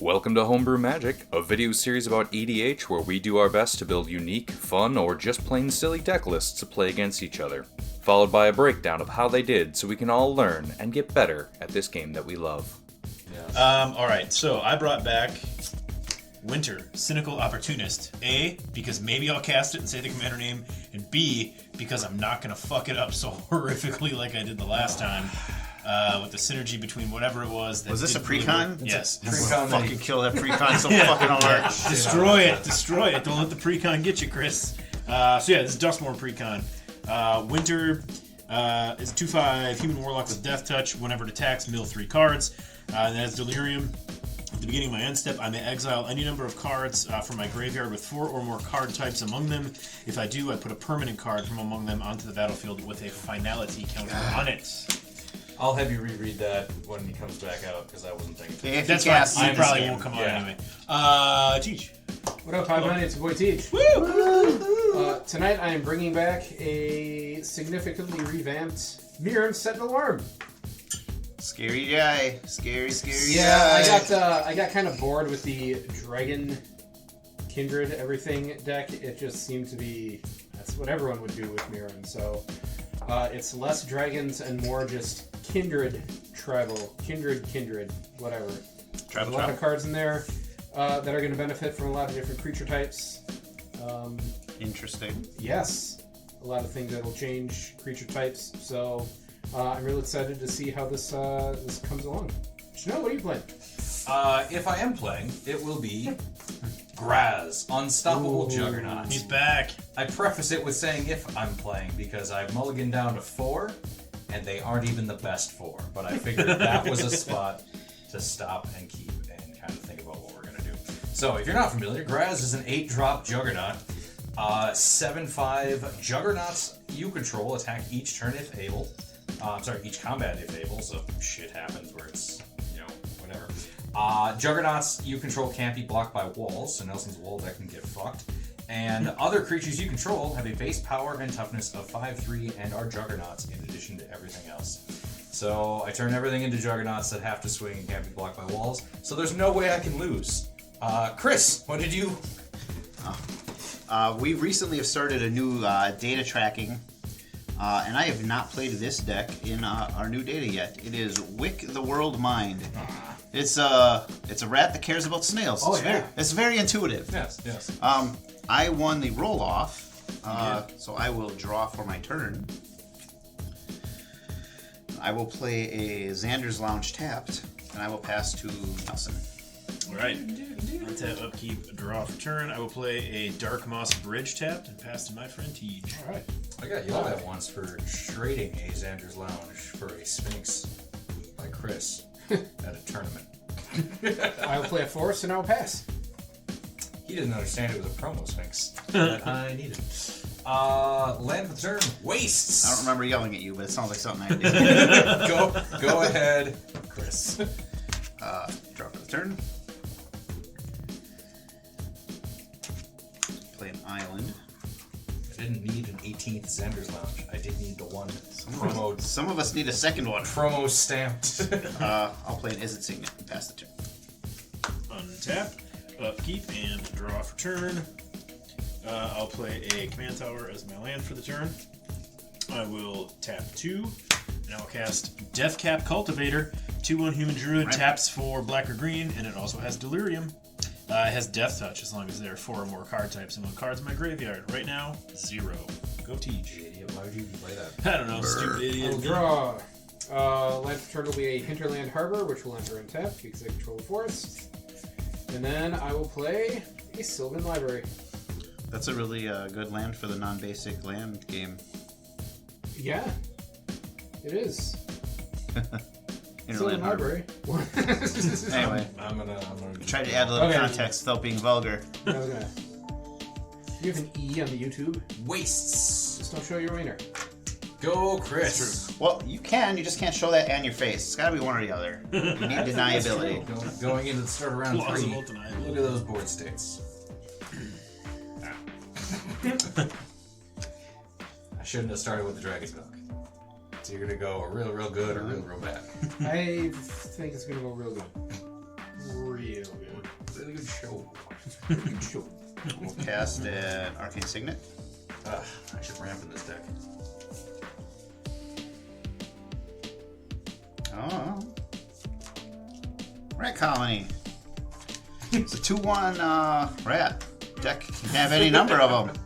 Welcome to Homebrew Magic, a video series about EDH where we do our best to build unique, fun, or just plain silly deck lists to play against each other, followed by a breakdown of how they did so we can all learn and get better at this game that we love. Alright, so I brought back Winter, Cynical Opportunist. A, because maybe I'll cast it and say the commander name, and B, because I'm not going to fuck it up so horrifically like I did the last time. With the synergy between whatever it was. Was this a pre-con? Yes. Pre-con fucking kill that pre-con so fucking hard. Destroy it. Don't let the pre-con get you, Chris. This is Dustmore pre-con. Winter is a 2/5 human warlock with death touch. Whenever it attacks, mill 3 cards. And that has Delirium. At the beginning of my end step, I may exile any number of cards from my graveyard with 4 or more card types among them. If I do, I put a permanent card from among them onto the battlefield with a finality counter on it. I'll have you reread that when he comes back out, because I wasn't thinking. If That's right. He probably won't come on anyway. Teach. What up, everybody? It's your boy Teach. Woo! Tonight I am bringing back a significantly revamped Miirym Sentinel Worm. Scary guy. Scary Yeah, guy. I got kind of bored with the Dragon Kindred everything deck. It just seemed to be that's what everyone would do with Miirym. So it's less dragons and more just Kindred tribal, Kindred, whatever. There's a lot of cards in there that are going to benefit from a lot of different creature types. Interesting. Yes, a lot of things that will change creature types. So I'm really excited to see how this comes along. Chanel, what are you playing? If I am playing, it will be Graaz, Unstoppable Juggernaut. He's back. I preface it with saying if I'm playing, because I've mulliganed down to 4, and they aren't even the best 4. But I figured that was a spot to stop and keep and kind of think about what we're going to do. So if you're not familiar, Graaz is an 8-drop Juggernaut. 7/5 Juggernauts you control attack each turn if able. Each combat if able, so shit happens where it's, whatever. Juggernauts you control can't be blocked by walls, so Nelson's wall deck can get fucked. And other creatures you control have a base power and toughness of 5/3 and are Juggernauts in addition to everything else. So I turn everything into Juggernauts that have to swing and can't be blocked by walls, so there's no way I can lose. Chris, what did you... We recently have started a new data tracking, and I have not played this deck in our new data yet. It is Wick the World Mind. It's a rat that cares about snails. It's very intuitive. Yes. I won the roll-off, so I will draw for my turn. I will play a Xander's Lounge tapped, and I will pass to Nelson. Alright. Untap, upkeep, draw for turn. I will play a Dark Moss Bridge tapped and pass to my friend Teej. Alright. I got yelled at once for trading a Xander's Lounge for a Sphinx by Chris at a tournament. I will play a forest and I will pass. He didn't understand it was a promo Sphinx that I needed. Land for the turn. Wastes. I don't remember yelling at you, but it sounds like something I did. Go ahead, Chris. Draw for the turn. Play an island. I didn't need an 18th Xander's Lounge. I did need the one Some of us need a second one. promo stamped. I'll play an Izzet Signet and pass the turn. Untap, upkeep, and draw for turn. I'll play a Command Tower as my land for the turn. I will tap 2, and I'll cast Deathcap Cultivator. 2/1 Human Druid, taps for black or green, and it also has Delirium. It has Death Touch as long as there are 4 or more card types among cards in my graveyard. Right now, 0. Go Teach. Idiot, why would you even play that? I don't know, stupid I idiot. will draw. Land for turn will be a Hinterland Harbor, which will enter untapped because I control the forest. And then I will play a Sylvan Library. That's a really good land for the non-basic land game. Yeah, it is. Interland Sylvan Harbor. Library. Anyway, I'm gonna try to add a little Okay. context without being vulgar. I was gonna. You have an E on the YouTube. Wastes. Just don't show your wiener. Go, Chris. Well, you just can't show that on your face. It's gotta be one or the other. You need deniability. Going into the start of round 3. Plausible deniability. Look at those board states. I shouldn't have started with the Dragon's Milk. So you're gonna go real good or real bad. I think it's gonna go real good. Real good. We'll cast an Arcane Signet. I should ramp in this deck. Oh. Rat Colony. It's a 2/1 rat. Deck can have any number of them.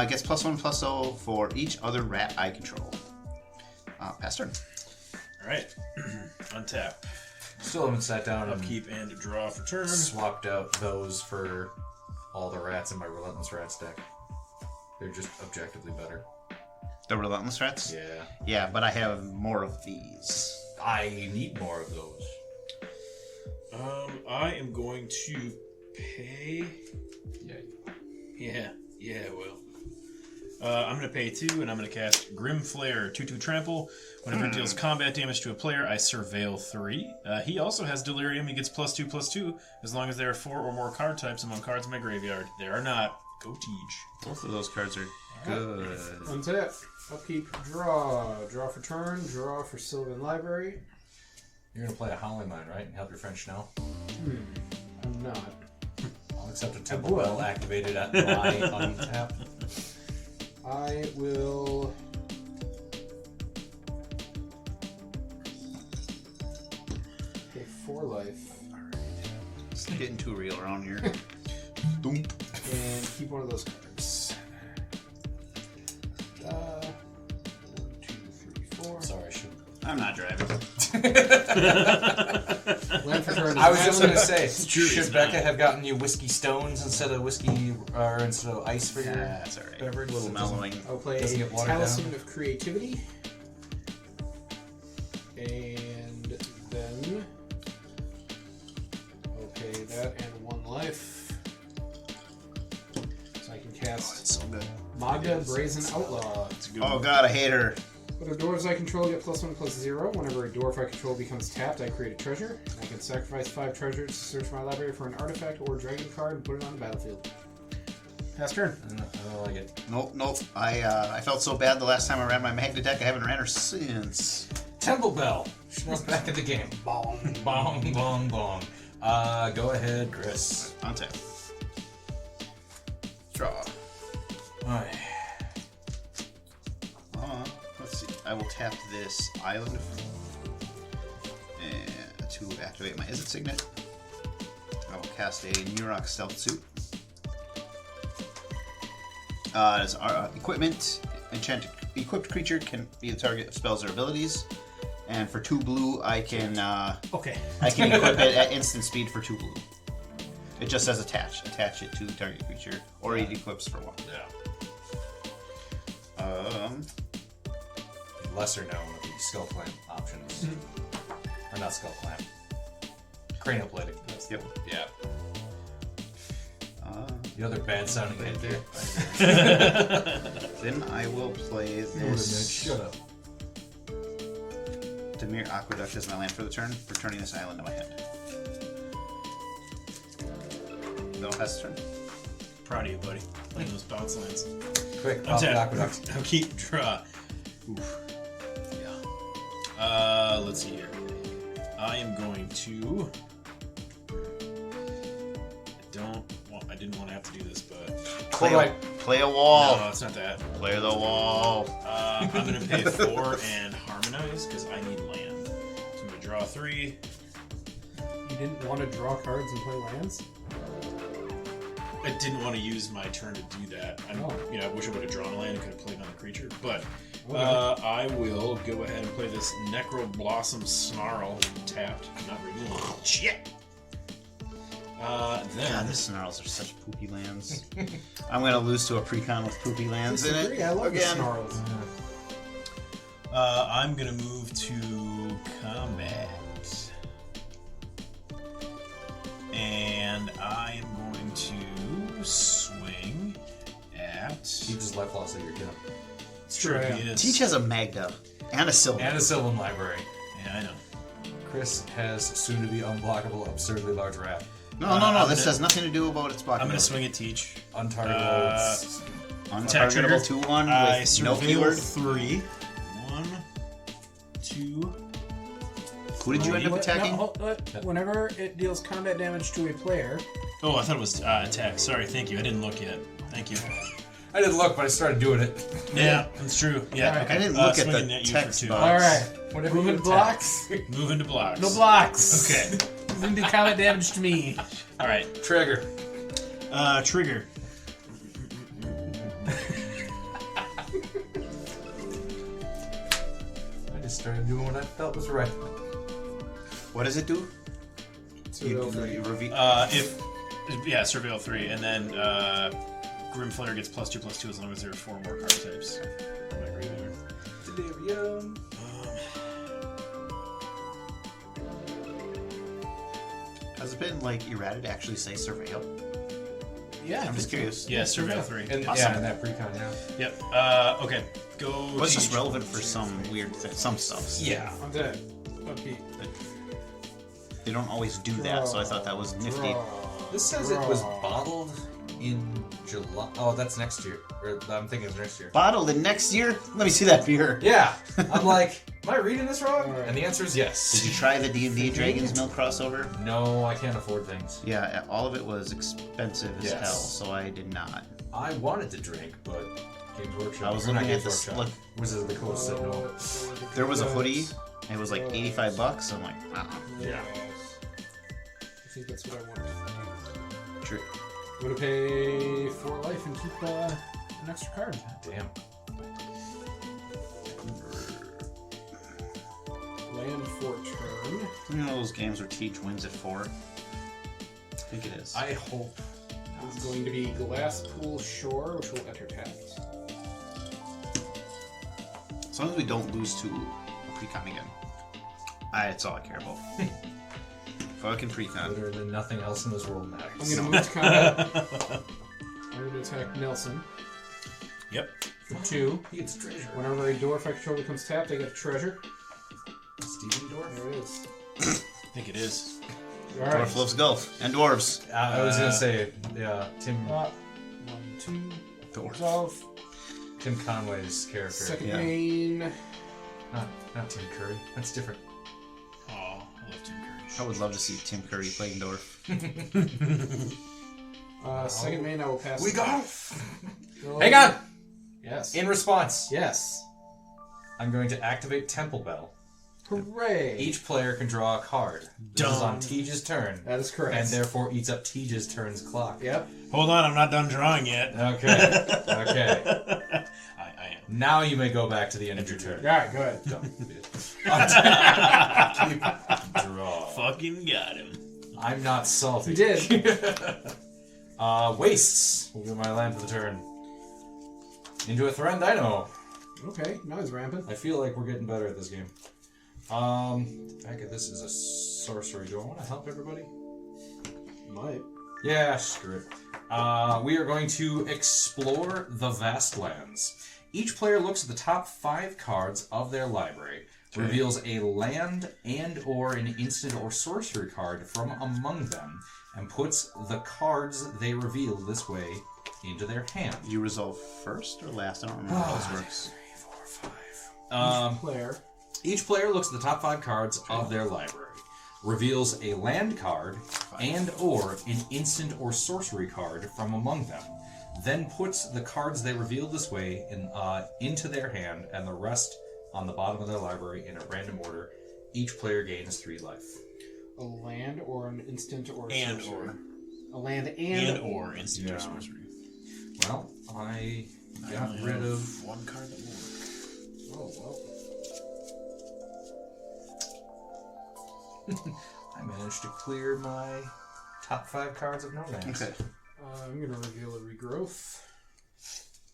Gets +1/+0 for each other rat I control. Pass turn. Alright. Untap. Still haven't sat down and Upkeep and draw for turn. swapped out those for all the rats in my Relentless Rats deck. They're just objectively better. The Relentless Rats? Yeah. Yeah, but I have more of these. I need more of those. I am going to pay. Yeah. Yeah, I will. I'm going to pay 2, and I'm going to cast Grim Flare, 2/2 trample. Whenever it deals combat damage to a player, I surveil 3. He also has Delirium. He gets +2/+2 as long as there are 4 or more card types among cards in my graveyard. There are not. Go teach. Both of those cards are good. Untap. Upkeep. Draw. Draw for turn. Draw for Sylvan Library. You're gonna play a Howling Mine, right? And help your friend Schnell? I'm not. I'll accept a Temple Bell activated at my untap. I will. Pay 4 life. It's getting too real around here. Doom. And keep one of those cards. 1, 2, 3, 4. Sorry, I should. I'm not driving. Land for turn. I was just gonna say, true, should it's Becca not. have gotten you whiskey stones instead of whiskey or instead of ice for your That's alright. beverage? A little It doesn't- mellowing. I'll play Doesn't a get watered down. Talisman of Creativity. And then I'll pay that and 1 life. So I can cast It's so good. Magda Brazen Outlaw. It's a good Oh one. god, I hate her. Whether dwarves I control get +1/+0. Whenever a dwarf I control becomes tapped, I create a treasure. I can sacrifice 5 treasures to search my library for an artifact or dragon card and put it on the battlefield. Pass turn. I don't like it. Nope. I felt so bad the last time I ran my Magna deck. I haven't ran her since. Temple Bell. Schnell's back in the game. Bong, bong, bong, bong. Go ahead, Chris. Untap. Draw. Alright. Let's see. I will tap this island and to activate my Izzet Signet. I will cast a Miirym Stealth Suit. As our equipment, equipped creature can be the target of spells or abilities. And for 2 blue, I can Okay. equip it at instant speed for 2 blue. It just says attach. Attach it to target creature, or it equips for 1. Yeah. Lesser known with the Skull Clamp options. Or not Skull Clamp. Cranial Plating. That's Yep. Yeah. The other bad sounding hint there. Then I will play this. Shut up. Dimir Aqueduct as my land for the turn, returning this island to my hand. That'll pass the turn. Proud of you, buddy. Playing those bounce lines. Quick, pop the Untap. aqueduct. I'll keep draw. Oof. Yeah. Let's see here. I am going to. I didn't want to have to do this, but Play a wall. no, it's not that. Play the wall. I'm going to pay 4 and harmonize because I need land. So I'm going to draw 3. You didn't want to draw cards and play lands? I didn't want to use my turn to do that. I wish I would have drawn a land and could have played another creature. But I will go ahead and play this Necro Blossom Snarl tapped, not removed. Shit! Then God, these snarls are such poopy lands. I'm gonna lose to a precon with poopy lands in it. Disagree, I love the again. snarls. I'm gonna move to combat, and I am going to swing at. Keep his life loss that you're gonna. Sure, Yeah. he is. Teach has a Magda and a Silver. And a Sylvan Library. Yeah, I know. Chris has soon to be unblockable, absurdly large rat. No. I'm This gonna- has nothing to do about its block. I'm gonna swing at Teach. Untargetable. Untargetable 2/1 I with no surveil keyword. 3. 1, 2, Who did you end up attacking? Whenever it deals combat damage to a player, Oh, I thought it was attack. Sorry, thank you. I didn't look yet. Thank you. I didn't look, but I started doing it. Yeah, that's true. Yeah, Alright. okay. I didn't look at swinging the you for text 2. box. all right. Whatever Move you into attack. blocks. Move into blocks. No blocks. Okay. Move into combat damage to me. All right. Trigger. Trigger. I just started doing what I felt was right. What does it do? So You reveal. Surveil 3, and then Grim Flare gets +2/+2 as long as there are 4 more card types. Am I agreeing there? Delirium. Has it been like errata to actually say surveil? yeah, I'm just curious. Yeah, Surveil 3. And Awesome. yeah, and that pre-con, yeah. Yep. Okay. Go. Well, it's to just each- relevant for some weird some stuff. Yeah. I'm dead. Okay. They don't always do that, so I thought that was nifty. This says it was bottled in July. Oh, that's next year. Or I'm thinking of next year. Bottled in next year? Let me see that beer. Yeah. I'm like, am I reading this wrong? Alright. And the answer is yes. Did you try the D&D Dragon's Milk crossover? No, I can't afford things. Yeah, all of it was expensive as Yes. hell, so I did not. I wanted to drink, but Games Workshop. I was or not looking at Games this, Workshop. look, Wizards of the Coast said no. there was a hoodie, and it was like $85. I'm like, Yeah. I think that's what I want. true. I'm gonna pay 4 life and keep an extra card. Damn. Land for turn. You know those games where Teach wins at 4? I think it is. I hope. It's going to be Glasspool Shore, which will enter tapped. As long as we don't lose to Precon again. That's all I care about. Fucking Precon. Literally nothing else in this world I'm matters. gonna move to combat. I'm gonna attack Nelson Yep. for 2. He gets treasure. Whenever a dwarf I control becomes tapped, I get a treasure. Steven Dorff? There it is. I think it is. Alright. Dwarf loves golf. And dwarves. I was gonna say, yeah, Tim 1, 2. Dwarf. Resolve. Tim Conway's character. Second Yeah. main. Not Tim Curry. That's different. Oh, I love Tim Curry. I would love to see Tim Curry playing dwarf. Second main, I will pass. We the- golf. Go. Hang on. Yes. In response, Yes. I'm going to activate Temple Bell. Hooray. Each player can draw a card. This is on Tej's turn, That is correct. and therefore eats up Tej's turn's clock. Yep. Hold on, I'm not done drawing yet. Okay. Okay. I am. Now you may go back to the end of your turn. Alright, go ahead. Draw. Fucking got him. I'm not salty. You did. Wastes will be my land for the turn. Into a Threatened Dynamo. Okay, now he's rampant. I feel like we're getting better at this game. Back at this is a sorcery. Do I want to help everybody? Might. Yeah, screw it. We are going to explore the vast lands. Each player looks at the top 5 cards of their library, reveals a land and/or an instant or sorcery card from among them, and puts the cards they reveal this way into their hand. You resolve first or last? I don't remember how this works. 3, 4, 5. Player. Each player looks at the top 5 cards of their library, reveals a land card and/or an instant or sorcery card from among them, then puts the cards they revealed this way into their hand and the rest on the bottom of their library in a random order. Each player gains 3 life. A land or an instant or a And sorcery. or. A land And or instant Yeah. or sorcery. Well, I got only rid have of... one card that will work. Oh, well. I managed to clear my top 5 cards of no lands. Okay. I'm going to reveal a regrowth.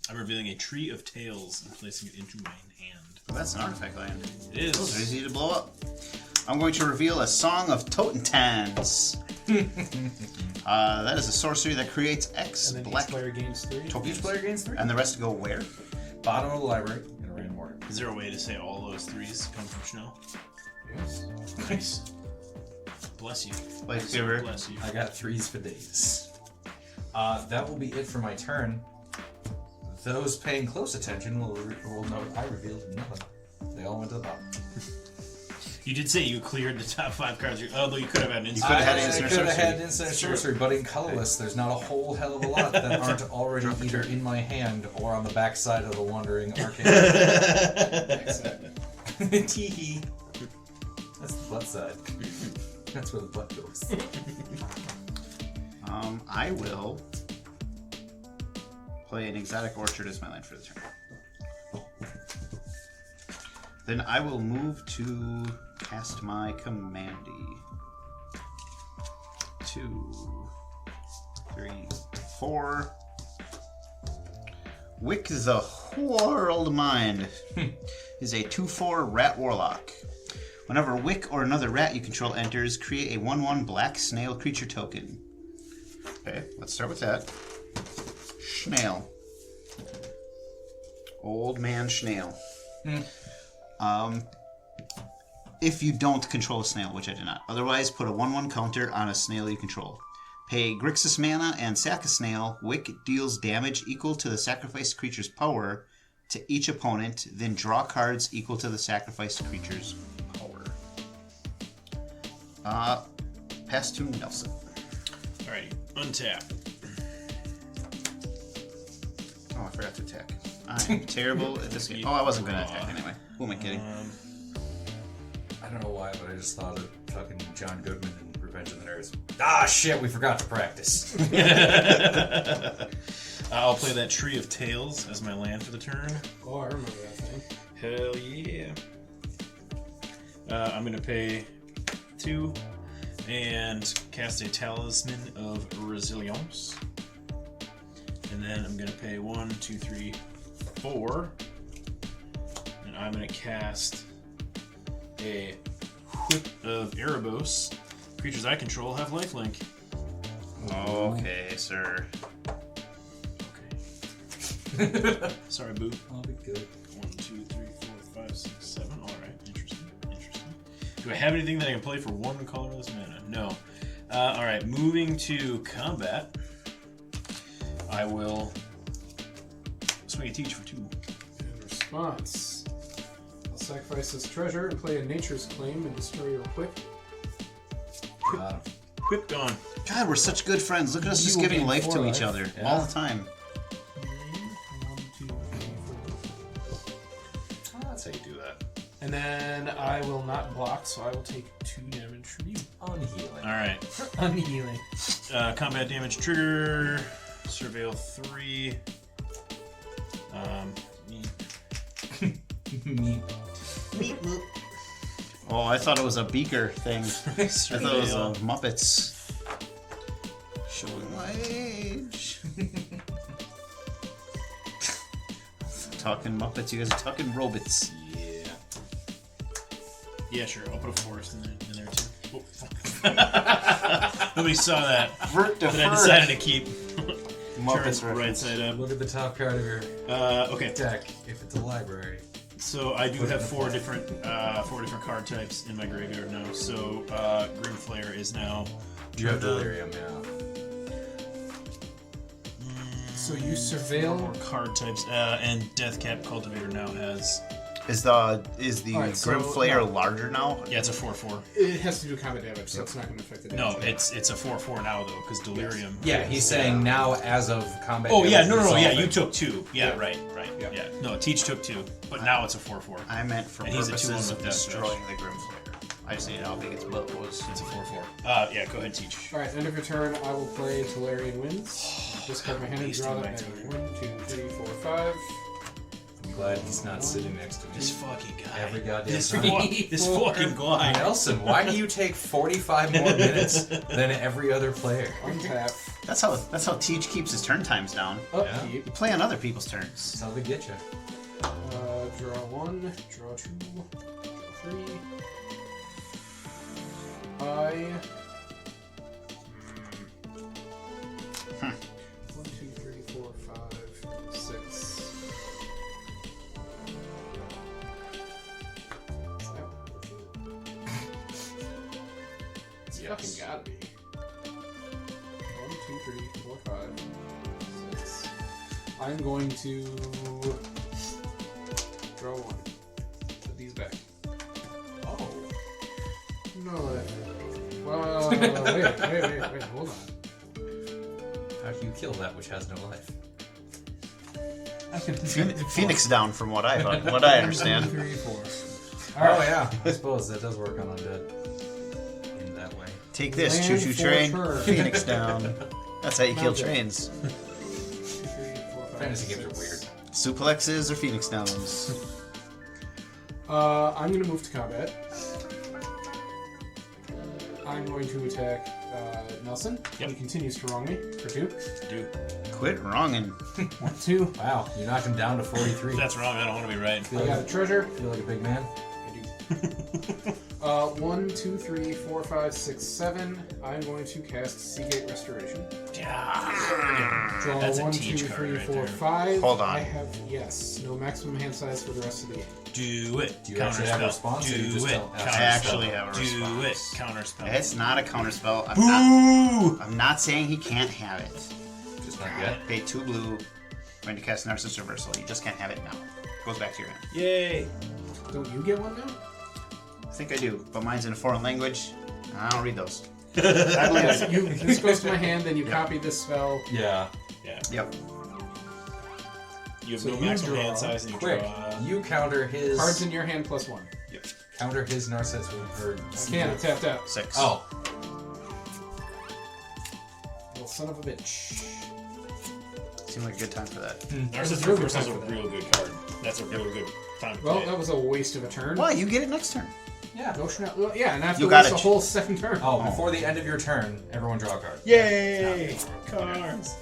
I'm revealing a Tree of Tales and placing it into my hand. Well, that's an artifact land. It is. Those are easy to blow up. I'm going to reveal a Song of Totentans. That is a sorcery that creates X And then black each player gains 3. tokens. Each player gains 3. And the rest go where? Bottom of the library in a random order. Is there a way to say all those 3s come from Snow? Yes. Nice. Bless you. Lifegiver. Bless you. I got 3s for days. That will be it for my turn. Those paying close attention will note I revealed nothing. They all went to the bottom. You did say you cleared the top 5 cards. Although you could have had an instant. could have had I instant could have sorcery. had instant sorcery, but in colorless, there's not a whole hell of a lot that aren't already either in my hand or on the backside of the Wandering Arcane. Tee-hee. That's the butt side. That's where the butt goes. I will play an Exotic Orchard as my land for the turn. Then I will move to cast my Commandy. 2, 3, 4. Wick the World Mind is a 2/4 rat warlock. Whenever Wick or another rat you control enters, create a 1/1 black snail creature token. Okay, let's start with that. Snail. Old man Snail. If you don't control a snail, which I do not. Otherwise, put a 1/1 counter on a snail you control. Pay Grixis mana and sack a snail. Wick deals damage equal to the sacrificed creature's power to each opponent, then draw cards equal to the sacrificed creature's power. Pass to Nelson. Alrighty, untap. Oh, I forgot to attack. I'm terrible at this game. Oh, I wasn't going to attack anyway. Who am I kidding? I don't know why, but I just thought of fucking John Goodman and Revenge of the Nerds. Ah, shit, we forgot to practice. I'll play that Tree of Tales as my land for the turn. Oh, I remember that thing. Hell yeah. I'm going to pay 2 and cast a Talisman of Resilience. And then I'm going to pay 1, 2, 3, 4. And I'm going to cast a Whip of Erebos. Creatures I control have lifelink. Okay, sir. Okay. Sorry, boo. I'll be good. 1, 2, 3, 4, 5, 6, 7. Alright, interesting. Do I have anything that I can play for 1 colorless mana? No. Alright, moving to combat. I will swing a Teach for 2. In response, I'll sacrifice this treasure and play a Nature's Claim and destroy your whip. Got him. Whip gone. God, we're such good friends. Look at us You just will giving gain life 4 to life. each other Yeah. all the time. 1, 2, 3, 4. That's how you do that. And then I will not block, so I will take 2 damage from you. Unhealing. Alright. Unhealing. Combat damage trigger. Surveil 3. Meep. Oh, I thought it was a beaker thing. I thought it was Muppets. Showing my age. Talking Muppets, you guys are talking robots. Yeah. Yeah, sure. I'll put a forest in there too. Oh, fuck. Nobody saw that. Vert to But I vert. decided to keep Muppets turn right reference. side up. Look at the top card of your Okay. deck if it's a library. So I do have 4 different card types in my graveyard now. So Grimflayer is now. You have Delirium, yeah. So you 4 surveil. more card types, and Deathcap Cultivator now has. Is the Alright, so- Grim Flayer no. larger now? Yeah, it's a 4/4. It has to do combat damage, so it's not going to affect the No, damage. it's a 4/4 now though, because Delirium. Yeah, he's saying now as of combat. Oh yeah, damage no, yeah, resolving. you took 2. Yeah, Yeah. right. Yeah. Yeah, no, Teach took 2, but now it's a 4/4. I meant for And he's a purposes 2/1 of with Death destroying the Grim Flayer. I just need how big its butt was. It's a 4/4. Yeah, go ahead, Teach. Alright, end of your turn, I will play Tolarian Winds. Discard my hand and draw that Wasting my many. 1, 2, 3, 4, 5. I'm glad he's not sitting next to me. This fucking guy. Every goddamn This, time. this fucking guy. Nelson, why do you take 45 more minutes than every other player? Untap. That's how Teach keeps his turn times down. Upkeep. You play on other people's turns. That's how they get you. Draw 1, draw 2, draw 3. I. 1, 2, 3, 4, 5, 6. It's fucking gotta be. 1, 2, 3, 4, 5, 6. I'm going to draw 1. Put these back. Oh. no life. Wait, hold on. How do you kill that which has no life? Phoenix down, from what I understand. 1, 2, 3, 4. Oh yeah, I suppose that does work on undead in that way. Take this, Land choo-choo for train. turn. Phoenix down. That's how you kill Mounted. trains. 2, 3, 4, 5, Fantasy games are weird. Suplexes or Phoenix downs. I'm going to move to combat. I'm going to attack Nelson. Yep. He continues to wrong me for 2. Dude, Quit wronging. 1, 2. Wow, you knocked him down to 43. that's wrong. I don't want to be right. I got a treasure. Feel like a big man. I do. 1, 2, 3, 4, 5, 6, 7. I'm going to cast Seagate Restoration. Yeah. Draw That's a 1, teach 2, card 3, right 4, there. 5. Hold on. I have, no maximum hand size for the rest of the game. Do it. Do you actually have a response, or you Do just it. don't have I actually have a Do response. it. Counterspell. It's not a counterspell. Boo! I'm not saying he can't have it. Just not yet. Pay 2 blue. Going to cast Narcissus Reversal. You just can't have it now. Goes back to your hand. Yay! Don't you get one now? I think I do, but mine's in a foreign language. I don't read those. Yes, this goes to my hand, then you copy this spell. Yeah. Yeah. Yep. You have So no you maximum draw. hand size and you Quick, draw. you counter his Cards in your hand plus 1. counter his Narcissus or I can't, it's tapped out. 6. Oh, Little son of a bitch. Seemed like a good time for that. Narcissus really Reversal is a good time for that. real good card. That's a real good time to Well, play. that was a waste of a turn. Why? You get it next turn. yeah. Well, yeah, and I have to You got waste a it. whole second turn. Oh, before the end of your turn, everyone draw a card. Yay! Cards.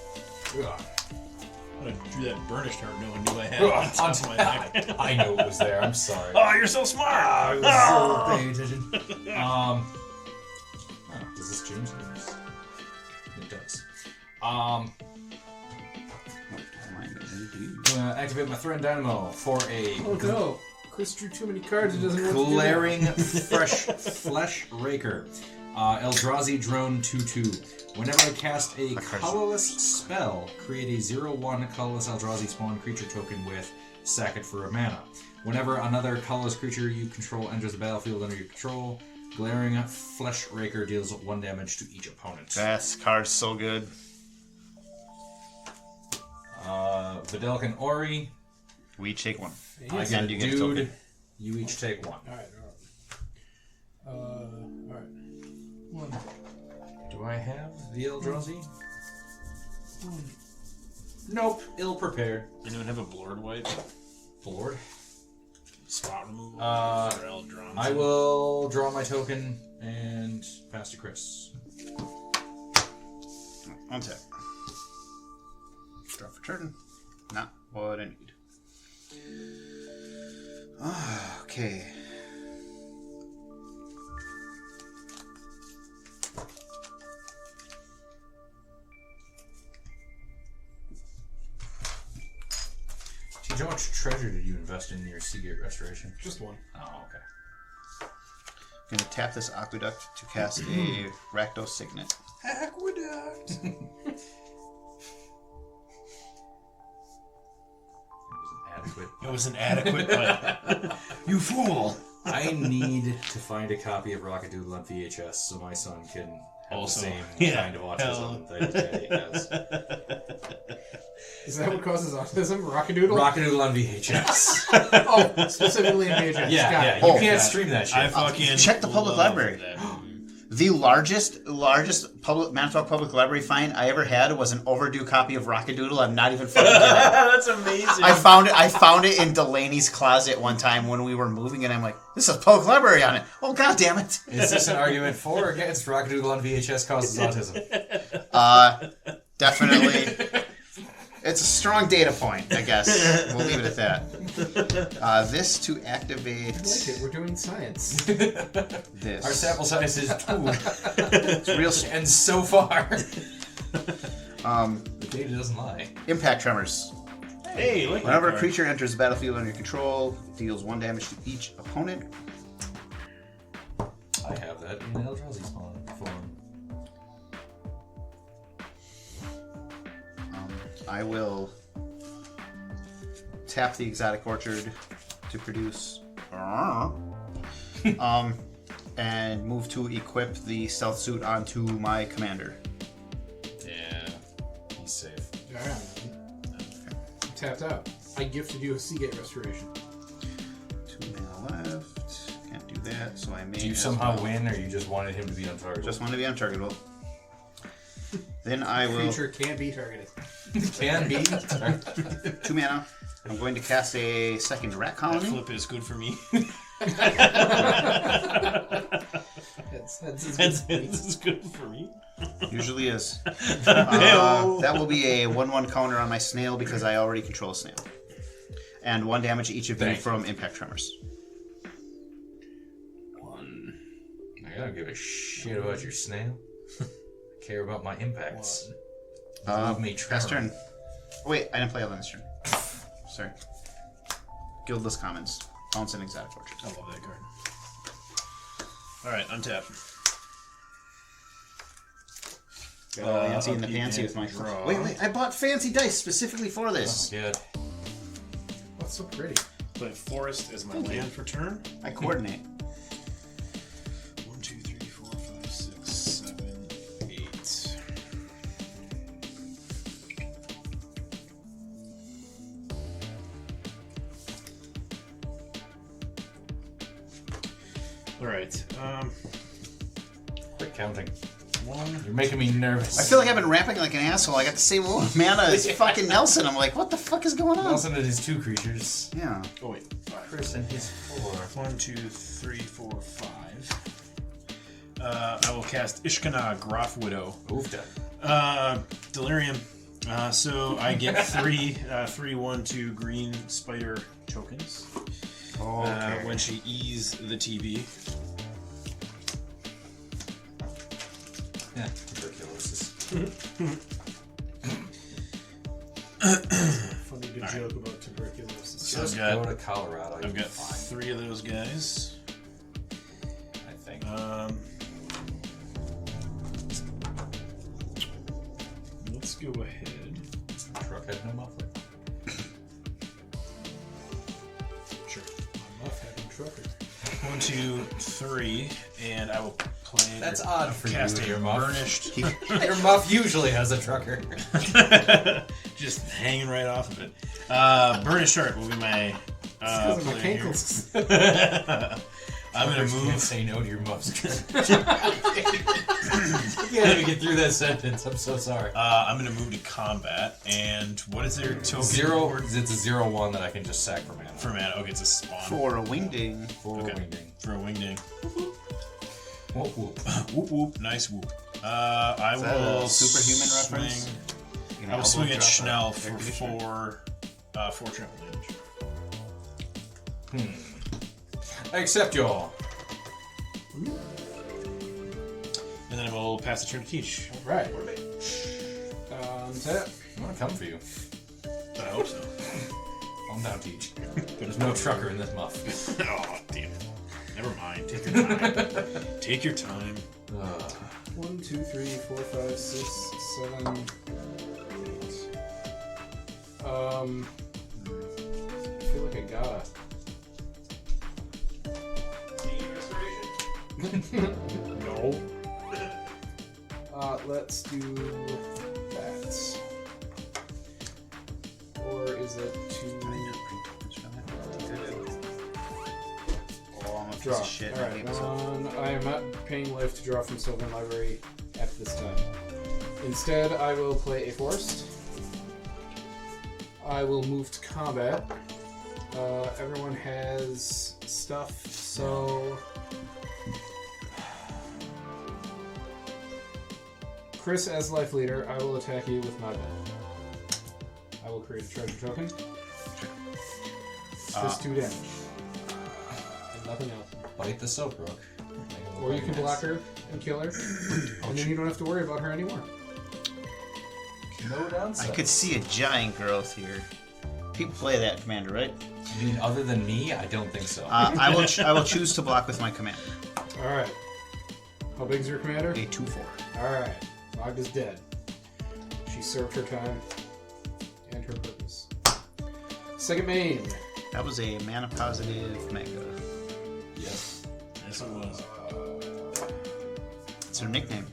Ugh. I drew that burnished card no one knew I had Ugh, on top of my deck. I know it was there. I'm sorry. Oh, you're so smart! I was Oh! so paying attention. Does this change things? It does. Activate my Threat Dynamo for a Oh no. Chris drew too many cards, he doesn't want to do that. glaring flesh raker. Eldrazi drone 2/2. Whenever I cast a colorless spell, create a 0/1 colorless Eldrazi spawn creature token with sack it for a mana. Whenever another colorless creature you control enters the battlefield under your control, glaring flesh raker deals 1 damage to each opponent. This card's so good. Vidalcan Ori. We each take 1. I Again, get a you get a dude. token. You each take 1. Alright. Alright. 1. Do I have the Eldrazi? Nope. Ill prepared. Anyone have a Blurred White? Blord. Spot removal? Uh, for Eldron? I will draw my token and pass to Chris. Untap. Draw for turn. Not what I need. Okay. How much treasure did you invest in your Seagate Restoration? Just 1. Oh, okay. I'm going to tap this Aqueduct to cast a Rakdos Signet. Aqueduct! It was an adequate. It was an adequate play. You fool! I need to find a copy of Rockadoodle on VHS so my son can have Also, the same yeah, kind of autism that his daddy has. Is that what causes autism? Rockadoodle? Rockadoodle on VHS. Oh, specifically in VHS. Yeah, Got yeah. it. You Oh, can't got it. stream that shit. I fucking Check the public love library. that. The largest public Manitowoc Public Library find I ever had was an overdue copy of Rockadoodle. I'm not even fucking kidding. That's amazing. I found it in Delaney's closet one time when we were moving, and I'm like, "This is public library on it." Oh, god damn it! Is this an argument for or against Rockadoodle on VHS causes autism? Definitely, it's a strong data point. I guess we'll leave it at that. This to activate I like it. We're doing science. this. Our sample size is 2. It's real. And so far, the data doesn't lie. Impact tremors. Hey, look. Whenever a creature enters the battlefield under your control, it deals 1 damage to each opponent. I have that in Eldrazi spawn form. I will tap the Exotic Orchard to produce and move to equip the stealth suit onto my commander. Yeah, he's safe. Alright. Tapped out. I gifted you a Seagate Restoration. 2 mana left. Can't do that, so I may. Do you as somehow well. win, or you just wanted him to be untargetable? Just want to be untargetable. Then I will. Creature can't be targeted. Can be. 2 mana. I'm going to cast a second rat That colony. flip is good for me. That's This is good for me. Usually is. That will be a 1/1 counter on my snail because I already control a snail. And 1 damage to each of you Thank from impact tremors. 1. I don't give a shit about your snail. I care about my impacts. Leave me Last tremor. turn. Oh, wait, I didn't play on this turn. Sorry. Guildless Commons. Bounce and Exotic Fortress. I love that card. Alright, untap. Got all fancy in the upkeep fancy and with my draw. Wait, I bought fancy dice specifically for this. Oh my god. What's so pretty? Play Forest as my Thank you. land for turn. I coordinate. 1, 2, 3, 4, 5, 6, 7, 8. Alright, Quit counting. 1. You're making me nervous. I feel like I've been rapping like an asshole. I got the same mana as fucking Nelson. I'm like, what the fuck is going on? Nelson and his 2 creatures. Yeah. Oh, wait. 5. Chris and his 4. 1, 2, 3, 4, 5. I will cast Ishkana, Graf Widow. Oofda. Delirium. So I get 3, 1, 2 green spider tokens. Okay. When she E's the TV. Yeah, tuberculosis. Funny to joke about tuberculosis. So Just I've go got, to Colorado. I've you'll got be fine, 3 of those guys. I think. Let's go ahead. Truck had no muffler. Sure. Muff having trucker. 1, 2, 3, and I will play. That's odd for cast you, a your muff. burnished. Your muff usually has a trucker. Just hanging right off of it. Burnished Art will be my. Because of my play here. cankles. I'm gonna You can't move. say no to your muffs. You can't even get through that sentence. I'm so sorry. I'm gonna move to combat, and what is their token? 0. It's a 0/1 that I can just sack for mana. For mana. Okay, it's a spawn. For a wingding. For Okay. wingding. For a wingding. Whoop whoop. Whoop whoop. Nice whoop. I Is that a will superhuman reference? swing- You can I will elbow swing at drop a Schnell for air conditioner. 4 trample damage. I accept y'all. And then I will pass the turn to Teach. Right. Tap. I'm gonna come for you. I hope so. Calm down, Teach. There's no trucker in this muff. Oh, damn it. Never mind. Take your time. Take your time. 1, 2, 3, 4, 5, 6, 7, 8. I feel like I gotta. No. Let's do that. Or is it to Oh, I'm a piece draw? of shit. I Alright, hate myself. I am not paying life to draw from Sylvan Library at this time. Instead, I will play a forest. I will move to combat. Everyone has stuff, so Chris, as life leader, I will attack you with my bow. I will create a treasure token. Just 2 damage. And nothing else. Bite the soap rook. Or you can block her and kill her, and then you don't have to worry about her anymore. No downside. I could see a giant growth here. People play that commander, right? I mean, other than me, I don't think so. I will choose to block with my command. Alright. How big's your commander? A 2/4. Alright. Magda's dead. She served her time and her purpose. Second main. That was a mana positive mega. yes. Yes, it was. It's her nickname.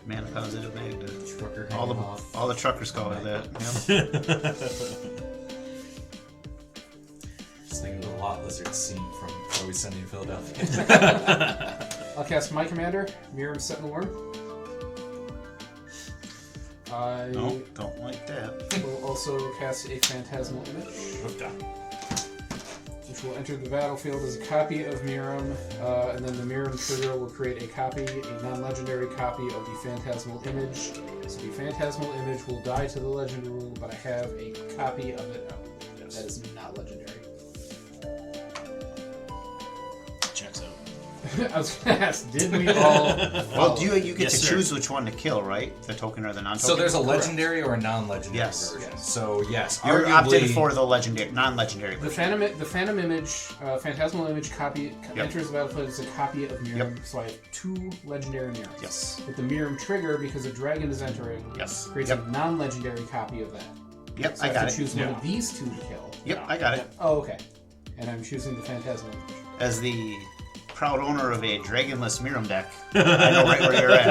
Man positive Magda. Trucker All hanging off. the truckers call her that. Yep. Just thinking of the lot lizard scene from Always Sunny in Philadelphia. I'll cast my commander, Miirym Sentinel Worm. I No, don't like that. will also cast a Phantasmal Image, which will enter the battlefield as a copy of Miirym, and then the Miirym trigger will create a non-legendary copy of the Phantasmal Image. So the Phantasmal Image will die to the legend rule, but I have a copy of it now. That is not legendary. Checks out. I was going to ask, did we all... Well, you get Yes, to sir. choose which one to kill, right? The token or the non-token? So there's a legendary or a non-legendary Yes. version. So yes, You're arguably, opted for the legendary, non-legendary The version. Phantom Image, Phantasmal Image copy Yep. enters the battlefield as a copy of Miirym, Yep. so I have 2 legendary Miiryms. Yes. With the Miirym trigger, because a dragon is entering, Yes. creates Yep. a non-legendary copy of that. Yep, So I I got have it. to choose one of these 2 to kill. Yep, I got it. Oh, okay. And I'm choosing the Phantasmal Image. As the proud owner of a dragonless Miirym deck, I know right where you're at.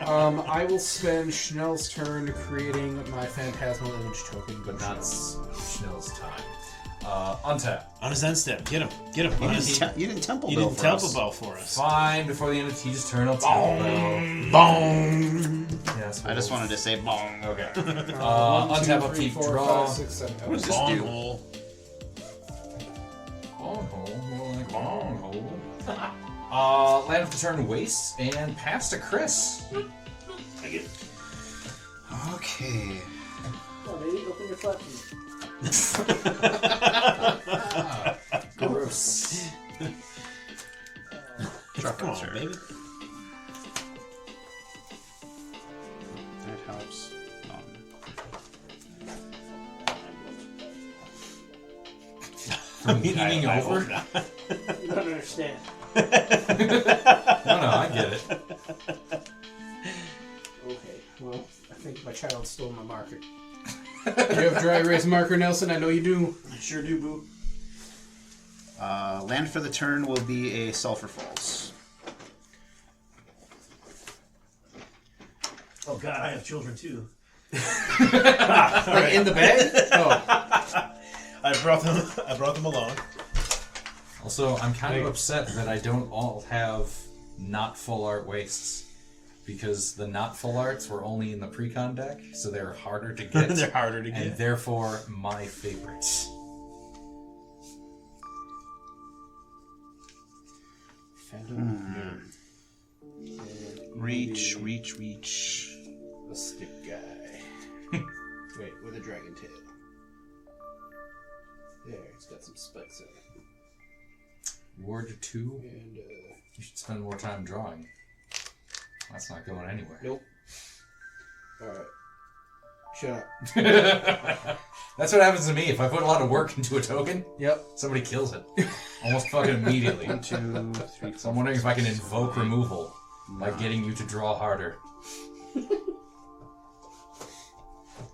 I will spend Schnell's turn creating my Phantasmal Image token, but not Schnell's time. Untap. On his end step. Get him. Get him. You didn't temple You Bill didn't for temple us. bell for us. Fine, before the end of Teach's turn, I'll temple bell. Boom. Yes, I just wanted to say bong. Okay. 1, 2, Untap, 3, upkeep, 4, draw. 5, 6, 7. What does this Bong do? hole. Long hole, more like long hole. Land of the turn, waste, and pass to Chris. I get it. Okay. Oh, baby, open your flappies. Gross. Truck Come on, answer. baby. That helps. From heating I over? hope not. You don't understand. No, I get it. Okay, well, I think my child stole my marker. Do you have dry erase marker, Nelson? I know you do. I sure do, boo. Land for the turn will be a Sulphur Falls. Oh God, I have children too. Like in the bag? Oh, I brought them along. Also, I'm kind of upset that I don't all have not full art wastes. Because the not full arts were only in the precon deck, so they're harder to get. They're harder to and get. therefore my favorites. Phantom. Reach. A stick guy. Wait, with a dragon tail. There, it's got some spikes in it. Ward 2, And, you should spend more time drawing. That's not going anywhere. nope. Alright. Shut up. That's what happens to me. If I put a lot of work into a token, Yep. somebody kills it. Almost fucking immediately. 1, 2, 3, So I'm wondering if I can invoke removal by getting you to draw harder.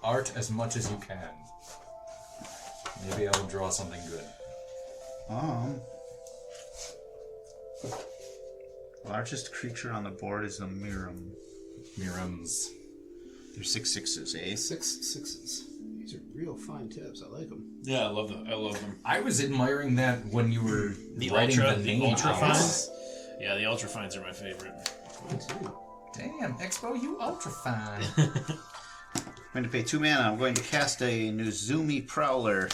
Art as much as you can. Maybe I will draw something good. Largest creature on the board is a Miirym. Miirym's. They're 6/6s, eh? 6 6s. These are real fine tips. I like them. Yeah, I love them. I love them. I was admiring that when you were The writing ultra, the the name ultra out. fines. Yeah, the ultra fines are my favorite. Me too. Damn, Expo, you ultra fine. I'm going to pay 2 mana. I'm going to cast a Nuzumi Prowler.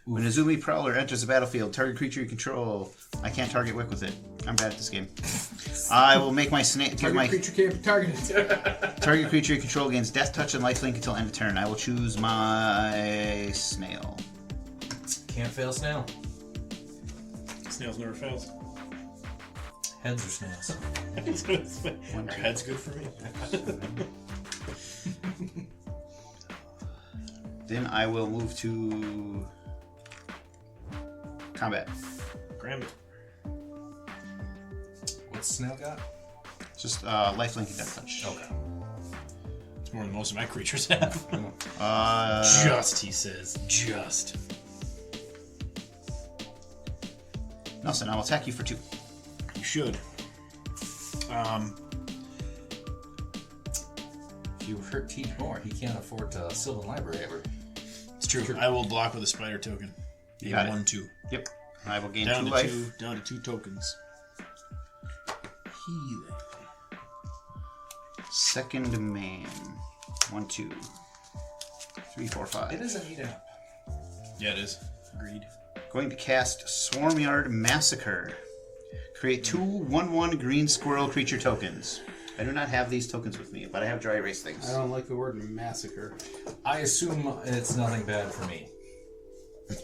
When Nuzumi Prowler enters the battlefield, target creature you control. I can't target Wick with it. I'm bad at this game. I will make my snake. Target creature can't be targeted. Target creature you control gains Death Touch and Lifelink until end of turn. I will choose my snail. Can't fail snail. Snails never fails. Heads or snails. Our head's good for me. Then I will move to combat. Gambit. What's snail got? Just Lifelink and Death Touch. Okay. It's more than most of my creatures have. Uh, Just, he says. Just. Nelson, I'll attack you for 2. You should. If you hurt Teach more, he can't afford to Sylvan Library ever. It's true. I will block with a spider token. You got it. 1/2. Yep. I will gain Down 2 to life. down to 2 tokens. Healing. Second man. 1, 2, 3, 4, 5. It is a neat app. Yeah, it is. Agreed. Going to cast Swarmyard Massacre. Create 2 1/1 green squirrel creature tokens. I do not have these tokens with me, but I have dry erase things. I don't like the word massacre. I assume it's nothing bad for me.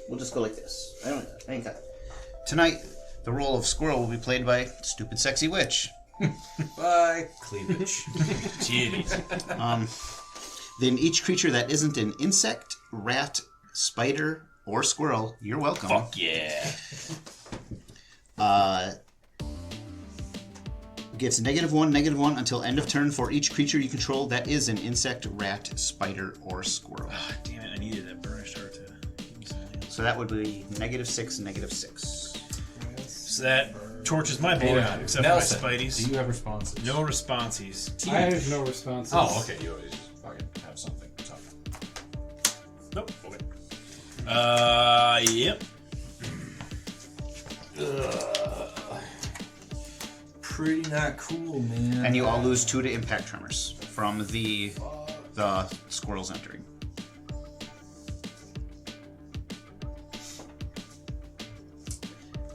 We'll just go like this. I ain't got it. Tonight, the role of squirrel will be played by Stupid Sexy Witch. Bye, cleavage. Titties. Then each creature that isn't an insect, rat, spider, or squirrel, you're welcome. Fuck yeah. Gets -1/-1 until end of turn for each creature you control that is an insect, rat, spider, or squirrel. Ah, damn it, I needed that burnished heart to give me something else. So that would be -6/-6. So that torches my board, except Nelson, for my Spideys. do you have responses? No responses. I have no responses. Oh, okay. You always fucking have something. Nope. Okay. Yep. Pretty not cool, man. And you all lose 2 to impact tremors from the squirrels entering.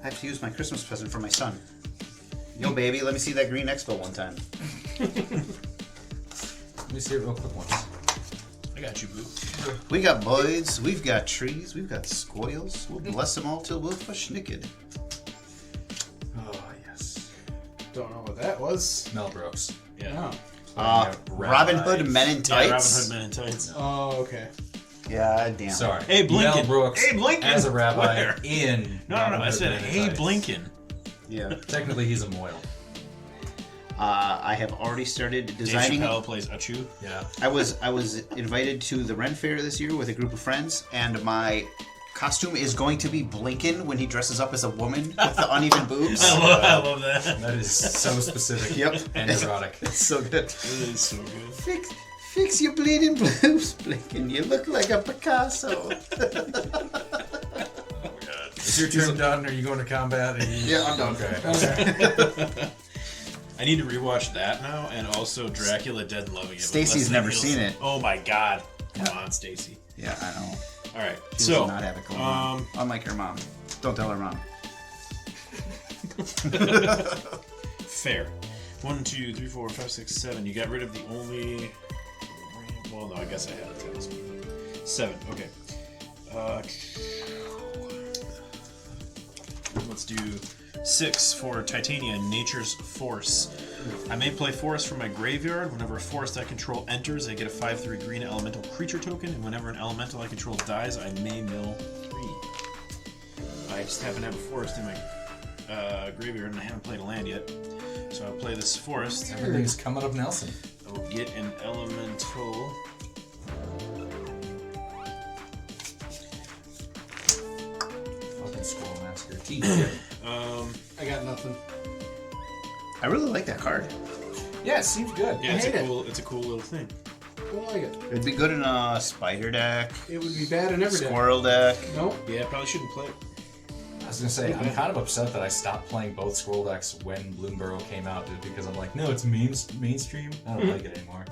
I have to use my Christmas present for my son. Yo, baby, let me see that green expo one time. Let me see it real quick once. I got you, boo. We got boys, we've got trees, we've got squoils. We'll bless them all till we're verschnicked. Oh, yes. Don't know what that was. Mel Brooks. Yeah. Robin Hood Men in Yeah, Robin Tights. Hood Men in Tights. Oh, okay. Yeah, damn. Sorry. Hey, Blinken. Mel Brooks Hey, Blinken. as a rabbi Where? in No. Robin I Hood said, Men in hey, Tights. Blinken. Yeah. Technically, he's a moil. I have already started Dave designing. Chappelle plays Achu. Yeah. I was invited to the Ren Fair this year with a group of friends, and my costume is going to be Blinken when he dresses up as a woman with the uneven boobs. I love that. That is so specific. Yep. And erotic. It's so good. It is so good. Fix your bleeding boobs, Blinken. You look like a Picasso. Is your turn done? Are you going to combat? Yeah, I'm done. Okay. I need to rewatch that now, and also Dracula Dead and Loving It. with Stacy's Leslie never Nielsen. seen it. Oh my god. Come on, Stacy. Yeah, I know. All right. She So, does not have it going on. Unlike her mom. Don't tell her mom. fair. 1, 2, 3, 4, 5, 6, 7. You got rid of the only. Well, no, I guess I had a tailspin. 7. Okay. Let's do 6 for Titania, Nature's Force. I may play Forest from my graveyard. Whenever a forest I control enters, I get a 5/3 green elemental creature token, and whenever an elemental I control dies, I may mill 3. I just happen to have a forest in my graveyard, and I haven't played a land yet. So I'll play this forest. Everything's coming up, Nelson. I'll get an elemental. Fucking Scroll Massacre. I got nothing. I really like that card. Yeah, it seems good. Yeah, it's hate a it. cool. It's a cool little thing. I like it. It'd be good in a spider deck, It would be bad in every deck. squirrel deck. Nope. Yeah, I probably shouldn't play it. I was gonna say, I'm kind of upset that I stopped playing both scroll decks when Bloomburrow came out, just because I'm like, no, it's mainstream. I don't like it anymore.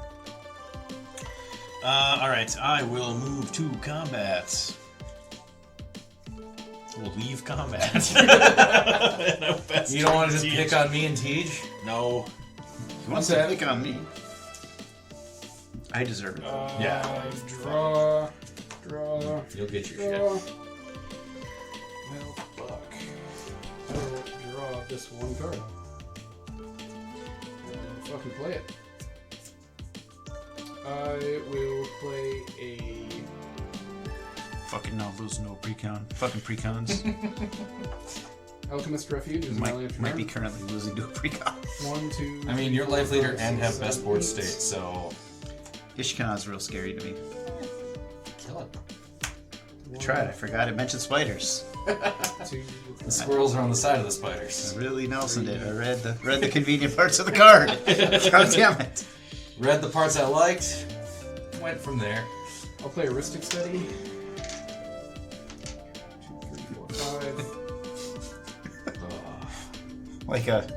All right, I will move to combat. We'll leave combat. You don't want to just pick on me and Tej? No. You want to pick on me? I deserve it. Yeah. Draw. You'll get your Draw. shit. Well, fuck. I will draw this one card. And fucking play it. I will play a Fucking no, lose no precon. Fucking precons. Alchemist Refuge is my land might be currently losing to a precon. 1, 2. I mean, you're life leader and have 7, best board 8. state, so Ishkan's real scary to me. kill it. I tried, I forgot it mentioned spiders. The squirrels are on the side of the spiders. Really, Nelson did. I read the convenient parts of the card. God damn it. Read the parts I liked, went from there. I'll play Heuristic Study. 2, 3, 4, 5.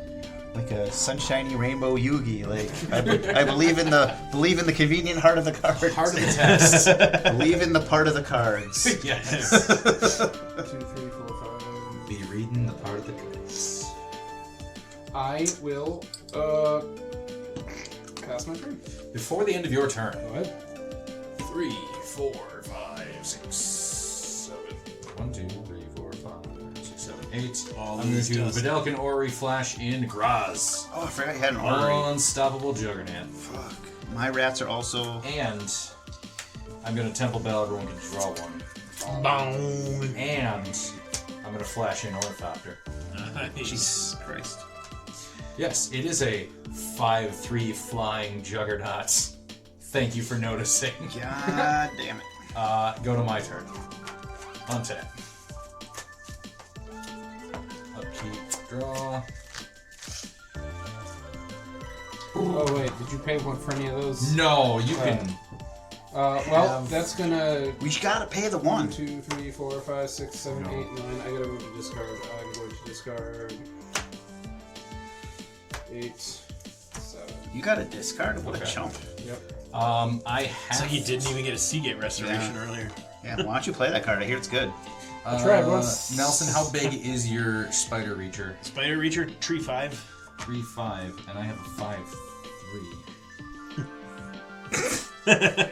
Like a sunshiny rainbow Yugi. Like I believe in the convenient heart of the cards. Heart of the text. Believe in the part of the cards. Yes. 2, 3, 4, 5. Be reading the part of the cards. I will pass my turn. Before the end of your turn. Go ahead. 3, 4, 5, 6, 7. 1, 2, 3, 4, 5, 6, 7, 8. All I'm going to these dust. Videlkin Ori Flash in Graaz. Oh, I forgot you had an orrery. Unstoppable Juggernaut. Fuck. My rats are also. And I'm going to Temple Bell. Everyone can draw one. Boom. And I'm going to flash in Ornithopter. Jesus Christ. Yes, it is a 5/3 flying Juggernaut. Thank you for noticing. God damn it. Go to my turn. Untap. Upkeep, draw. Oh wait, did you pay one for any of those? No, you can. Well, that's gonna. We gotta pay the 1, one. 2, 3, 4, 5, 6, 7, 8, 9. I gotta move to discard. I'm going to discard 8, 7. You got a discard? What a Okay. chump. Yep. I have. So you didn't even get a Seagate restoration earlier. Yeah, why don't you play that card? I hear it's good. tried once. Nelson, how big is your Spider Reacher? Spider Reacher, tree 5. 3/5, and I have a 5/3.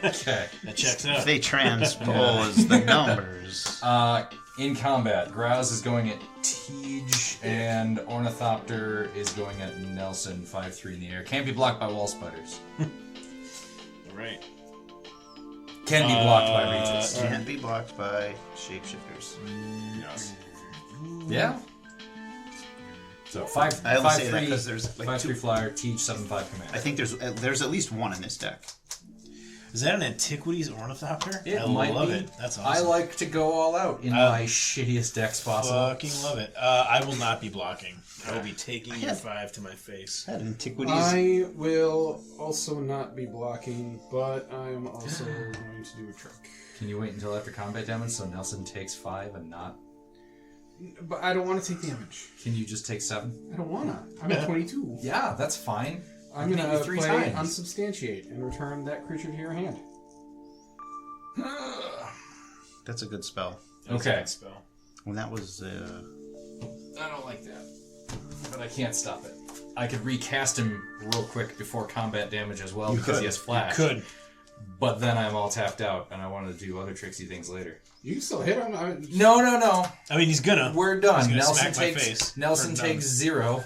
Okay. That checks out. They transpose the numbers. In combat, Graaz is going at Tej, and Ornithopter is going at Nelson, 5/3 in the air. Can't be blocked by wall spiders. All right. Can be blocked by reaches. Can't be blocked by shapeshifters. Yes. Yeah. So 5, I only say that 5/3, because there's like 5/3 flyer, Tej, 7/5 command. I think there's at least one in this deck. Is that an Antiquities Ornithopter? It I might love be. it. That's awesome. I like to go all out in my shittiest decks possible. Fucking love it. I will not be blocking. I will be taking your 5 to my face. That antiquities. I will also not be blocking, but I'm also going to do a trick. Can you wait until after combat damage so Nelson takes 5 and not? But I don't want to take damage. Can you just take 7? I don't want to. I'm at 22. Yeah, that's fine. I'm Beat going you to 3 play times. Unsubstantiate and return that creature to your hand. That's a good spell. Okay. Spell. When that was I don't like that, but I can't stop it. I could recast him real quick before combat damage as well because he has flash. Could. But then I'm all tapped out, and I want to do other tricksy things later. You can still hit him. No. I mean, he's gonna. We're done. He's gonna Nelson smack my takes face. Nelson We're takes 0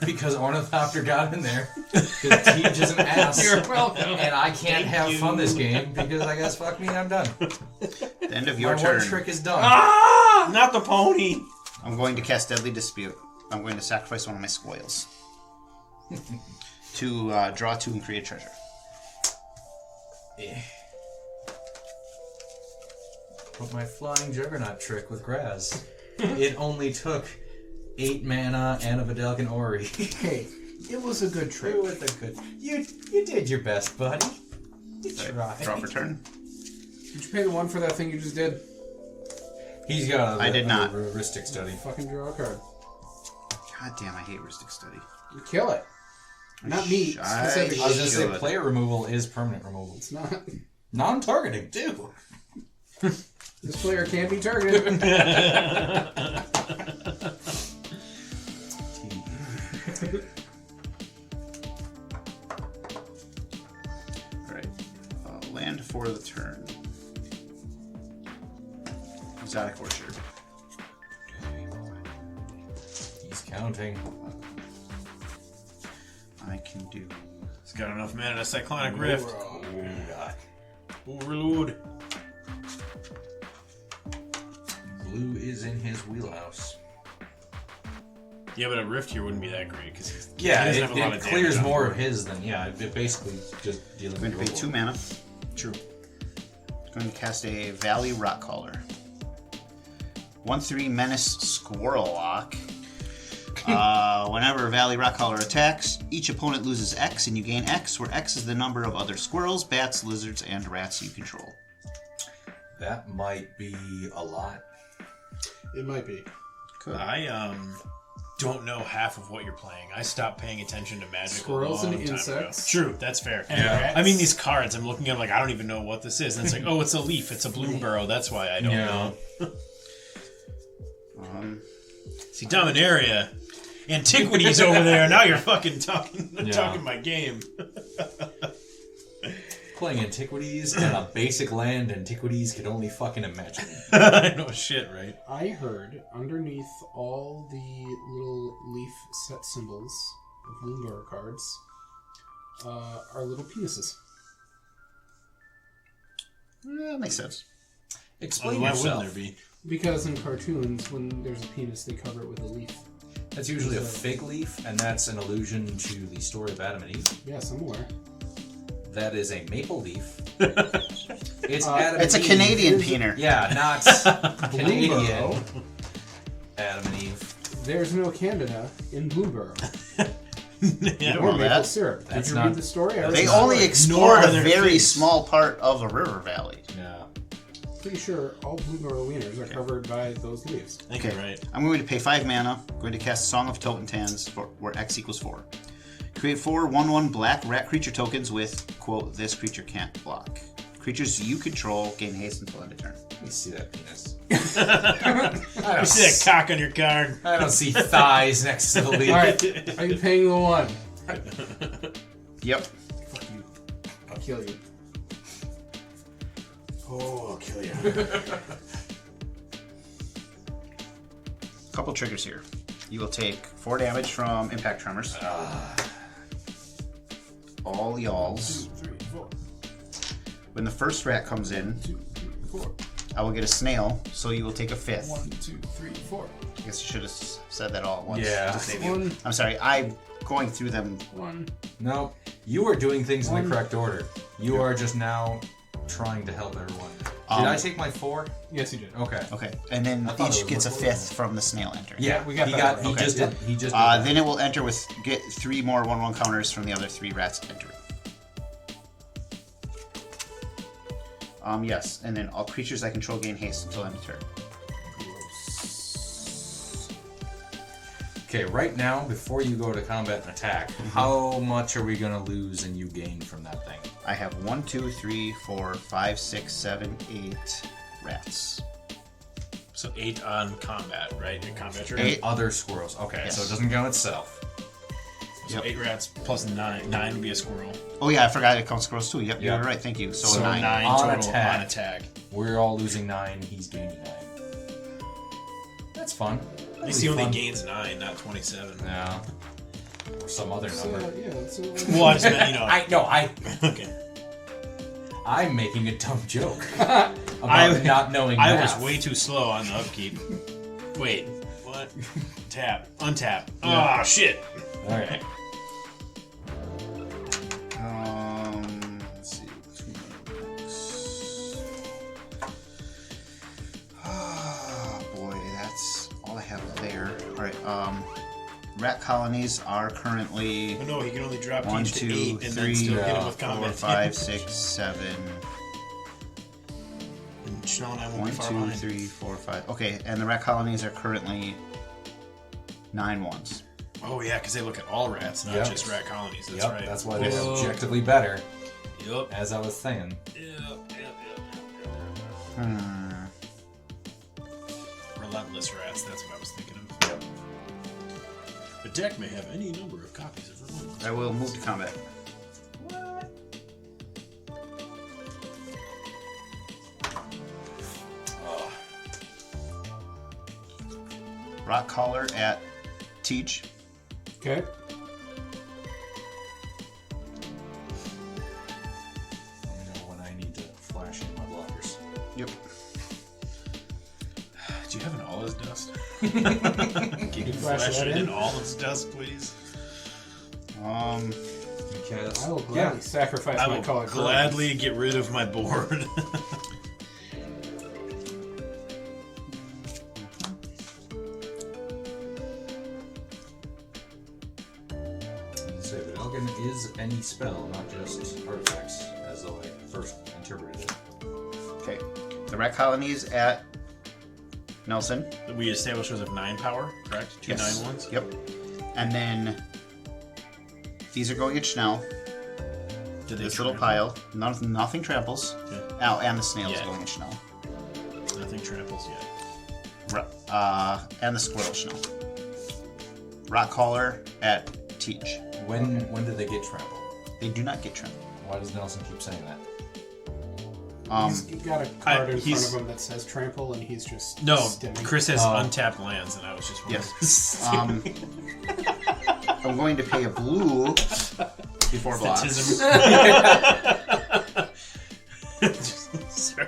because Ornithopter got in there. Because Tej is an ass. You're welcome. And I can't have you. fun this game because I guess fuck me, I'm done. the end of My your one turn. trick is done. Ah! Not the pony! I'm going to cast Deadly Dispute. I'm going to sacrifice one of my spoils to draw 2 and create treasure. Yeah. Put my flying juggernaut trick with Graaz. It only took 8 mana and a Videlkin Ori. Hey, it was a good trick. With a good, you did your best, buddy. You tried. Draw for turn. Did you pay the 1 for that thing you just did? He's got a I did not. heuristic study. Fucking draw a card. God damn, I hate Heuristic Study. You kill it. Not me, specifically. I was gonna say Good. player removal is permanent removal. It's not. Non-targeting too. This player can't be targeted. Alright. Land for the turn. Exotic Orchard. He's counting. I can do. He's got enough mana to Cyclonic Rift. Overload. Blue is in his wheelhouse. Yeah, but a Rift here wouldn't be that great because Yeah, he doesn't it, have a lot it of clears damage on more board. of his than it basically just dealing I'm going to with pay your 2 mana. True. Going to cast a Valley Rockcaller. 1/3 Menace Squirrel Lock. Whenever Valley Rockcaller attacks, each opponent loses X and you gain X, where X is the number of other squirrels, bats, lizards, and rats you control. That might be a lot. It might be. I don't know half of what you're playing. I stopped paying attention to Magic Squirrels a long and time insects. ago. True, that's fair. Yeah. I mean, these cards, I'm looking at them like, I don't even know what this is. And it's like, oh, it's a leaf. It's a bloom burrow. That's why I don't know. See, Dominaria. Antiquities over there. Now you're fucking talking my game. Playing Antiquities and a basic land Antiquities could only fucking imagine. I know shit, right? I heard underneath all the little leaf set symbols of Moonbar cards are little penises. That makes sense. Explain Why yourself. wouldn't there be? Because in cartoons, when there's a penis, they cover it with a leaf. That's usually a fig leaf, and that's an allusion to the story of Adam and Eve. Yeah, somewhere. That is a maple leaf. It's Adam It's a and Eve. Canadian peener. Yeah, not Canadian Blueborough. Adam and Eve. There's no Canada in Blueborough. Yeah, Or well, maple that's- syrup. Did that's you not- read the story? I read They the only story. explored a Northern very figs. small part of a river valley. Yeah. Pretty sure all Blueborough wieners are covered by those leaves. I think you're right. I'm going to pay 5 mana. I'm going to cast Song of Totentans where X equals 4. Create 4 1/1 black rat creature tokens with, quote, this creature can't block. Creatures you control gain haste until end of turn. Let me see that penis. I see that cock on your card. I don't see thighs next to the leaf. Alright, are you paying the one? Yep. Fuck you. I'll kill you. Oh, I'll kill you. Couple triggers here. You will take 4 damage from Impact Tremors. All y'alls. 2, 3, 4. When the first rat comes in, 2, 3, 4. I will get a snail, so you will take a 5th. 1, 2, 3, 4. I guess you should have said that all at once. Yeah. To save you. 1, I'm sorry, I'm going through them. 1. No, you are doing things in One. the correct order. You are just now trying to help everyone. Did I take my 4? Yes, you did. Okay. Okay, and then I thought it each was gets a more 5th from the snail enter. Yeah, we got he that. He Okay. just did. He just. Did that. Then it will enter with get 3 more 1/1 counters from the other 3 rats entering. Yes, and then all creatures I control gain haste until end of turn. Okay, right now, before you go to combat and attack, how much are we gonna lose and you gain from that thing? I have 1, 2, 3, 4, 5, 6, 7, 8 rats. So 8 on combat, right? Your combat trigger. 8. Other squirrels. Okay, Yes. so it doesn't count itself. So Yep. 8 rats plus 9. 9 would be a squirrel. Oh yeah, I forgot it counts squirrels too. Yep, Yep. you're right. Thank you. So, So 9. 9 On total attack. on attack. We're all losing 9. He's gaining 9. That's fun. At least he only gains 9, not 27. Yeah. Or some other So, number. yeah, so... Well, I just meant, you know. Okay. I'm making a dumb joke about I- not knowing I math. was way too slow on the upkeep. Wait, what? Tap, untap. Oh shit. All right. Let's see. Oh boy, that's all I have there. All right. Rat colonies are currently Oh no, he can only drop 1, each to 2, 8 and 3, then still hit him with 4, combat. 5, 6, 7. And Chanel and I won't 1, be far 2, behind. 3, 4, 5. Okay, and the rat colonies are currently 9 ones. Oh yeah, because they look at all rats, not Yep. just rat colonies. That's Yep, right. that's why they're Whoa. objectively better, Yep. as I was saying. Relentless rats. That's what I was thinking of. The deck may have any number of copies of Relentless. I will move to combat. Rock collar at Teach. Okay. I know when I need to flash in my blockers. Yep. Do you have an all as dust? Can you flash flash that it in in? all as dust, please? Because I will gladly sacrifice I my will color. gladly get rid of my board. say that Elgin is any spell, not just artifacts, as though I first interpreted it. Okay. The rat colonies at Nelson. We established those have 9 power, correct? Two Yes. 9 ones? Yep. And then these are going at Schnell. Did they This little trample? pile. Nothing tramples. Okay. Oh, and the snail's Yeah. going at Schnell. Nothing tramples yet. And the squirrel Schnell. Rock caller at Teach. When did they get trampled? They do not get trampled. Why does Nelson keep saying that? He's got a card in front he's- of him that says trample, and he's just No, stimming. Chris has untapped lands, and I was just wondering. Yes. I'm going to pay a blue before blocks. Sorry.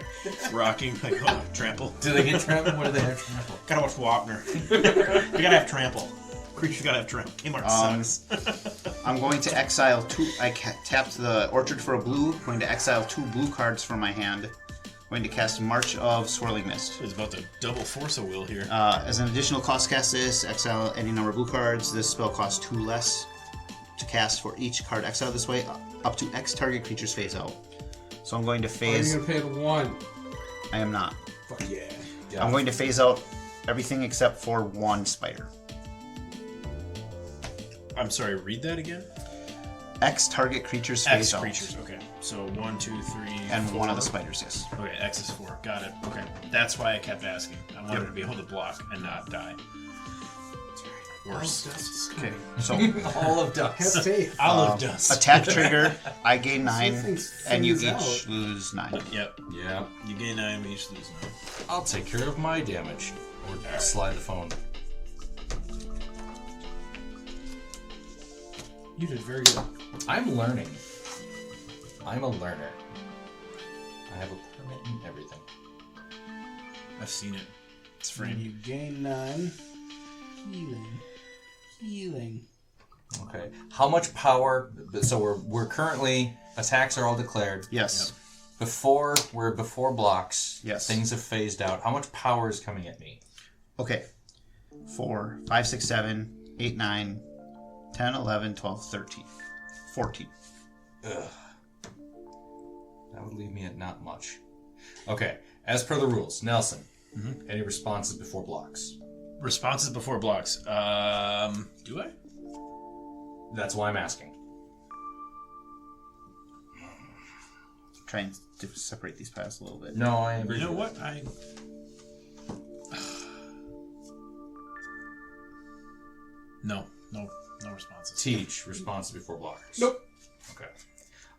Rocking, like, oh, trample. Do they get trampled? What do they have trampled? Gotta watch Wapner. You gotta have trample. Creatures gotta have trample. Kmart sucks. I'm going to exile 2. I tapped the Orchard for a blue. I'm going to exile 2 blue cards from my hand. I'm going to cast March of Swirling Mist. It's about to double force a will here. As an additional cost, cast this. Exile any number of blue cards. This spell costs 2 less to cast for each card exiled this way, up to X target creatures phase out. So I'm going to Are you phase. gonna pay the 1? I am not. Fuck yeah. Yeah. I'm going to phase out everything except for 1 spider. I'm sorry, read that again? X target creatures phase X out. creatures, okay. So 1, 2, 3, And 4. 1 of the spiders, yes. Okay, X is 4. Got it. Okay. That's why I kept asking. I wanted to be able to block and not die. Worse. Okay, so All of Have dust. faith. Olive dust. attack trigger, I gain 9, things and you thins each out. lose 9. Yep. Yeah. You gain 9, we each lose 9. I'll take care of my damage. Or slide the phone. You did very good. I'm learning. I'm a learner. I have a permit in everything. I've seen it. It's And free. you gain 9. Healing. Okay. How much power? So we're currently attacks are all declared. Yes. We're before blocks. Yes. Things have phased out. How much power is coming at me? Okay. 4, 5, 6, 7, 8, 9, 10, 11, 12, 13, 14. Ugh. That would leave me at not much. Okay. As per the rules, Nelson. Any responses before blocks? Responses before blocks. Do I? That's why I'm asking. Try and separate these piles a little bit. No, I agree. You know what? No responses. Teach responses before blockers. Nope. Okay.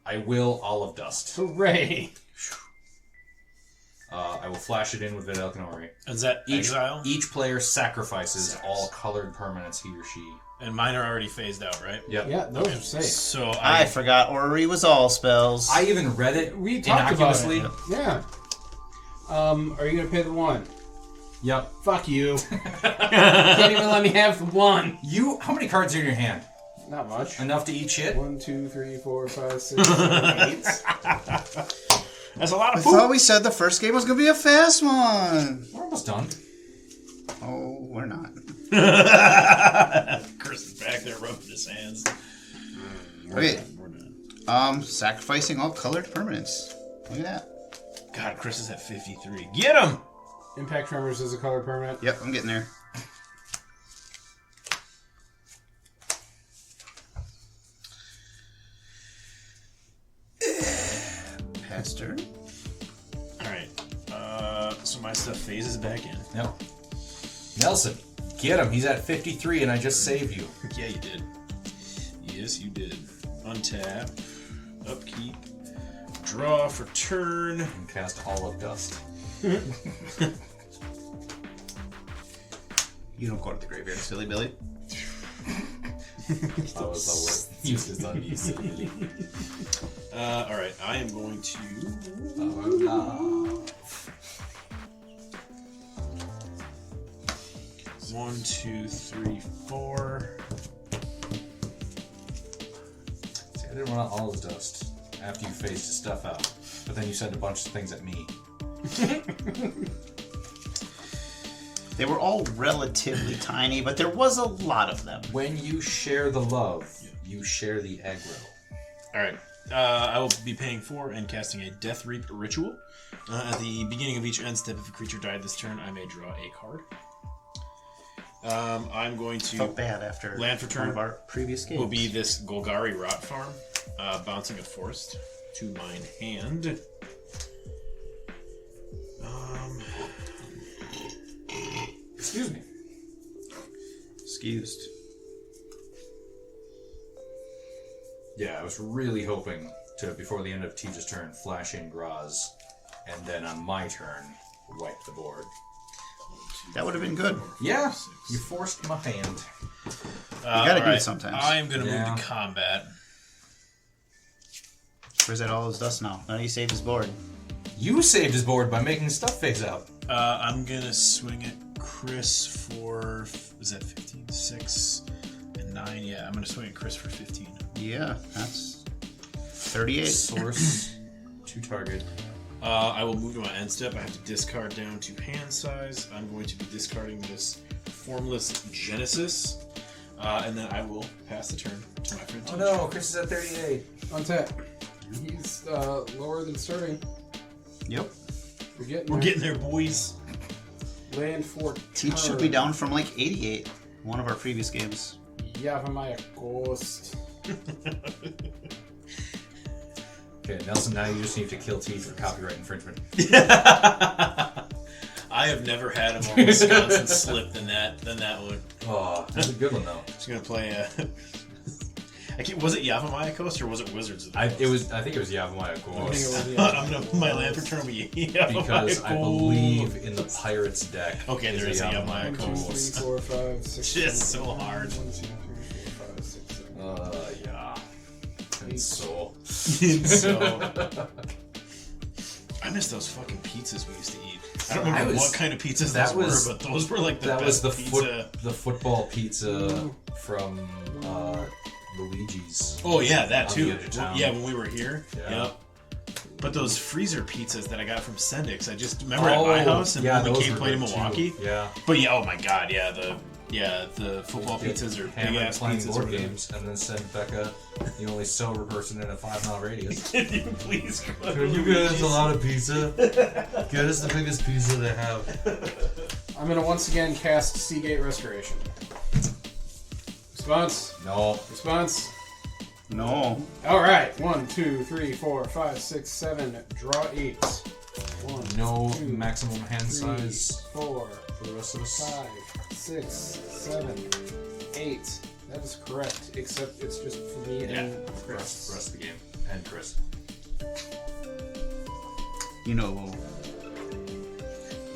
I will Olive Dust. Hooray. I will flash it in with Vidal Canori. Is that exile? Each player sacrifices all colored permanents he or she. And mine are already phased out, right? Yep. Yeah, those are safe. So I forgot Orrery was all spells. I even read it We talked about it. innocuously. Yeah. Are you gonna pay the 1? Yep. Fuck you. Can't even let me have the 1. How many cards are in your hand? Not much. Enough to eat shit? 1, 2, 3, 4, 5, 6, 7, 8. that's a lot I of poop. thought we said the first game was going to be a fast one. We're almost done. Oh, we're not. Chris is back there rubbing his hands. Okay. We're done. Sacrificing all colored permanents. Look at that. God, Chris is at 53. Get him! Impact Tremors is a color permanent. Yep, I'm getting there. Pass turn. Alright. So my stuff phases back in. No. Nelson, get him. He's at 53 and I just saved you. Yeah, you did. Yes, you did. Untap. Upkeep. Draw for turn. And cast Olive Dust. You don't go to the graveyard, silly Billy. That was the word. Useless on you, silly. Alright, I am going to... One, two, three, 4. See, I didn't want Olive Dust after you phased his stuff out. But then you said a bunch of things at me. They were all relatively tiny, but there was a lot of them. When you share the love, You share the aggro. All right. I will be paying 4 and casting a Death Reap Ritual. At the beginning of each end step, if a creature died this turn, I may draw a card. I'm going to Felt bad after land for turn one of our previous games. will be this Golgari Rot Farm, bouncing a forest to mine hand. Excuse me. Excused. Yeah, I was really hoping to, before the end of Teja's turn, flash in Graaz, and then on my turn, wipe the board. That would have been good. Yeah, you forced my hand. You gotta do it sometimes. I'm going to Yeah. move to combat. Where's that all his dust now? Now you saved his board. You saved his board by making stuff face out. I'm going to swing at Chris for... Is that 15? 6 and 9? Yeah, I'm going to swing at Chris for 15. Yeah, that's 38. Source to target. I will move to my end step. I have to discard down to hand size. I'm going to be discarding this Formless Genesis. And then I will pass the turn to my friend Oh Teach. no, Chris is at 38. Untap. He's lower than starting. Yep. We're We're getting there, boys. land for Teach should be down from like 88. One of our previous games. Yavamaya Ghost. Okay, Nelson, now you just need to kill Teach for copyright infringement. I have never had a more Wisconsin slip than that one. Oh, that's a good one though. Just gonna play was it Yavamaya Coast or was it Wizards of the Coast? I think it was Yavamaya Ghost. I'm gonna my land for turn will be Yavamaya Because I believe in the Pirates deck. Okay, there is a Yavamaya 1, 2, Coast. 3, 4, 5, 6, Shit's 7, so 8, hard. 1, 2, 3, 4, 5, 6, 7. Yeah. And so. So I miss those fucking pizzas we used to eat. I don't remember what kind of pizzas those were, but those were like the that best was the pizza. the football pizza from Luigi's. Oh yeah, that on too. the edge of town. Yeah, when we were here. Yeah. Yep. But those freezer pizzas that I got from Sendix, I just remember at my house and when we those came were playing in good, too. Milwaukee. Yeah. But yeah, oh my god, yeah, the football pizzas are big Hammer ass playing pizzas. board Or whatever. games, and then send Becca the only sober person in a 5-mile radius. Can you please? Can you get us a lot of pizza? Get us the biggest pizza they have. I'm gonna once again cast Seagate Restoration. Response? No. Response? No. Alright. 1, 2, 3, 4, 5, 6, 7. Draw 8. 1, No 2, maximum hand 3, size 4, for the rest of us. 5, 6, 7, 8. That is correct, except it's just for me and Chris. Rest of the game. And Chris. You know.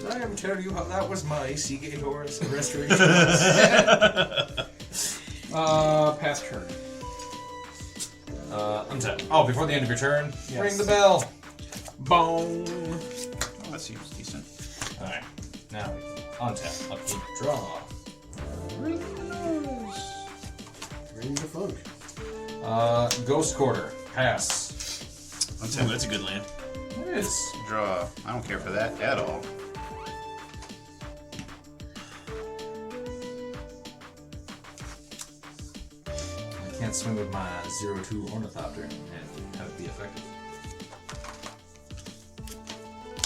Did I ever tell you how that was my Seagate restoration? Pass turn. Untap. Oh, before the end of your turn, Yes. ring the bell. Boom. Oh, that seems decent. Alright. Now, untap. Upkeep. Draw. Ring the funk. Ghost Quarter. Pass. Ooh, that's a good land. It is. Draw. I don't care for that at all. I can't swing with my 0-2 Ornithopter and have it be effective.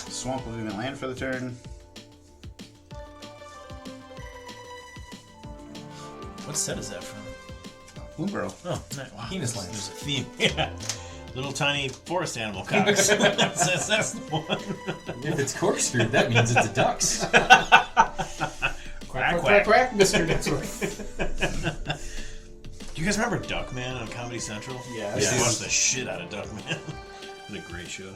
Swamp will even land for the turn. What set is that from? Bloomburrow. Oh, nice. Wow. Penis land. There's a theme. Yeah. Little tiny forest animal cocks. that's the one. If it's corkscrewed, that means it's a ducks. Quack, Quack, quack, Mr. Nixworth. Do you guys remember Duckman on Comedy Central? Yeah, I used to Yes. watch the shit out of Duckman. What a great show.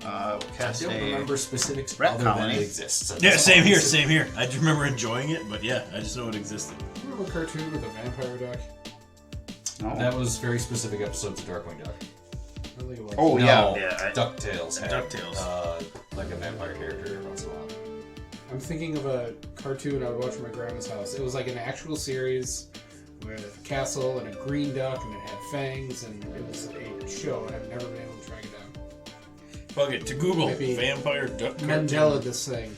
I Cast don't a remember specifics rat other than colony. it exists. Yeah, That's same all. here, same here. I just remember enjoying it, but yeah, I just know it existed. Remember a cartoon with a vampire duck? No. That was very specific episodes of Darkwing Duck. I think it was. Oh, No, yeah. Yeah, DuckTales had DuckTales. like a vampire character every once in a while. I'm thinking of a cartoon I would watch at my grandma's house. It was like an actual series with a castle and a green duck, and it had fangs, and it was a show, and I've never been able to track it down. Fuck it, to Google, Maybe vampire duck cartoon. Mandela this thing.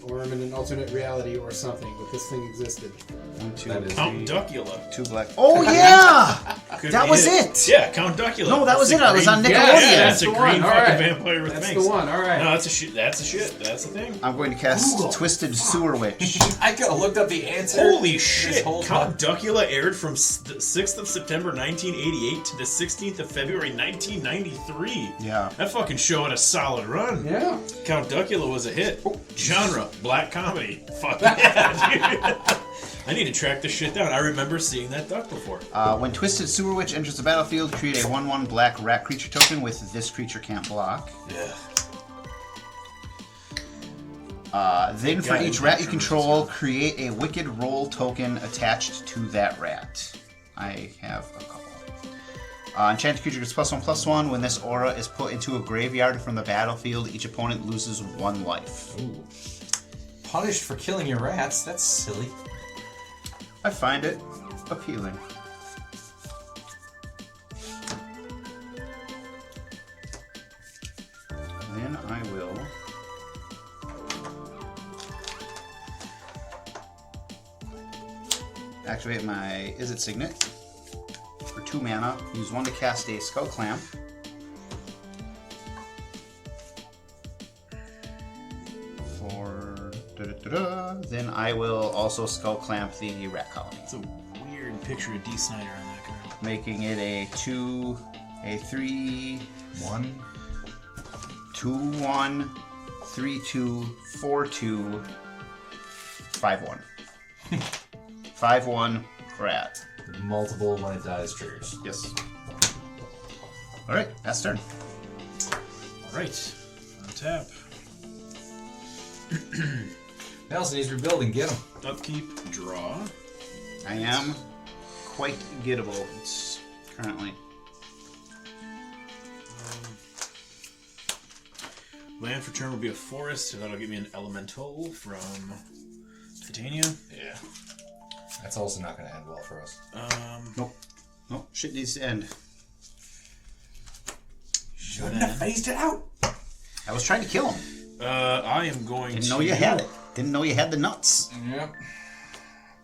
or I'm in an alternate reality or something, but this thing existed. 1, 2, That is- Count Duckula. 2 black. Oh yeah, Could that be was it. Yeah, Count Duckula. No, that was it. I was on Nickelodeon. Yeah, That's that's a the green one. fucking All right. vampire with That's fangs. the one. All right. No, that's a shit. That's a shit. That's the thing. I'm going to cast Google. Twisted Sewer Witch. I could have looked up the answer. Holy this shit! whole Count time. Duckula aired from the 6th of September 1988 to the 16th of February 1993. Yeah. That fucking show had a solid run. Yeah. Count Duckula was a hit. Genre, black comedy. Fuck yeah, dude. I need to track this shit down. I remember seeing that duck before. When Twisted Sewer Witch enters the battlefield, create a 1/1 black rat creature token with this creature can't block. Yeah. Then for Yeah, each rat you sure, control, create a Wicked Roll token attached to that rat. I have a couple. Enchanted creature gets +1/+1. When this aura is put into a graveyard from the battlefield, each opponent loses 1 life. Ooh. Punished for killing your rats? That's silly. I find it appealing. Then I will activate my Is It Signet for 2 mana. Use 1 to cast a Skull Clamp. For then I will also Skull Clamp the Rat Colony, It's a weird picture of D. Snyder on that card. making it a 2, a 3, 1. 2/1, 3/2, 4/2, 5/1. 5/1 rat. Multiple when it dies triggers. Yes. All right, that's turn. Alright. On tap. Nelson needs rebuilding. Get him. Upkeep, draw. I am quite gettable currently. Land for turn will be a forest, so that'll give me an elemental from Titania. Yeah. That's also not going to end well for us. Nope, shit needs to end. Shouldn't have phased it out. I was trying to kill him. I am going Didn't to... know you had it. Didn't know you had the nuts. Yep.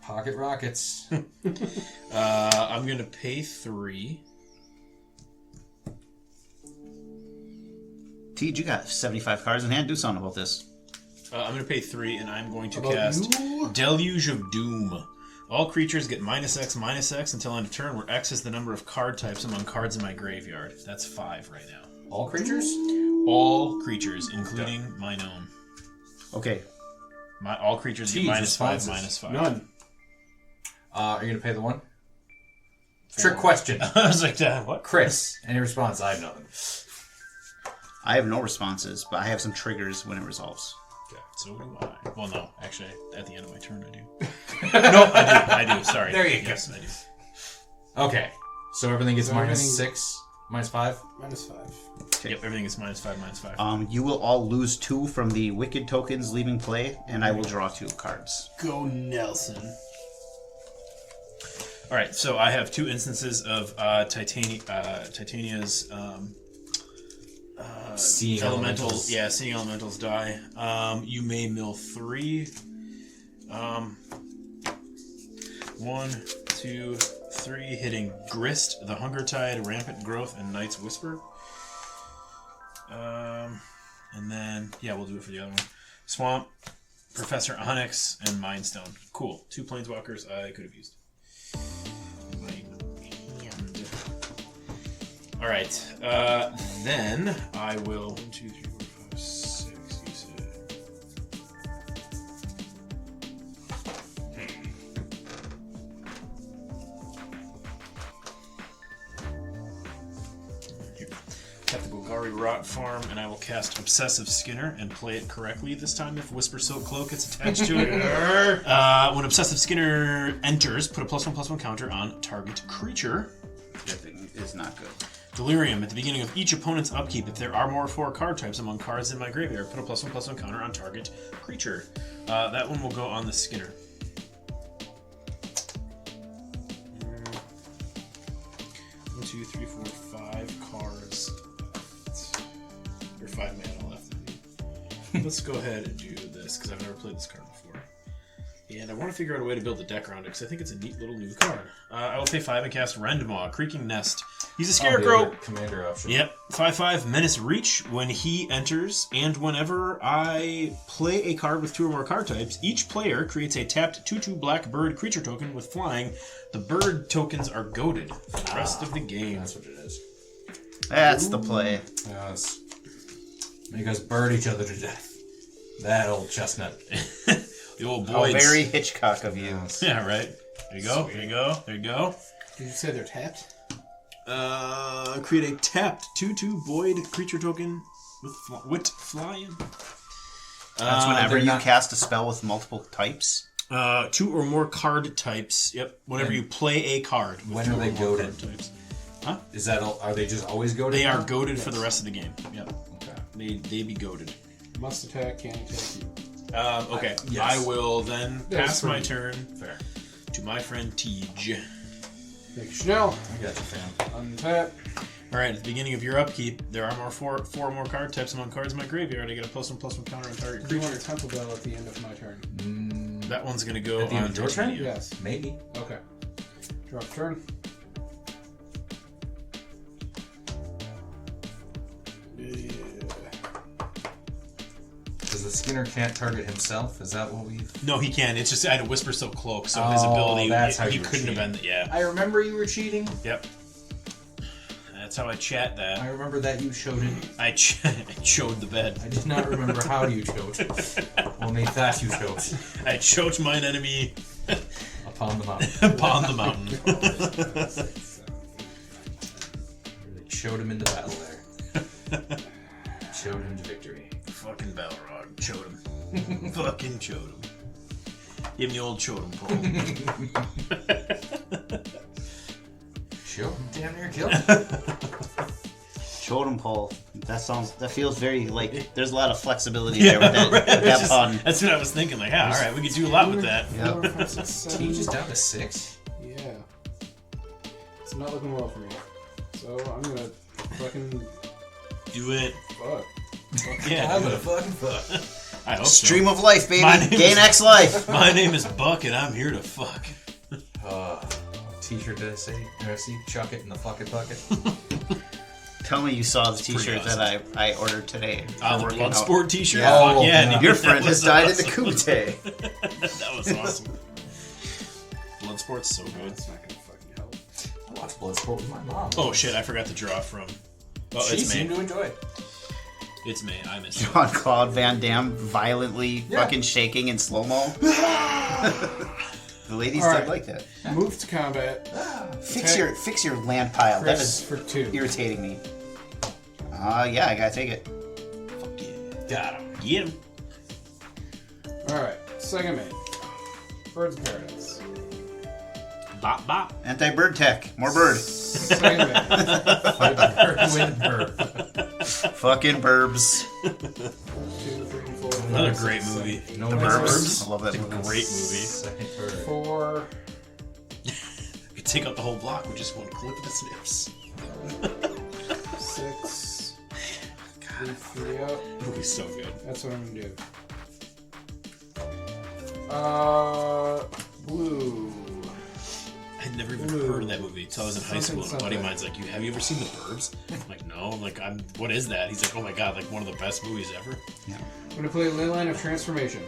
Pocket rockets. I'm going to pay 3. Teej, you got 75 cards in hand. Do something about this. I'm going to pay 3, and I'm going to About cast you? Deluge of Doom. All creatures get -X until end of turn, where X is the number of card types among cards in my graveyard. That's 5 right now. All creatures? All creatures, including mine own. Okay. All creatures get Jeez, -5, responses. -5. None. Are you going to pay the 1? Trick question. I was like, what? Chris, any response? I have nothing. I have no responses, but I have some triggers when it resolves. Okay, so do I. Well, no, actually, at the end of my turn, I do. No, I do. Sorry. There you go. Yes, I do. Okay. So everything gets So minus everything- 6, minus 5? -5. Yep, everything is -5, -5. You will all lose 2 from the Wicked tokens leaving play, and I will draw 2 cards. Go Nelson. All right, so I have 2 instances of Titania's Seeing elementals. Yeah, seeing elementals die. You may mill 3. 1, 2, 3, hitting Grist, the Hunger Tide, Rampant Growth, and Night's Whisper. And then, yeah, we'll do it for the other one. Swamp, Professor Onyx, and Mind Stone. Cool. 2 planeswalkers I could have used. All right. Then I will. 1, 2, 3, 4, 5, 6. You said. Here. At the Golgari Rot Farm, and I will cast Obsessive Skinner and play it correctly this time if Whisper Silk Cloak gets attached to it. When Obsessive Skinner enters, put a +1/+1 counter on target creature. That thing is not good. Delirium. At the beginning of each opponent's upkeep, if there are more 4 card types among cards in my graveyard, put a +1/+1 counter on target creature. That one will go on the Skinner. 1, 2, 3, 4, 5 cards. Or 5 mana left. Let's go ahead and do this. this because I've never played this card before. And I want to figure out a way to build a deck around it because I think it's a neat little new card. I will pay 5 and cast Rendmaw, Creaking Nest. He's a Scarecrow. Commander option. Yep, 5/5 Menace Reach. When he enters, and whenever I play a card with 2 or more card types, each player creates a tapped 2/2 black bird creature token with flying. The bird tokens are goaded for the rest of the game. That's what it is. That's the play. Yes. Make us bird each other to death. That old chestnut. The old Oh, boys. very Hitchcock of you. Yeah, right. There you go. Sweet. There you go. There you go. Did you say they're tapped? Create a tapped 2/2 void creature token with flying. That's whenever they're you not- cast a spell with multiple types. 2 or more card types. Yep. Whenever you play a card. With When 2 are or they more goaded? card types. Is that? Are they just always goaded? They are now? goaded for the rest of the game. Yep. Okay. They be goaded. Must attack, can't attack you. Okay. Yes. I will then That's pass my pretty- turn Fair. to my friend Tej. Make Schnell, I got you, fam. untap. All right. At the beginning of your upkeep, there are four more card types among cards in my graveyard. I get a +1/+1 counter on target I do want creature. a Temple Bell at the end of my turn. That one's gonna go At the end on of your turn? you. Yes. Maybe. Okay. Drop turn. Yeah. Because the Skinner can't target himself. Is that what we've? No, he can. It's just I had to whisper so cloak, so his ability. That's how he you were couldn't have cheating. been. Yeah. I remember you were cheating. Yep. That's how I chat that. I remember that you showed it. I showed the bed. I did not remember how you showed. Only that you showed. I choked mine enemy Upon the mountain. upon the mountain. Really showed him into battle there. Showed him to victory. Fucking Balrog. Chode him. Fucking chode him. Give me the old chode him pole. Showed him damn near killed him. Totem pole. That feels very like there's a lot of flexibility there with that, with that pun. That's what I was thinking. Like, yeah, all right, we could do a lot with that. Yep. 4, 5, 6, 7. Teach is down to 6. Yeah. It's not looking well for me. So I'm gonna fucking Do it. fuck. Yeah. I'm do gonna it. fucking fuck. I hope Stream of life, baby. My name Gain is- X life. My name is Buck, and I'm here to fuck. T-shirt did I say? Did I see? Chuck it in the fuck it bucket. Tell me you saw the pretty T-shirt awesome. that I ordered today. The Working out. Bloodsport T-shirt. Yeah. Fuck yeah, Oh, dude, Your that friend has was died awesome. in the Kumite. That was awesome. Bloodsport's so good. That's not gonna fucking help. I watched Bloodsport with my mom. Oh shit, I forgot to draw from. Oh, She it's seemed me. to enjoy it. It's me. I missed it. Jean-Claude Van Damme violently Yeah. fucking shaking in slow-mo. The ladies All did right. like that. Move to combat. Fix your land pile. That Chris is for 2. irritating me. Yeah, I gotta take it. Fuck yeah. Got him. Get him. Alright, second main. Birds of Paradise. Bop bop. Anti-bird tech. More bird. Second main. Win bird. Fucking burbs. 2, 3, 4, 5, Another 6, great 7, movie. No The burbs. burbs. I love that It's a movie. great movie. Second bird. 4. You could take out the whole block with just one clip of the snips. 6. 3 up. Movie's so good. That's what I'm gonna do. Blue. I'd never even Ooh. heard of that movie until I was in high school. And a buddy of Something. mine's like, have you ever seen The Burbs? I'm like, no. I'm like, what is that? He's like, oh my god, like one of the best movies ever. I'm gonna play Leyline of Transformation.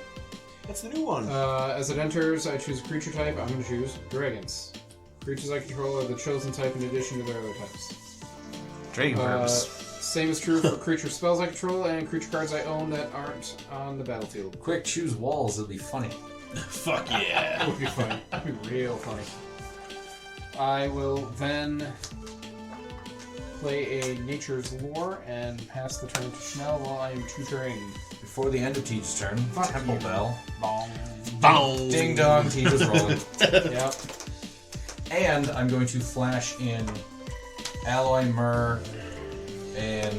That's the new one. As it enters, I choose a creature type. I'm gonna choose dragons. Creatures I control are the chosen type in addition to their other types. Dragon burbs. Same is true for creature spells I control and creature cards I own that aren't on the battlefield. Quick, choose walls. It'll be funny. Fuck That yeah. would be funny. That'd be real funny. I will then play a Nature's Lore and pass the turn to Schnell while I am tutoring. Before the end of Teach's turn, Fuck Temple you. Bell. Bong. Boom. Ding dong, Teach is rolling. Yep. And I'm going to flash in Alloy Myrrh and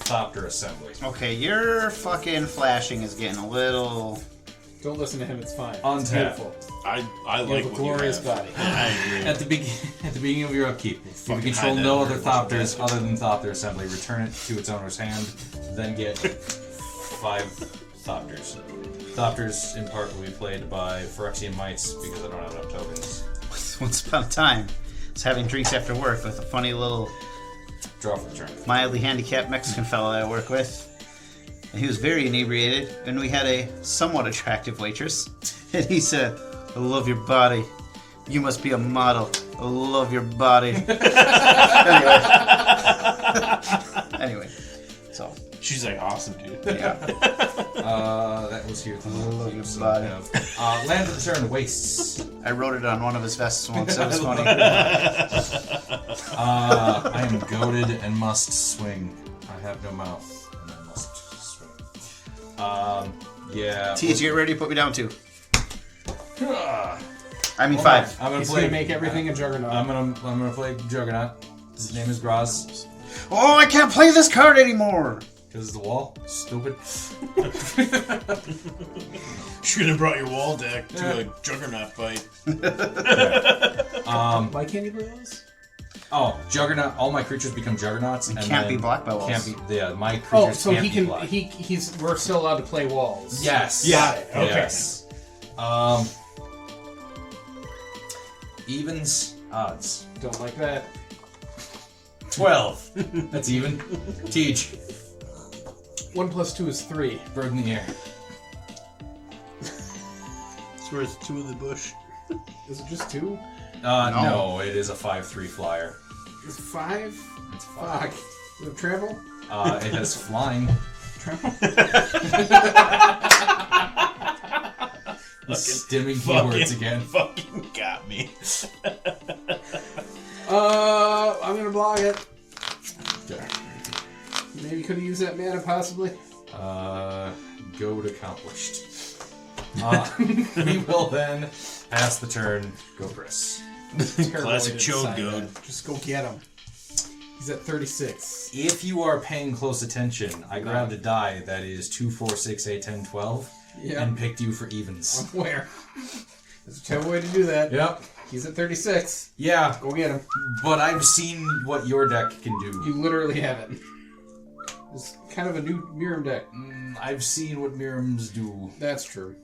Thopter Assembly. Okay, your fucking flashing is getting a little... Don't listen to him. It's fine. It's Untap. beautiful. I You like have a what glorious you have. body. I agree. At the beginning of your upkeep, if you Fucking control hide that no under other a bunch of Thopters baskets. other than Thopter Assembly, return it to its owner's hand, then get 5 Thopters. Thopters, in part, will be played by Phyrexian Mites because I don't have enough tokens. Once upon a time, I was having drinks after work with a funny little Draw for turn. mildly handicapped Mexican fellow that I work with. And he was very inebriated, and we had a somewhat attractive waitress. And he said, I love your body. You must be a model. I love your body. Anyway. So, She's like, awesome, dude. yeah. That was here. I love your body. Land of the turn, Wastes. I wrote it on one of his vests once. That was funny. I am goaded and must swing. I have no mouth, and I must swing. Yeah. Teach, get ready to put me down too. I mean, Hold 5. on. I'm gonna He's play. gonna make everything a juggernaut. I'm gonna play Juggernaut. His name is Graaz. Oh, I can't play this card anymore! Because it's the wall. Stupid. Should have brought your wall deck to a juggernaut fight. Why can't you play those? Oh, Juggernaut. All my creatures become Juggernauts. And can't then be blocked by walls. Can't be. Yeah, my creatures Oh, so can't he be can. blocked. He's. We're still allowed to play walls. Yes. Got it. Okay. Yes. Evens, odds. Don't like that. 12. That's even. Teach. 1 + 2 is 3. Bird in the air. It's worth 2 in the bush. Is it just 2? No, it is a 5/3 flyer. Is it 5? It's 5. Fuck. Does it travel? It has flying. Stimming keywords again. Fucking got me. I'm gonna block it. Okay. Maybe could have used that mana possibly. Goad accomplished. We will then pass the turn. Go, Chris. Terrible Classic way to chode decide goad. that. Just go get him. He's at 36. If you are paying close attention, I grabbed a die that is 2, 4, 6, 8, 10, 12, Yeah. and picked you for evens. I'm aware. There's a terrible way to do that. Yep. He's at 36. Yeah, Go get him. but I've seen what your deck can do. You literally haven't. It's kind of a new Miirym deck. I've seen what Miirym's do. That's true.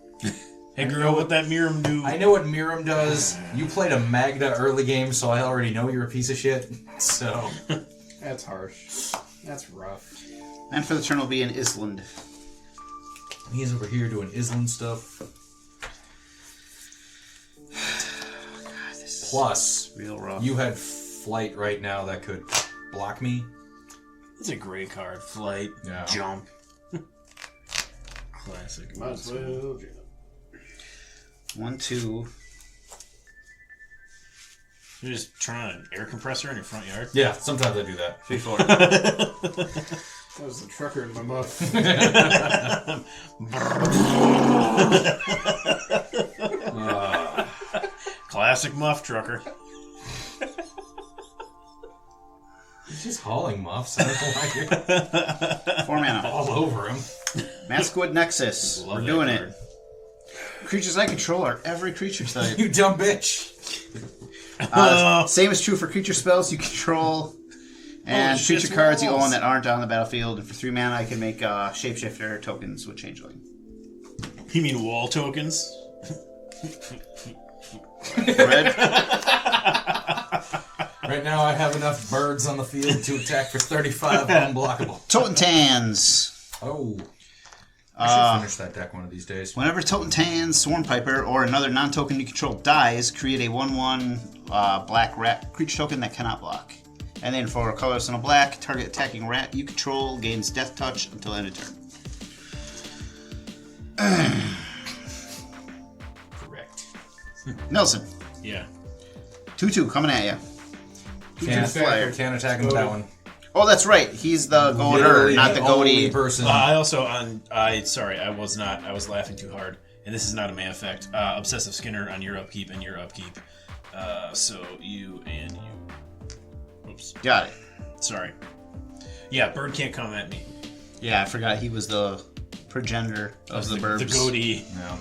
Hey girl, what that Miirym do? I know what Miirym does. You played a Magda early game, so I already know you're a piece of shit. So, That's harsh. That's rough. And for the turn will be in Island. he's over here doing Island stuff. Plus, Real rough. you had flight right now that could block me. It's a great card. Flight. Yeah. Jump. Classic. Might as well. 1, 2. You just turn on an air compressor in your front yard. Yeah, sometimes I do that. 3, 4. That was the trucker in my mouth. Classic muff trucker. He's just hauling muffs. I don't know why you're 4 mana. all over him. Maskwood Nexus. Love We're that doing card. it. Creatures I control are every creature type. You dumb bitch. Same is true for creature spells you control. And Holy shit, creature cards you walls. own that aren't on the battlefield. And for 3 mana, I can make shapeshifter tokens with changeling. You mean wall tokens? Red. Right now, I have enough birds on the field to attack for 35 unblockable. Totentans. Oh. I should finish that deck one of these days. Whenever Totentan, Swarm Piper, or another non-token you control dies, create a 1/1 black rat creature token that cannot block. And then for colorless and a black, target attacking rat you control gains Death Touch until end of turn. Correct. Nelson, Yeah. 2/2 coming at you. Can't flyer. Can't attack him with that one. Oh, that's right. He's the golder, Literally not the only goatee. person. I also sorry, I was not. I was laughing too hard, and this is not a May effect. Obsessive Skinner on your upkeep and your upkeep. So you and you. Oops. Got it. Sorry. Yeah, bird can't come at me. Yeah, I forgot he was the progenitor of the burbs. The goatee. No.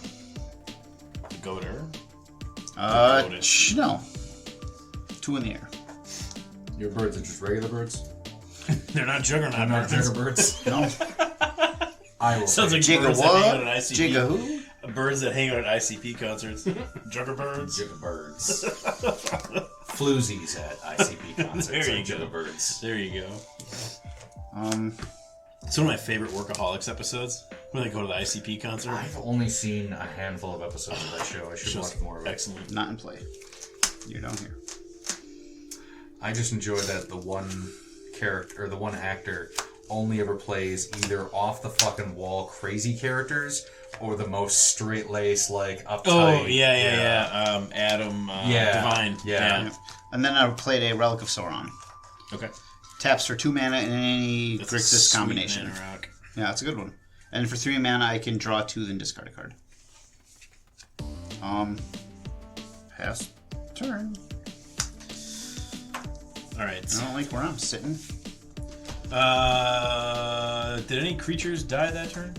The goater. No. 2 in the air. Your birds are just regular birds? They're not juggernaut Not birds. jugger birds. No. I will. Sounds like Jigga birds that hang out what? at ICP. Jigga who? Birds that hang out at ICP concerts. Juggerbirds. Jigabirds. Floozies at ICP concerts. There you are go. Jigabirds. There you go. It's one of my favorite Workaholics episodes when they go to the ICP concert. I've only seen a handful of episodes of that show. I should watch more of it. Excellent. Not in play. You're down here. I just enjoy that the one character or the one actor only ever plays either off the fucking wall crazy characters or the most straight laced like uptight. Oh yeah. Adam Divine. Yeah. And then I played a Relic of Sauron. Okay. Taps for 2 mana in any That's a Grixis sweet combination. mana rock. Yeah, that's a good one. And for 3 mana, I can draw 2, then discard a card. Pass turn. All right. I don't like where I'm sitting. Did any creatures die that turn?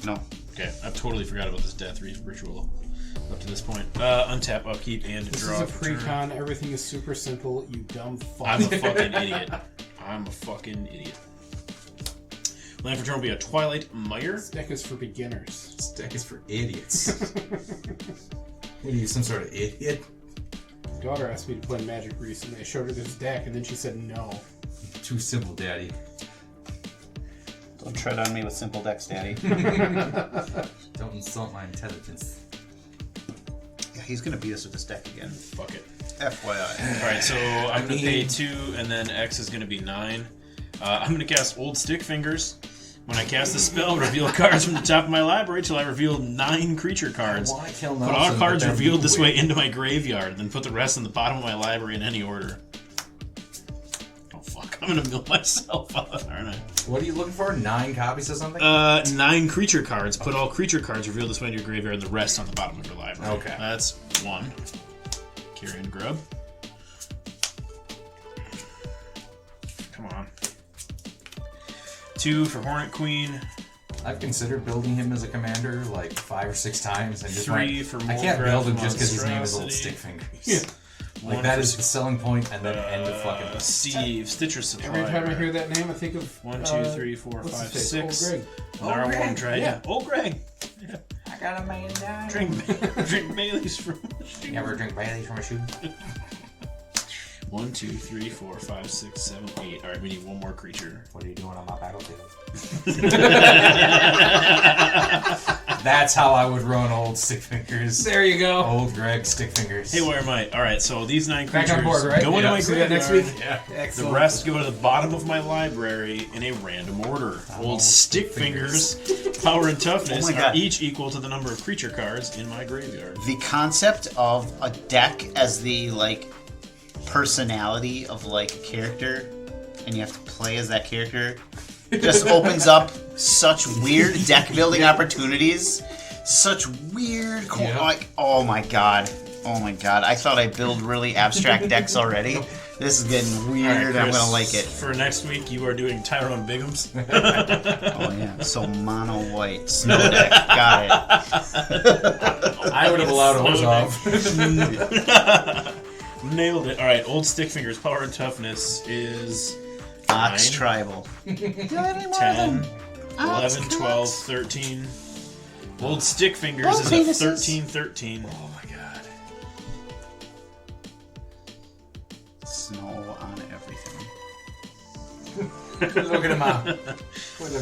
No. Okay, I've totally forgot about this death ritual up to this point. Untap, upkeep, and This draw. is a for turn. pre-con. Everything is super simple. You dumb fuck. I'm a fucking idiot. Land for turn will be a Twilight Mire. This deck is for beginners. This deck is for idiots. What are you, some sort of idiot? My daughter asked me to play Magic recently. I showed her this deck, and then she said no. Too simple, Daddy. Don't tread on me with simple decks, Daddy. Don't insult my intelligence. Yeah, he's gonna beat us with this deck again. Fuck it. FYI. Alright, so I'm going to pay 2, and then X is going to be 9. I'm going to cast Old Stick Fingers. When I cast the spell, reveal cards from the top of my library till I reveal 9 creature cards. I wanna kill Put all Nelson, cards but then revealed you this win. way into my graveyard, then put the rest in the bottom of my library in any order. Oh fuck, I'm gonna mill myself out, aren't I? What are you looking for? 9 copies of something? 9 creature cards. Put all creature cards revealed this way into your graveyard and the rest on the bottom of your library. Okay. That's 1. Carry and grub. Come on. 2 for Hornet Queen. I've considered building him as a commander like 5 or 6 times. And just 3 went, for I can't build him Moldgraf just because his name is Old Monstrosity. Stick Fingers. Yeah. Like 1 that for is the selling point, and then end of fucking. Steve, Stitcher Supply. Every time I hear that name, I think of 1, 2, 3, 4, what's 5, his face? 6. Old Greg. Another Greg. one try. Yeah. Old Greg. I got $1 million. Drink Bailey's from. You ever drink Bailey's from a shoe? 1, 2, 3, 4, 5, 6, 7, 8. All right, we need 1 more creature. What are you doing on my battlefield? That's how I would run Old Stick Fingers. There you go. Old Greg Stick Fingers. Hey, where am I? All right, so these 9 Back creatures on board, right? go into my See that graveyard. next week? Yeah. The Excellent. rest go to the bottom of my library in a random order. Old Stick Fingers, power and toughness Oh my are God. each equal to the number of creature cards in my graveyard. The concept of a deck as the, like, personality of, like, a character, and you have to play as that character, just opens up such weird deck building opportunities. Such weird, Yeah. like, oh my god. I thought I build really abstract decks already. This is getting weird. All right, I'm Chris, gonna like it. For next week, you are doing Tyrone Bigums. Oh yeah, so mono white snow deck. Got it. I would have allowed Orzhov. Nailed it. All right, Old Stick Fingers, power and toughness is Ox 9, tribal. 10, 11, 12, 13. Old Stick Fingers is a 13, 13. Oh my god. Snow on everything. Quit looking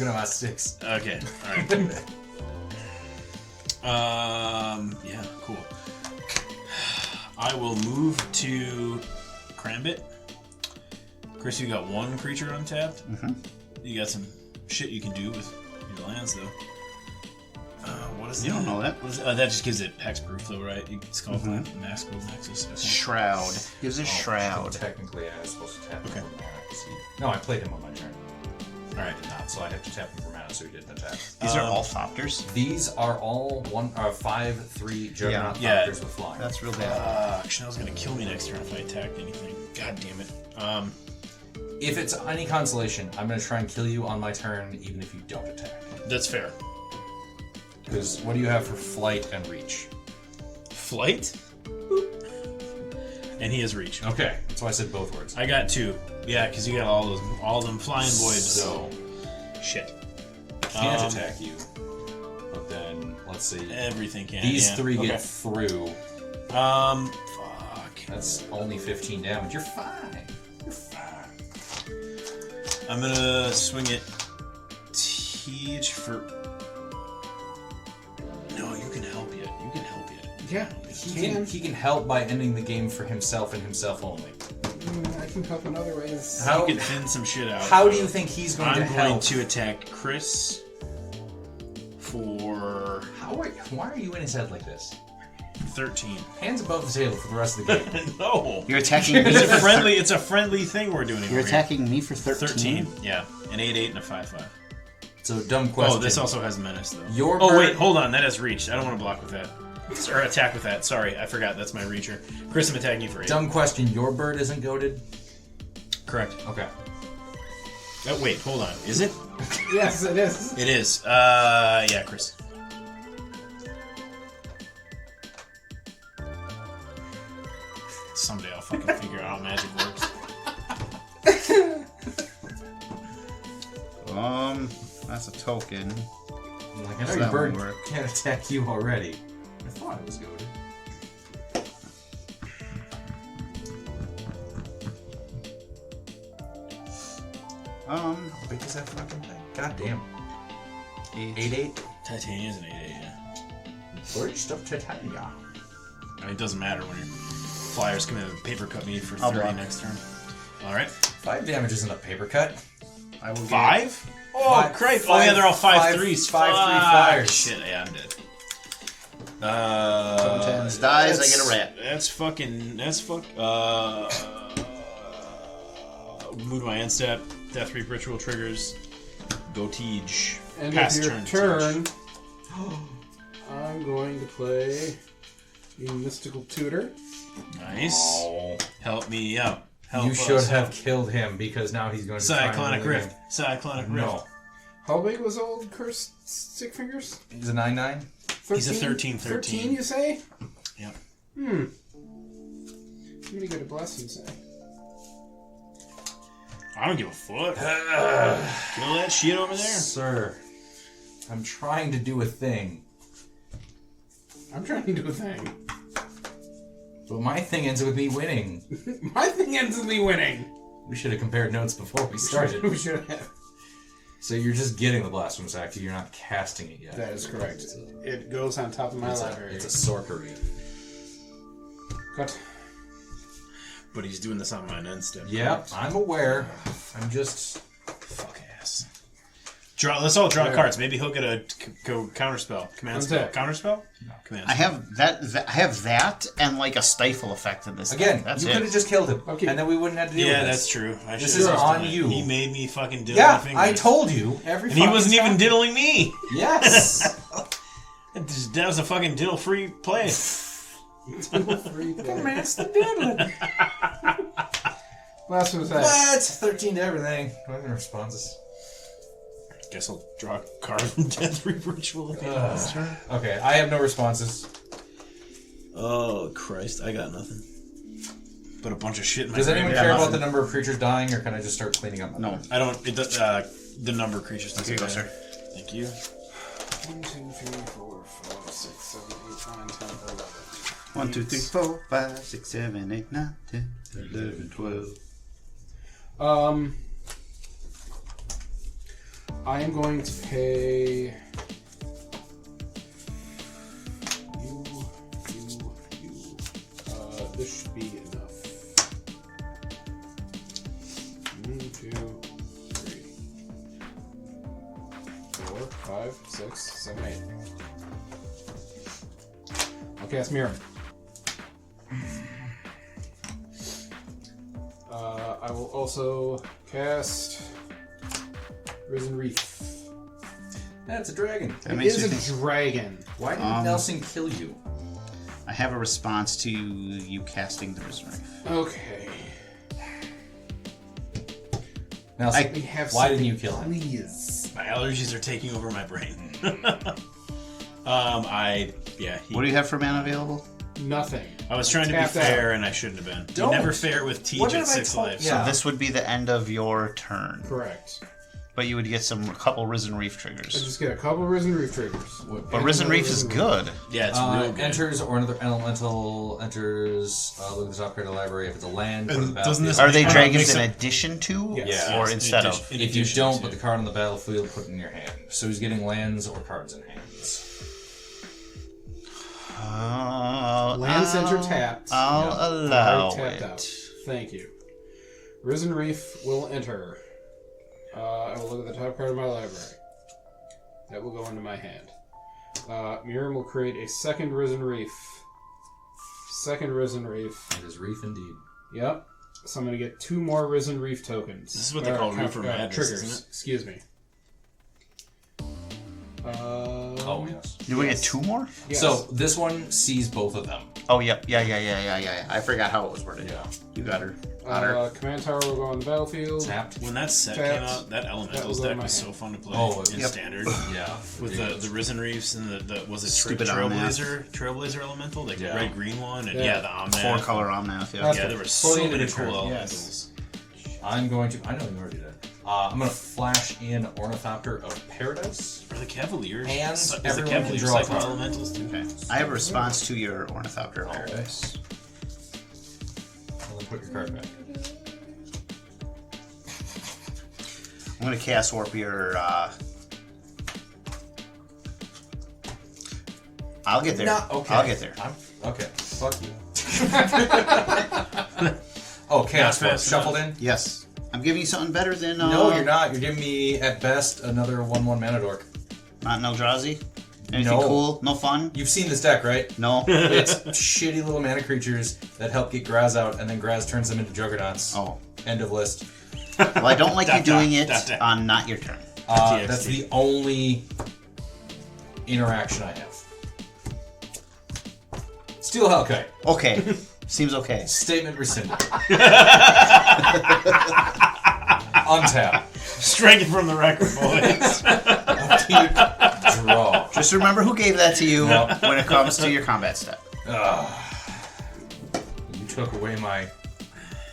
at my sticks. Okay, all right. Yeah, cool. I will move to Crambit. Chris, you got 1 creature untapped. Mm-hmm. You got some shit you can do with your lands, though. What is You don't know that. What is, that just gives it hexproof, though, right? It's called Masked Nexus. I think. Shroud. Gives a shroud. Technically, I was supposed to tap him Okay. for mana. No, I played him on my turn. All right. I did not, so I have to tap him for mana, so he didn't attack. These are all Thopters. These are all 5/3 Juggernaut Yeah. Thopters with flying. That's real bad. Chanel's gonna kill me next turn if I attacked anything. God damn it. If it's any consolation, I'm going to try and kill you on my turn, even if you don't attack. That's fair. Because what do you have for flight and reach? Flight? Boop. And he has reach. Okay, that's why I said both words. I got 2. Yeah, because you got all them flying boys. So, Shit. can't attack you. But then, let's see. Everything can. These yeah. three Okay. get through. Fuck. That's only 15 damage. You're fine. You're fine. I'm gonna swing at Teach for. No, you can help yet. You can help yet. Yeah, He can help by ending the game for himself and himself only. I can help in other ways. How, You can thin some shit out. how do you think he's going to I'm help? going to attack Chris for Why are you in his head like this? 13. Hands above the table for the rest of the game. No. You're attacking me. It's a friendly thing we're doing. You're over attacking me for here. 13. 13. Yeah, an 8/8 and a 5/5. So, dumb question. Oh, this also has menace though. Your Oh bird- wait, hold on. That has reach. I don't want to block with that. Or attack with that. Sorry, I forgot. That's my reacher. Chris, I'm attacking you for 8. Dumb question. Your bird isn't goaded? Correct. Okay. Oh, wait, hold on. Is it? Yes, it is. It is. Yeah, Chris. Someday I'll fucking figure out how magic works. That's a token. Like, I know So your that bird won't work. can't attack you already. I thought it was goaded. How big is that fucking thing? God damn. 8/8? Titania's an 8/8, yeah. Where you stuff Titania? I mean, it doesn't matter when your flyers come in and paper cut me for I'll 30 block. next turn. Alright. 5 damage isn't a paper cut. I will 5? Oh, Five- Christ. Oh, yeah, they're all 5 5 3s. 5/3 Fuck. flyers. Shit, yeah, I'm dead. Sometimes dies, I get a rat. That's fucking. That's fuck. Move my end step. Death Reap ritual triggers. Go Tej. End Pass of your turn. turn. I'm going to play the Mystical Tutor. Nice. Oh. Help me out. Help You us should have out. killed him because now he's going to try and Cyclonic win the Rift. Cyclonic game. Rift. No. How big was old Cursed Stick Fingers? He's a 9/9? 13? He's a 13. 13, you say? Yep. I'm gonna go to Bless and say. I don't give a fuck. Kill that shit over there. Sir, I'm trying to do a thing. I'm trying to do a thing. But my thing ends with me winning. My thing ends with me winning. We should have compared notes before we started. We should have. So you're just getting the Blasphemous Act, you're not casting it yet. That is correct. It goes on top of my It's library. it's a sorcery. Cut. But he's doing this on mine instead. Yep, I'm aware. I'm just... Fuck ass. Draw. Let's all draw cards. Maybe he'll get a counter spell. Command What's spell. that? Counter spell? No. Command I spell. have that. I have that and like a stifle effect in this. Again, deck. That's you it. could have just killed him. Okay. And then we wouldn't have to deal Yeah, with that's this. true. I This should've is just on done it. you. He made me fucking diddle Yeah, my fingers. I told you. Every And he wasn't fucking even time. diddling me. Yes! That was a fucking diddle-free play. Master diddling. Last was that. That's 13 to everything. What are the responses? Guess I'll draw a card from Death Reap Ritual at the end of this turn. Okay, I have no responses. Oh, Christ. I got nothing. But a bunch of shit in my Does anyone graveyard. care about nothing. the number of creatures dying, or can I just start cleaning up? my No. board? I don't... It does, the number of creatures doesn't Here you go, matter. sir. Thank you. 1, 2, 3, 4, 5, 6, 7, 8, 9, 10, 11. 1, 2, 3, 4, 5, 6, 7, 8, 9, 10, 11, 12. I am going to pay you. This should be enough. 1, 2, 3, 4, 5, 6, 7, 8. I'll cast Miirym. I will also cast Risen Reef. That's a dragon. That It makes is me a think. dragon. Why did Nelson kill you? I have a response to you casting the Risen Reef. Okay. Nelson, We have why didn't you kill him? Please. My allergies are taking over my brain. What do you have for mana available? Nothing. I was trying to be Tapped fair, and I shouldn't have been. Don't. You never fair with Tej What at have I 6 told- lives. Yeah. So this would be the end of your turn. Correct. But you would get a couple Risen Reef I triggers. just get a couple Risen Reef triggers. But Risen Reef is good. Yeah, it's real good. Enters or another elemental enters. Look at the top card of the library. If it's a land, put it in the Doesn't this- battlefield. Are they Makes dragons in sense. addition to? Yes. Or in instead addition- of? in If you addition don't to- put the card on the battlefield, put it in your hand. So he's getting lands or cards in hands. Land center tapped. I'll allow Already tapped it. out. Thank you. Risen Reef will enter. I will look at the top card of my library. That will go into my hand. Miirym will create a second Risen Reef. Second Risen Reef. It is reef indeed. Yep. So I'm going to get 2 more Risen Reef tokens. This is what they call Reefer Madness, triggers. isn't it? Excuse me. Oh yes. Do we get 2 more? Yes. So this one sees both of them. Oh, yep. Yeah. I forgot how it was worded. Yeah. You got her. Honor. Command Tower will go on the battlefield. Tapped. When that set Tapped. came out, that Elementals That will go deck in my was hand. so fun to play Oh, in yep. Standard. Yeah. With the Risen Reefs and the was it Stupid Trailblazer Elemental, like Yeah. the red green one, and Yeah. the Omnath. 4-color Omnath, yeah. That's Yeah, it. there were For the so end of many the cool turn, Elementals. I'm going to. I know you already did. I'm going to flash in Ornithopter of Paradise. Are the Cavaliers? And is the everyone can Cavaliers draw a Cycle card. Elementals too? Okay. I have a response to your Ornithopter of Paradise. And then put your card back. I'm going to Chaos Warp your... I'll get there. Okay. I'll get there. Okay. Fuck you. Oh, Chaos Not Warp. fast Shuffled enough. in? Yes. I'm giving you something better than... No, you're not. You're giving me, at best, another 1/1 mana dork. Not no Eldrazi? Anything No. cool? No fun? You've seen this deck, right? No? It's shitty little mana creatures that help get Graaz out, and then Graaz turns them into Juggernauts. Oh. End of list. Well, I don't like you doing it dot, dot. on not your turn. TXT. That's the only interaction I have. Steel Hellkite. Okay. Seems okay. Statement rescinded. Untap. Striking from the record, boys. Keep draw. Just remember who gave that to you No. when it comes to your combat step. You took away my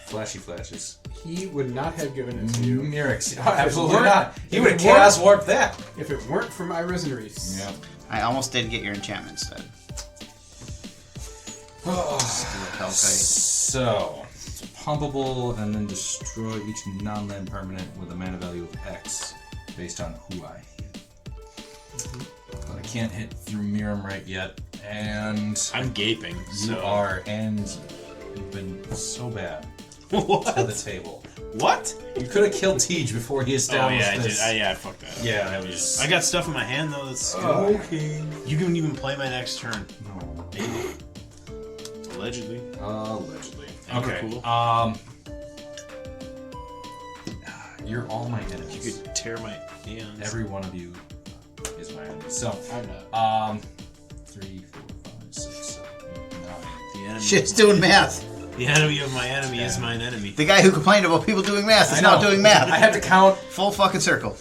flashy flashes. He would not have given it to you Murex. Absolutely weren't- not. He if would it have Chaos Warped that. if it weren't for my Risen Reefs. Yeah. I almost did get your enchantment instead. Hellkite. So, it's pumpable and then destroy each non-land permanent with a mana value of X based on who I hit. But I can't hit through Miirym right yet, and I'm gaping. you are, and you've been so bad What? to the table. What? You could have killed Tej before he Oh established yeah, I did. this. Yeah, I fucked that. up. Yeah, that was- I got stuff in my hand though. That's Okay. You can even play my next turn. No. Maybe. Allegedly. Allegedly. Ever Okay. cool. You're all my enemies. You could tear my hands. Every one of you is my enemy. So, I'm not. 3, 4, 5, 6, 7, 8, 9. The enemy. Shit's doing math. The enemy of my enemy is mine enemy. The guy who complained about people doing math is now doing math. I have to count Full fucking circle.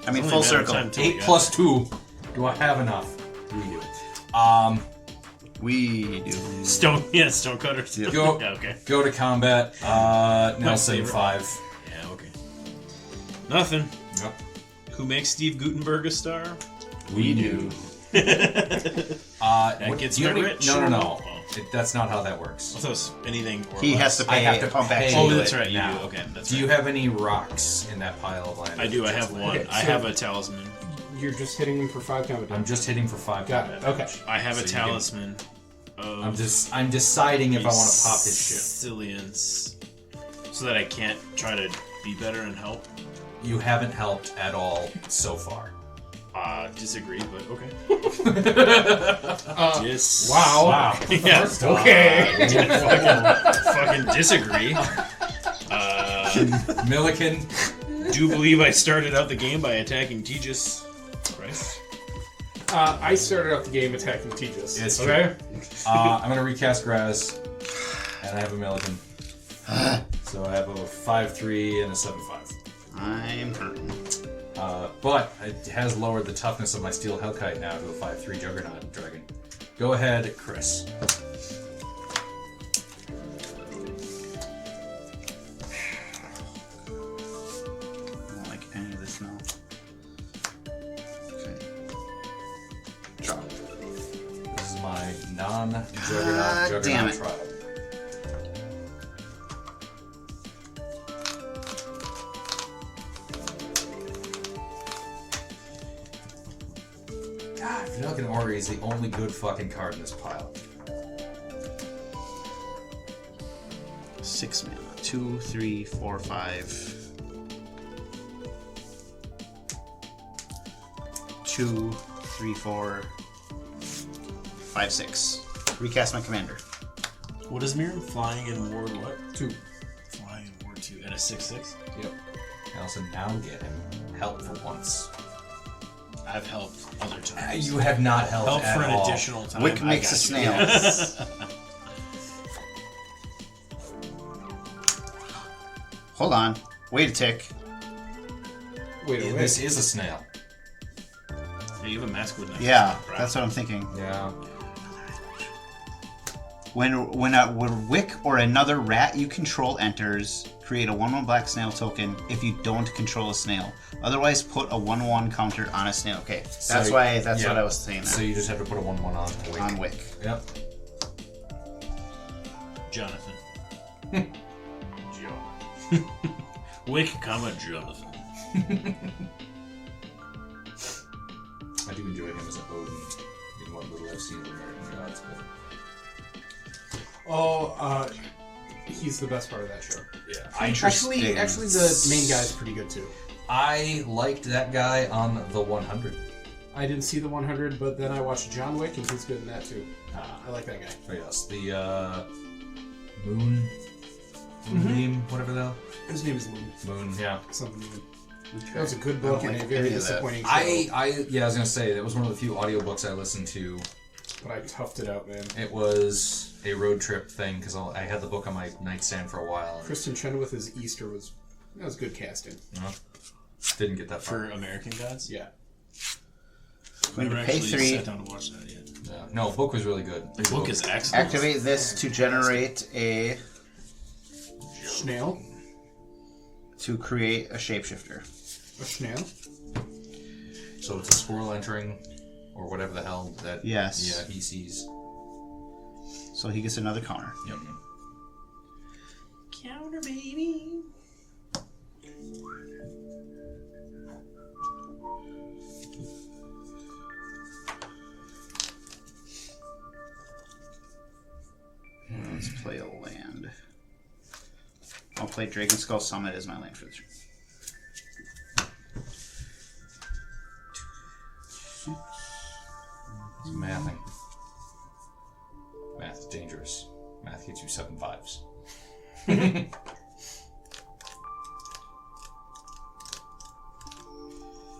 I mean, It's full only a matter of circle. time till 8 we got plus it. 2. Do I have enough? We do. We do. Stone cutters. Go, Yeah, okay. go to combat. Nelson, favorite. 5. Yeah, okay. Nothing. Yep. Who makes Steve Gutenberg a star? We do. That gets you me don't rich. No. Oh. That's not how that works. I thought it was anything or He has less. to I pay have to pump back pay. to Oh, you. that's right. You now. do. Okay, that's Do right. you have any rocks in that pile of land? I do. I have one. Okay, I so- have a talisman. You're just hitting him for 5 combat I'm damage. just hitting for 5 Got combat it, okay. damage. I have So a you can- talisman. Of I'm deciding if I want to pop his shit. Sicilians, so that I can't try to be better and help. You haven't helped at all so far. Disagree, but okay. Wow. Yeah. Okay. Fucking disagree. Milliken. Do believe I started out the game by attacking Tejas. Christ. I started off the game attacking Tejas. It's okay? I'm going to recast Graaz, and I have a Milliken. So I have a 5-3 and a 7-5. I'm hurting. But it has lowered the toughness of my Steel Hellkite now to a 5-3 Juggernaut Dragon. Go ahead, Chris. I don't like Juggernaut damn it. Trial. God, Fucking Ori is the only good fucking card in this pile. 6 mana. 2, 3, 4, 5. 2, 3, 4, 5, 6. Recast my commander. What is Miirym? Flying in Ward what? 2. Flying in Ward 2 and a 6/6. Yep. I also now get him help for once. I've helped other times. You have not helped Help at for an all. additional time. Wick I makes got a you. snail. Hold on. Wait a tick. Wait, Yeah, wait. this is a snail. Yeah, you have a mask with Yeah, that's what I'm thinking. Yeah. When a Wick or another rat you control enters, create a 1/1 black snail token if you don't control a snail. Otherwise, put a 1/1 counter on a snail. Okay, that's So, why. That's yeah. what I was saying. So you just have to put a 1/1 on Wick. On Wick. Yep. Jonathan. Wick, Jonathan. I do enjoy him as a Odin in what little I've seen of American Gods, but Oh, he's the best part of that show. yeah. Actually, the main guy's pretty good too. I liked that guy on the 100. I didn't see the 100, but then I watched John Wick, and he's good in that too. I like that guy. Oh yes, the Miirym, whatever the hell. His name is Moon. Moon, yeah. Something Moon. That was a good book and a very disappointing show. I was gonna say that was one of the few audiobooks I listened to. But I toughed it out, man. It was a road trip thing because I had the book on my nightstand for a while. Kristen Chenoweth as Easter was good casting. Didn't get that far. For American Gods? Yeah. Going Never to pay actually 3. sat down to watch that yet. Yeah. No, book was really good. The book is excellent. Activate this to generate Snail. to create a shapeshifter. A snail. So it's a squirrel entering, or whatever the hell that. Yes. Yeah, he sees. So he gets another counter. Yep. Counter, baby. Let's play a land. I'll play Dragon Skull Summit as my land for this. It's mathing. Math is dangerous. Math gets you 7 5s.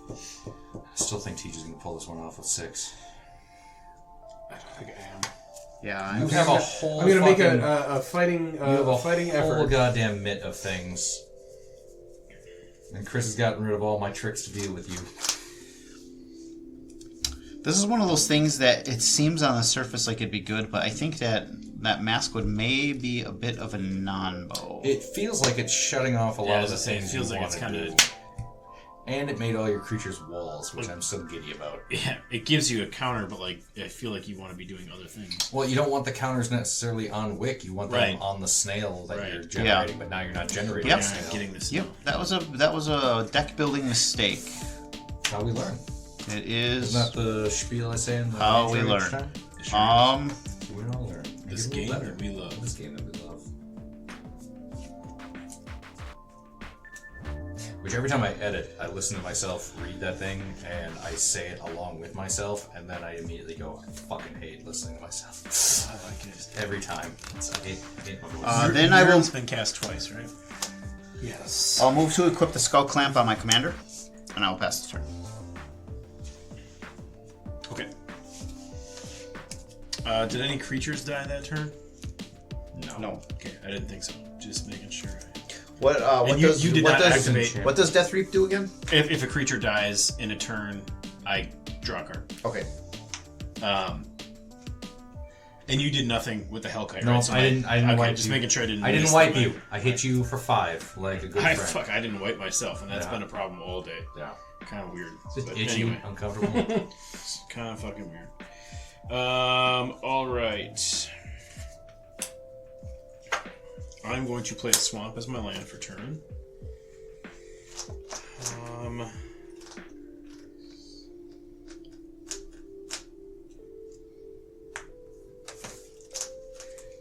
I still think Teach is going to pull this one off with 6. I don't think I am. Yeah, You have a whole. I'm gonna make fucking- a fighting You have a fighting whole effort. goddamn mitt of things. And Chris has gotten rid of all my tricks to deal with you. this is one of those things that it seems on the surface like it'd be good, but I think that mask would may be a bit of a non-bow. It feels like it's shutting off a lot Yeah, of the as I say, it things feels you like it's want to kinda- do. And it made all your creatures walls, which I'm so giddy about. Yeah, it gives you a counter, but like I feel like you want to be doing other things. Well, you don't want the counters necessarily on Wick. You want them Right. on the snail that Right. you're generating, but now you're not generating Yep. the You're snail. not getting this. Yep, that was a deck building mistake. How we learn. It is Isn't that the spiel I say in the How we intro each learn. time? We all learn. This Maybe game better. that we love. This game that we love. Which every time I edit, I listen to myself read that thing and I say it along with myself, and then I immediately go, I fucking hate listening to myself. I like it. Every time. I hate my voice. then I will- Miirym's been cast twice, right? Yes. I'll move to equip the Skull Clamp on my commander, and I will pass the turn. Okay. Did any creatures die that turn? No. Okay, I didn't think so. Just making sure. What And you did not activate. what does Death Reap do again? If a creature dies in a turn, I draw a card. Okay. And you did nothing with the Hellkite, No, right? So I didn't okay, wipe just you. making sure I didn't. I didn't miss wipe them. you. I hit you for 5, like a good friend. I didn't wipe myself, and that's Yeah. been a problem all day. Yeah. Kind of weird. Just But itchy, anyway, uncomfortable. it's kind of fucking weird. All right. I'm going to play a swamp as my land for turn.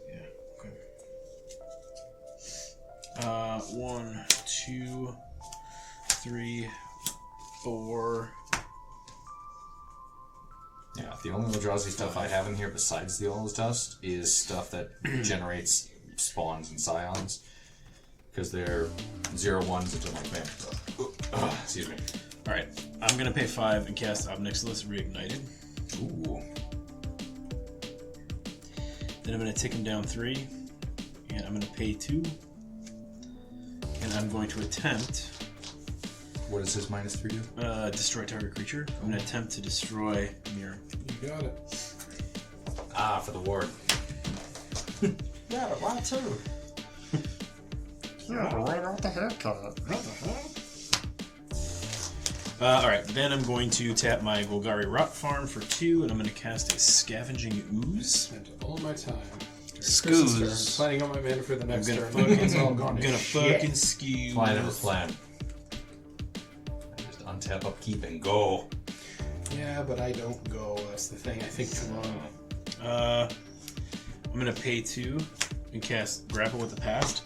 Yeah. Okay. 1, 2, 3, 4. Yeah, the only Eldrazi stuff I have in here besides the Ola's Dust is stuff that generates spawns and scions. Because they're 0/1s into like man. Excuse me. Alright, I'm gonna pay 5 and cast Obnixilis Reignited. Ooh. Then I'm gonna tick him down 3. And I'm gonna pay 2. And I'm going to attempt What does his -3 do? destroy target creature. I'm gonna attempt to destroy Miirym. You got it. Ah, for the ward. Yeah, why too? Alright, then I'm going to tap my Golgari Rot Farm for 2, and I'm going to cast a Scavenging Ooze. Spent all my time. Scoos. Planning on my mana for the next I'm turn. gonna It's all gone I'm to gonna shit. fucking skew. Plan over plan. Just untap, upkeep, and go. Yeah, but I don't go. That's the thing. I think too long. I'm gonna pay 2 and cast Grapple with the Past.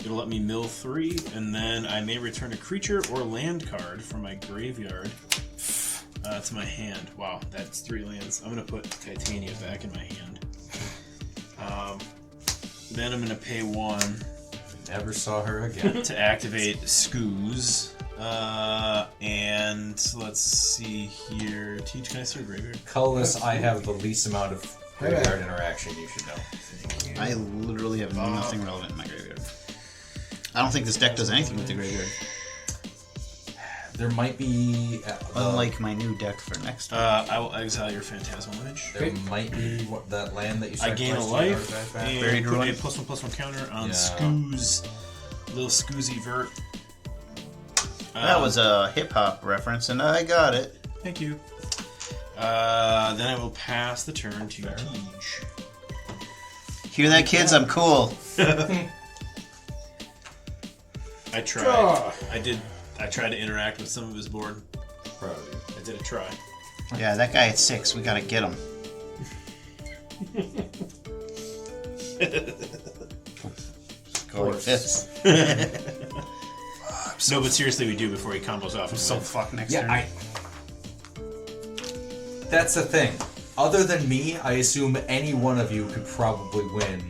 It'll let me mill 3, and then I may return a creature or land card from my graveyard to my hand. Wow, that's 3 lands. I'm gonna put Titania back in my hand. Then I'm gonna pay 1 Never saw her again. to activate Scoos. And let's see here. Teach, can I start graveyard? Colorless, I have the least amount of graveyard interaction, you should know. I literally have nothing relevant in my graveyard. I don't think this deck does anything with the graveyard. There might be... Unlike my new deck for next time. I will exile your Phantasmal Image. there might be that land that you I gain a sacrificed life to your artifact. and put a Ruin. +1/+1 counter on Yeah. Scoos. Little Scoozy Vert. That was a hip hop reference, and I got it. Thank you. Then I will pass the turn to Teach. Hear that, kids? I'm cool. I tried. Draw. I tried to interact with some of his board. Proud of you. I did a try. Yeah, that guy at 6. We gotta get him. Go like this. No, but seriously, we do before he combos off. So fuck next Yeah, turn. That's the thing. Other than me, I assume any one of you could probably win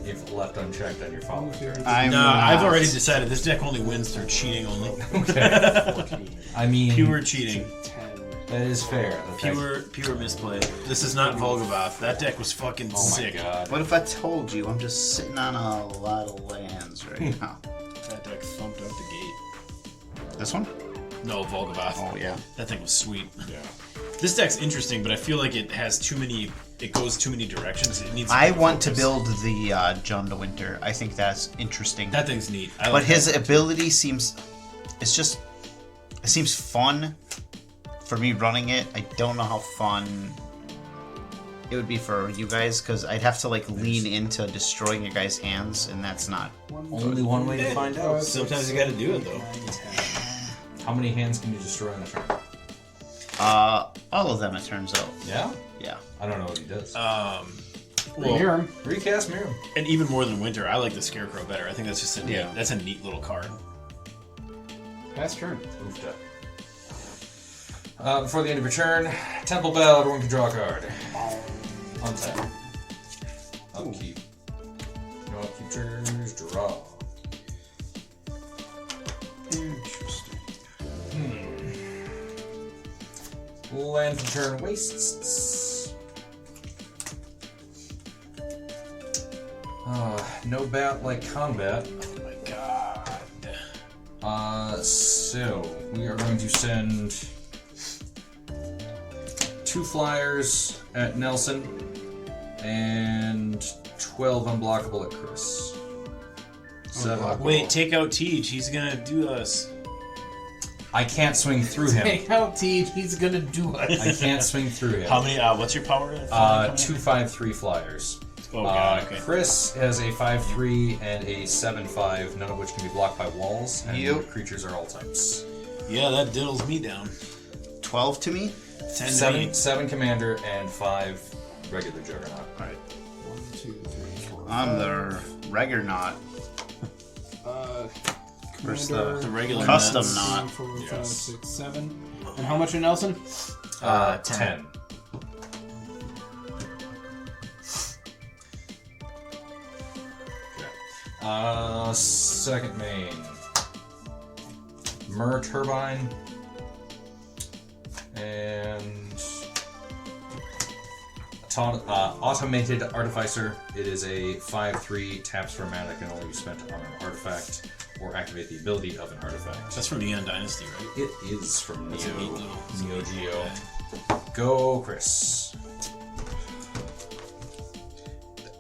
if left unchecked on your follow turn. I'm No, not. I've already decided this deck only wins through cheating only. 14, I mean, Pure cheating. 10. that is fair. Pure misplay. This is not Volgavoth. That deck was fucking Oh my sick. god. What if I told you I'm just sitting on a lot of lands right now? That deck thumped out the gate. This one? No, Volgavoth. Oh, yeah. That thing was sweet. Yeah. This deck's interesting, but I feel like it has too many. It goes too many directions. It needs. I more want to focus. build the John de Winter. I think that's interesting. That thing's neat. I But like his that. ability seems... It's just... It seems fun for me running it. I don't know how fun it would be for you guys, because I'd have to like lean into destroying your guys' hands, and that's not... Only one way to find out. Sometimes you gotta do it though. How many hands can you destroy on a turn? All of them, it turns out. Yeah? Yeah. I don't know what he does. Well, Miirym. Recast Miirym. and even more than Winter, I like the Scarecrow better. I think that's just a neat, Yeah. that's a neat little card. Pass turn. Moved up. Before the end of your turn, Temple Bell, everyone can draw a card. Untap. Upkeep. No upkeep triggers, draw. Interesting. Land for turn wastes. No bat like combat. Oh my god. So we are going to send 2 flyers at Nelson and 12 unblockable at Chris. 7 Unblockable. Wait, take out Teach. He's gonna do us. I can't swing through him. Hang out, Teach. He's gonna do it. I can't swing through him. How many? What's your power? 2 5-3 flyers. Oh god. Okay. Chris has a 5-3 and a 7-5, none of which can be blocked by walls, and Yep. creatures are all types. Yeah, that diddles me down. 12 to me. 10 to me. 7 commander and 5 regular juggernaut. All right. 1, 2, 3, 4. I'm the regular knot. Where's Commander, the regular custom nuts? knot? 4, 5, Yes. 6, 7. And how much in Nelson? 10. Okay. Second main. Miirym Turbine. And Automated Artificer. It is a 5-3, taps for mana, can only be spent on an artifact or activate the ability of an artifact. That's from Neon Dynasty, right? It is from That's a neat little- Neo Geo. Go, Chris.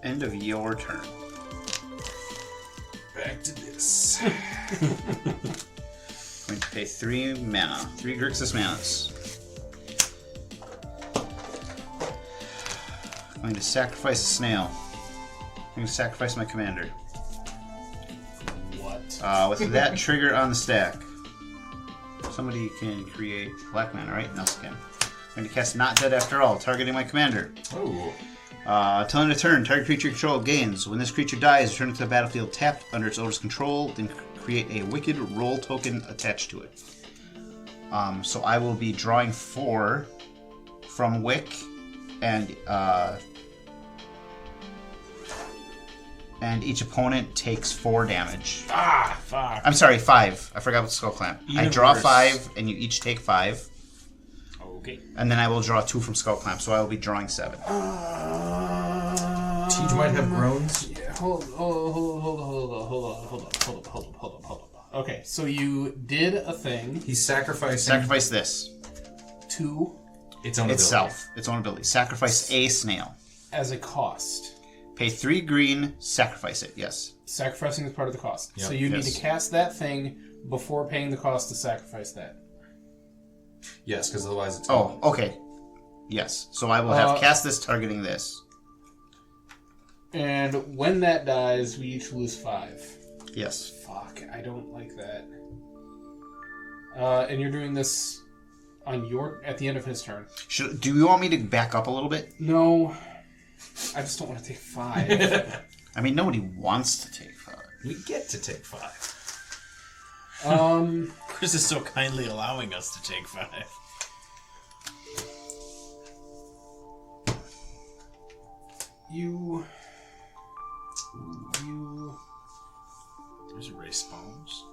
End of your turn. Back to this. Going to pay 3 mana. 3 Grixis manas. Going to sacrifice a snail. Going to sacrifice my commander. What? With that trigger on the stack, somebody can create black mana, right? Nelson can. I'm going to cast Not Dead After All, targeting my commander. Oh. Till end of turn, target creature you control gains. When this creature dies, return it to the battlefield tapped under its owner's control, then create a wicked roll token attached to it. So I will be drawing 4 from Wick, and each opponent takes 4 damage. Ah, fuck. I'm sorry, 5. I forgot what Skull Clamp. I draw Universe. 5, and you each take 5. Okay. And then I will draw 2 from Skull Clamp, so I will be drawing 7. Teach might have groans. Yeah, hold on. Okay, so you did a thing He's sacrificing Sacrifice this. to its own ability. Itself. Its own ability. Sacrifice a snail. as a cost. Pay 3 green, sacrifice it, yes. Sacrificing is part of the cost. Yep. So you need Yes. to cast that thing before paying the cost to sacrifice that. Yes, because otherwise it's Oh, okay. Yes. So I will have cast this targeting this. And when that dies, we each lose 5. Yes. Fuck, I don't like that. And you're doing this on at the end of his turn. Do you want me to back up a little bit? No, I just don't want to take 5. I mean, nobody wants to take 5. We get to take 5. Chris is so kindly allowing us to take 5. You. There's a race spawns.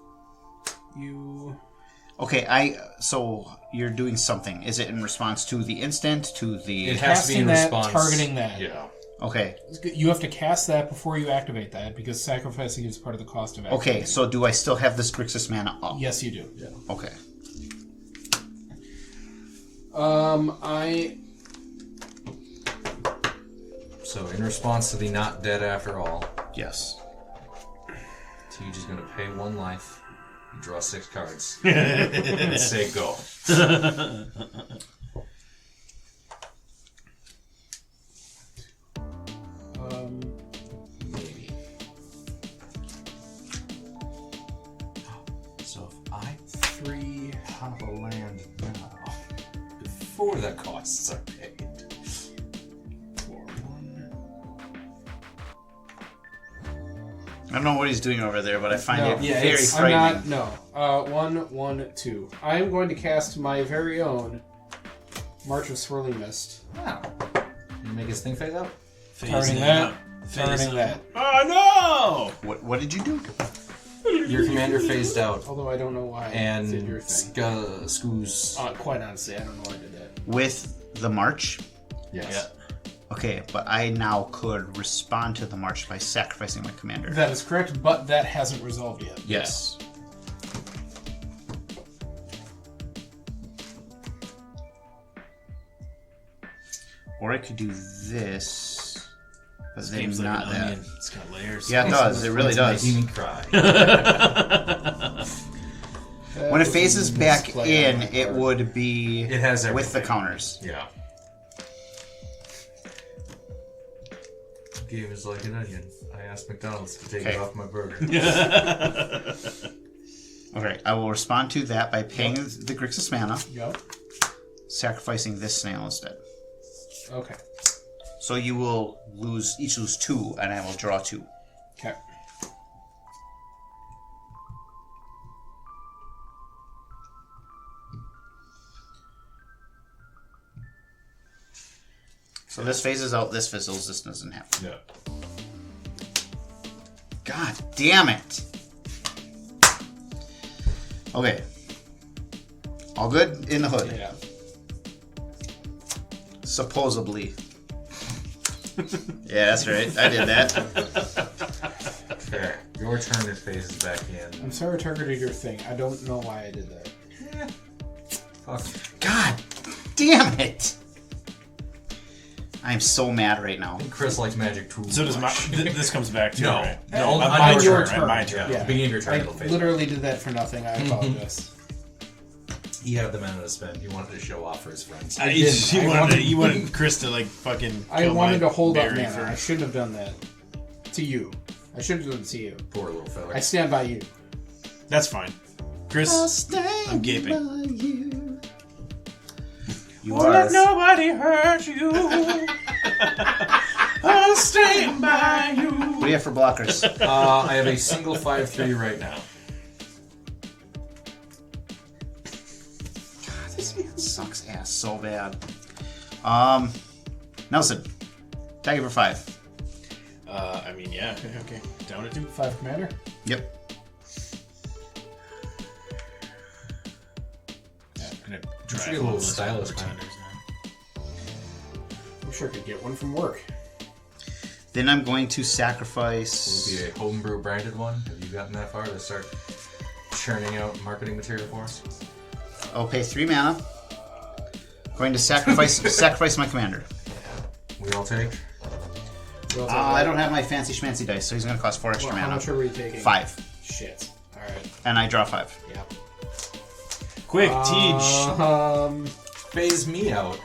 You. Okay, so you're doing something. Is it in response to the instant, to the... It has to be in Casting that, response. targeting that. Yeah. Okay. You have to cast that before you activate that because sacrificing is part of the cost of activating. Okay, so do I still have this Grixis mana up? Yes, you do. Yeah. Okay. So in response to the not dead after all, Yes. Tej is going to pay 1 life, draw 6 cards, and say go. Maybe. So if I 3. pop a land now, before the costs are paid, 4-1. I don't know what he's doing over there, but I find No. it Yeah, very it's- frightening. I'm not. 1, 2. I am going to cast my very own March of Swirling Mist. wow. You make his thing fade out? Targeting that. Targeting that. Oh What did you do? Your commander phased out, Although I don't know why I and did your thing. Scoos. Quite honestly, I don't know why I did that. With the march? Yes. Okay, but I now could respond to the march by sacrificing my commander. That is correct, but that hasn't resolved yet. Yes. Or I could do this, but This then game's not like an that. onion. It's got layers. Yeah, it does. It really It's does. making me cry. When it phases back misplay on in, my it part. would be It has with the everything. counters. Yeah. Game is like an onion. I asked McDonald's to take Okay. it off my burger. Okay, I will respond to that by paying the Grixis mana, Yep. sacrificing this snail instead. Okay. So you will each lose 2, and I will draw 2. Okay. So this phases out, this fizzles, this doesn't happen. Yeah. God damn it! Okay. All good in the hood. Yeah. Supposedly. Yeah, that's right. I did that. Fair. Your turn, it phases back in. I'm sorry I targeted your thing. I don't know why I did that. Fuck. God damn it! I'm so mad right now. Chris likes magic too So does my. much. This comes back to No. right? No, on on my your turn. turn. Right? My turn. Yeah. Beginning of your turn, I it'll phase. literally did that for nothing. I apologize. He had the mana to spend. He wanted to show off for his friends. You wanted Chris to like fucking. I kill wanted my to hold up berry mana. I first. shouldn't have done that. To you. I should have done it to you. Poor little fella. I stand by you. That's fine. Chris, I'm gaping. You are. nobody hurt you. I'll stand by you. What do you have for blockers? I have a single 5/3 right now. God, this man sucks ass so bad. Nelson, tag it for 5. I mean, yeah. Okay. Down to 2. 5 commander. Yep. I'm gonna Should drive be a little all those stylus, pretenders now. I'm sure I could get one from work. Then I'm going to Will sacrifice. it be a homebrew branded one? Have you gotten that far to start churning out marketing material for us? I'll pay 3 mana. Going to sacrifice my commander. We all take? I don't have my fancy schmancy dice, so he's going to cost 4 extra Well, how mana. much are we taking? 5. Shit. Alright. And I draw 5. Yep. Quick, Teach. Phase me out.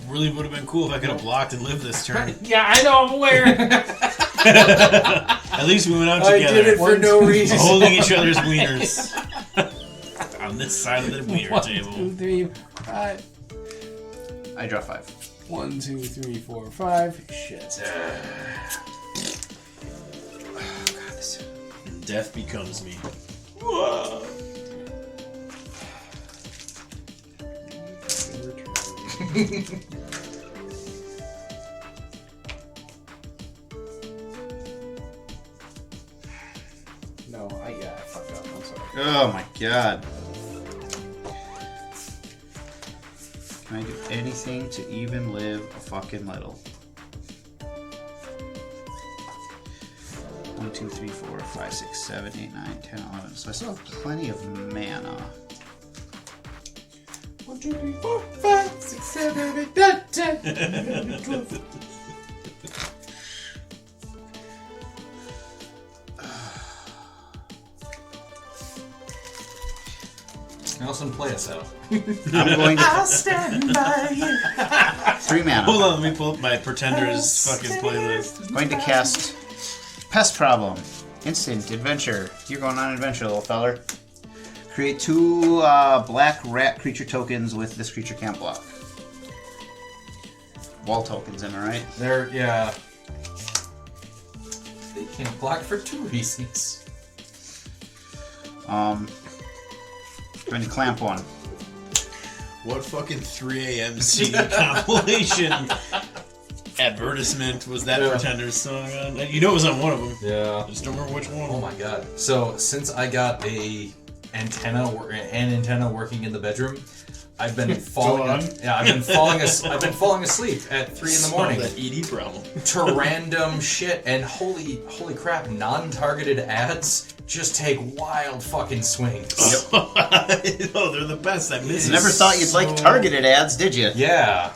Really would have been cool if I could have blocked and lived this turn. Yeah, I know, I'm aware. At least we went out I together. did it for no reason. Holding each other's wieners. On this side of the wiener 1, table. 2, 3, 5. I draw 5. 1, 2, 3, 4, 5. Shit. Death becomes me. No, I fucked up. I'm sorry. Oh my god. Can I do anything to even live a fucking little? 1, 2, 3, 4, 5, 6, 7, 8, 9, 10, 11. So I still have plenty of mana. 1, 2, 3, 4, 5, 6, 7, 8, 9, 10, 11, 12. Nelson, play us out. I'm going to I'll stand by you. 3 mana. Hold on, let me pull up my Pretenders fucking playlist. Going to cast Pest Problem. Instant adventure. You're going on an adventure, little feller. Create 2 black rat creature tokens with this creature can't block. Wall tokens, am I right? They're, yeah. They can't block for 2 reasons. Going to clamp 1. What fucking 3 a.m. CD compilation advertisement was that Yeah. Pretenders song on? You know it was on one of them. Yeah. I just don't remember which one. Oh my god. So, since I got an antenna working in the bedroom, I've been falling. on. I've been falling asleep at 3 in the morning Solve that ED problem. to random shit, and holy crap, non-targeted ads just take wild fucking swings. Oh, they're the best. I miss Never thought you'd like targeted ads, did you? Yeah.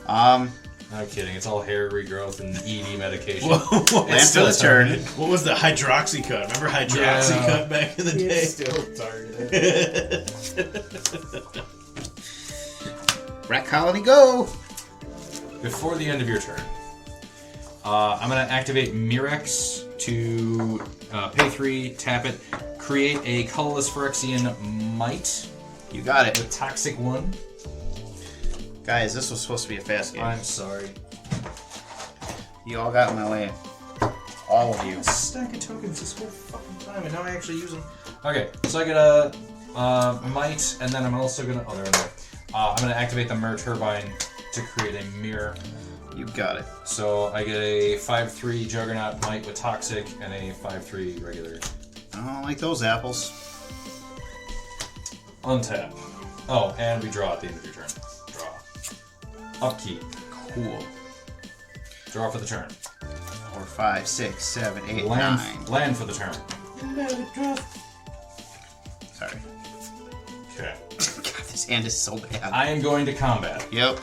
Um, I'm kidding. It's all hair regrowth and ED medication. Whoa. Land for the turn. What was the Hydroxycut? Remember Hydroxycut back in the day? It's still targeted. Rat colony, go! Before the end of your turn, I'm going to activate Mirex to pay 3, tap it, create a colorless Phyrexian Might You got it. with Toxic 1. Guys, this was supposed to be a fast game. I'm sorry. You all got in my way. All of you. Stack of tokens this whole fucking time, and now I actually use them. Okay, so I get a Might, and then I'm also going to... Oh, they're in there. I'm going to activate the Mer Turbine to create a mirror. You got it. So I get a 5/3 Juggernaut Might with Toxic and a 5/3 regular. I don't like those apples. Untap. Oh, and we draw at the end of your turn. Draw. Upkeep. Cool. Draw for the turn. 4, 5, 6, 7, 8, 9. Land for the turn. Sorry. Okay. God, this hand is so bad. I am going to combat. Yep.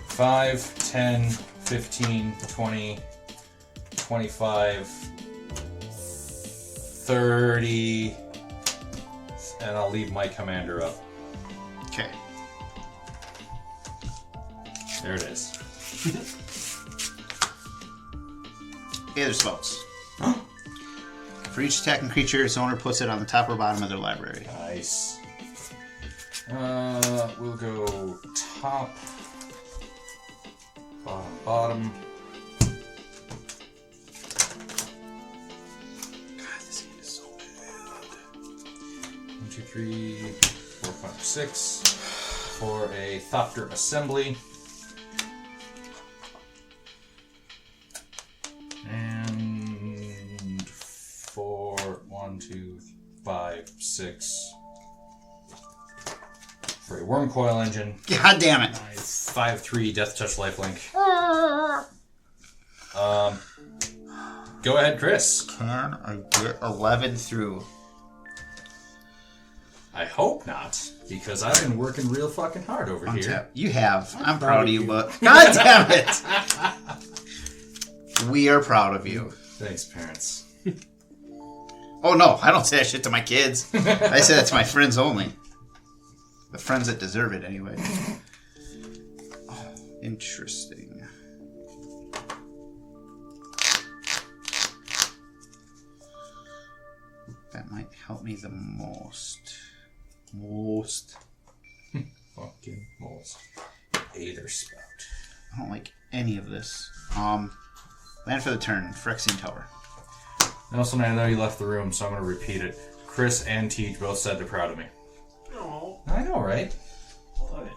5, 10, 15, 20, 25, 30, and I'll leave my commander up. Okay. There it is. Aether Spouts. For each attacking creature, its owner puts it on the top or bottom of their library. Nice. We'll go top, bottom. God, this hand is so bad. 1, 2, 3, 4, 5, 6. For a Thopter Assembly. And 4, 1, 2, 5, 6. For a Worm Coil Engine. God damn it. 5/3 Death Touch Lifelink. Go ahead, Chris. Can I get 11 through? I hope not, because I've been working real fucking hard over here. Untap. You have. I'm proud of you, but... God damn it! We are proud of you. Thanks, parents. Oh, no. I don't say that shit to my kids. I say that to my friends only. The friends that deserve it, anyway. Oh, interesting. That might help me the most. Fucking most. Aether Spout. I don't like any of this. Land for the turn. Phyrexian Tower. Nelson, I know you left the room, so I'm going to repeat it. Chris and Teej both said they're proud of me. Oh, I know, right? love it.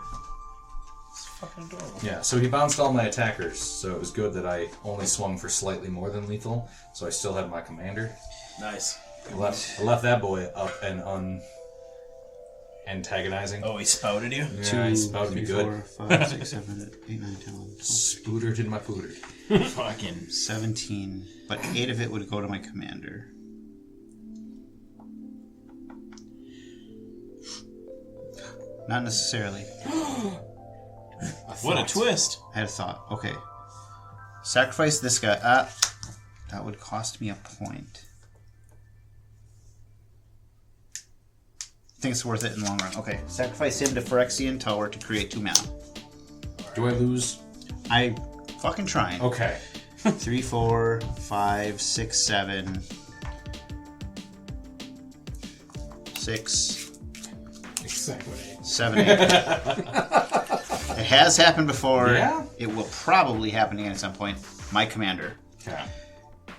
It's fucking adorable. Yeah, so he bounced all my attackers, so it was good that I only swung for slightly more than lethal, so I still had my commander. Nice. I left that boy up and antagonizing. Oh, he spouted you? Yeah, he spouted me good. 4, 5, 6, 7, 8, 9, 10, 11, 12, Spootered in my pooter. Fucking. 17. But 8 of it would go to my commander. Not necessarily. What a twist. I had a thought. Okay. Sacrifice this guy. That would cost me a point. I think it's worth it in the long run. Okay. Sacrifice him to Phyrexian Tower to create 2 mana. Do I lose? I fucking trying. Okay. 3, 4, 5, 6, 7. 6. Exactly. 7, 8. It has happened before. Yeah? It will probably happen again at some point. My commander. Okay.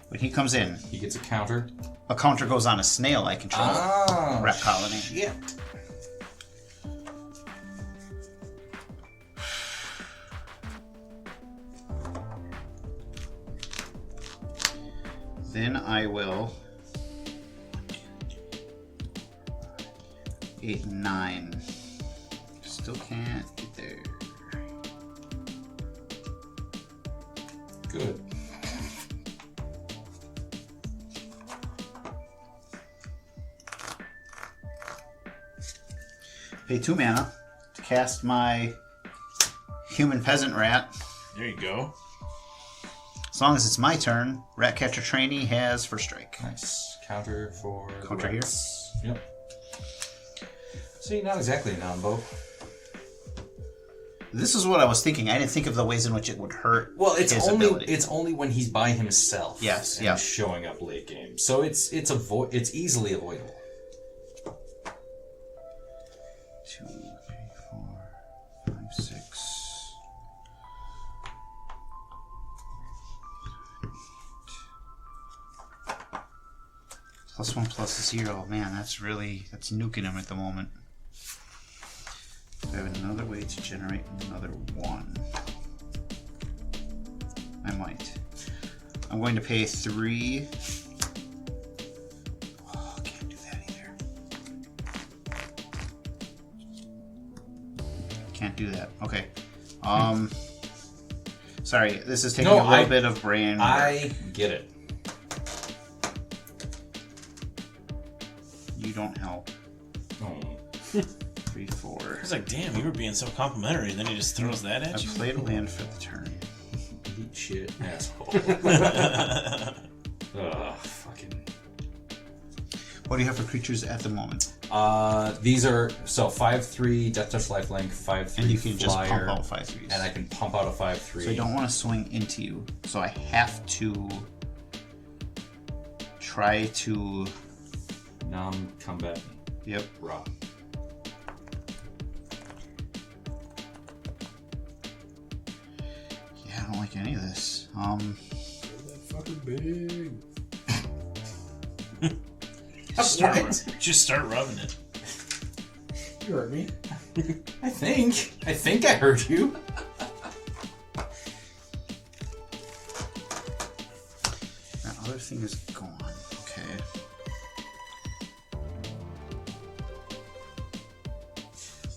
When he comes in, He gets a counter. a counter goes on a snail I control. Ah. Rat colony. Shit. Then I will 8, 9. Still can't get there. Good. Pay 2 mana to cast my human peasant rat. There you go. As long as it's my turn, Ratcatcher Trainee has first strike. Nice. Counter for Counter the rats. Yep. See, not exactly a non-bow. This is what I was thinking. I didn't think of the ways in which it would hurt. Well, it's his only ability. it's only when he's by himself. Yes, and yeah. showing up late game, so it's easily avoidable. 2, 3, 4, 5, 6. +1/+0. Man, that's nuking him at the moment. I have another way to generate another 1. I might. I'm going to pay 3. Oh, can't do that either. Can't do that. Okay. Sorry, this is taking a little bit of brain. I get it. You don't help. Oh. 3, 4. I was like, damn, you were being so complimentary, and then he just throws that I at you. played a land for the turn. Eat shit, asshole. Fucking. What do you have for creatures at the moment? These are 5/3 Death Touch Lifelink, 5/3 And you can just flyer, pump out 5/3s. and I can pump out a 5/3. So I don't want to swing into you. So I have to try to. Non-combatant. Yep. Raw. Yeah, I don't like any of this. Fucking big. Just start rubbing it. You heard me. I think I heard you. That other thing is gone. Okay.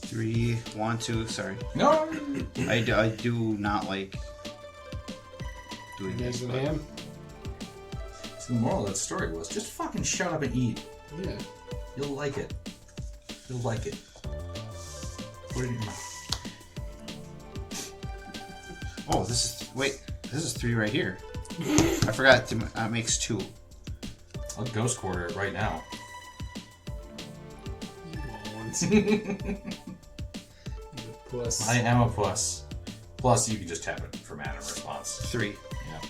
Three, 1, 2. Sorry, No. I do not like doing this. There's the But ham. So the moral of that story was just fucking shut up and eat. Yeah. You'll like it. You'll like it. Put it in your mouth. oh, this is 3 right here. I forgot to makes 2. I'll ghost quarter it right now. Plus. I am a plus. Plus, you can just tap it for mana response. 3. Yeah.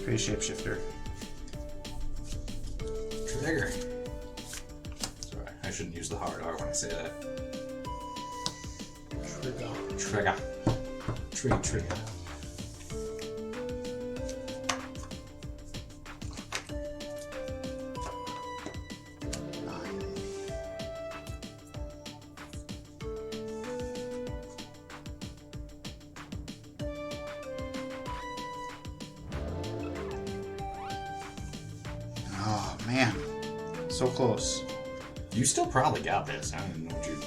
Create shapeshifter. Trigger. Sorry, I shouldn't use the hard R when I say that. Trigger. Trigger. Oh man, so close. You still probably got this. I don't even know what you.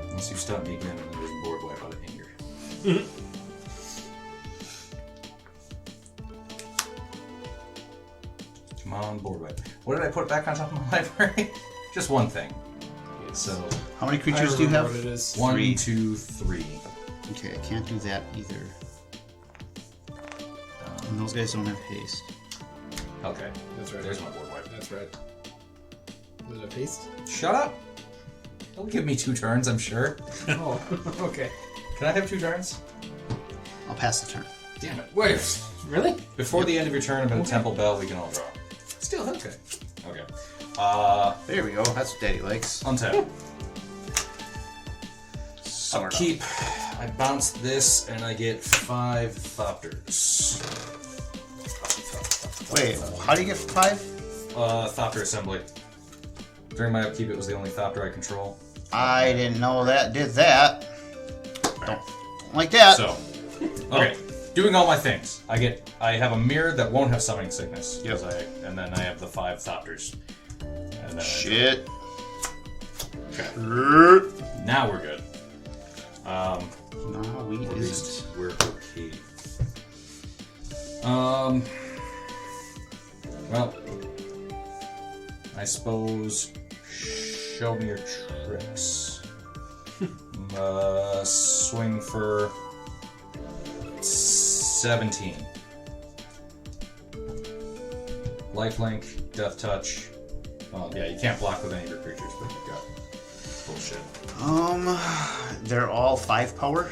Unless you stun me again and then there's a board wipe out of anger. Come on, board wipe. What did I put back on top of my library? Just one thing. So How many creatures do you have? What it is. 1, 3. 2, 3. Okay, I can't do that either. And those guys don't have haste. Okay. That's right. There's my board wipe. That's right. Was it a paste? Shut up! Don't give me 2 turns, I'm sure. Oh, okay. Can I have 2 turns? I'll pass the turn. Damn it. Wait. Really? Before the end of your turn, I'm going to Temple Bell, we can all draw. Still, okay. Okay. There we go. That's what Daddy likes. Untap. I'll Sort of. keep. I bounce this, and I get 5 Thopters. Wait, how do you get 5? Thopter Assembly. During my upkeep, it was the only Thopter I control. I didn't know that did that. Don't like that. So, okay. Doing all my things. I have a mirror that won't have summoning sickness. Yep. And then I have the 5 Thopters. And then Shit. Okay. Now we're good. No, we At isn't. least we're okay. Well, I suppose, show me your tricks. Swing for 17. Lifelink, Death Touch. Well, yeah, you can't block with any of your creatures, but you've got bullshit. They're all 5 power.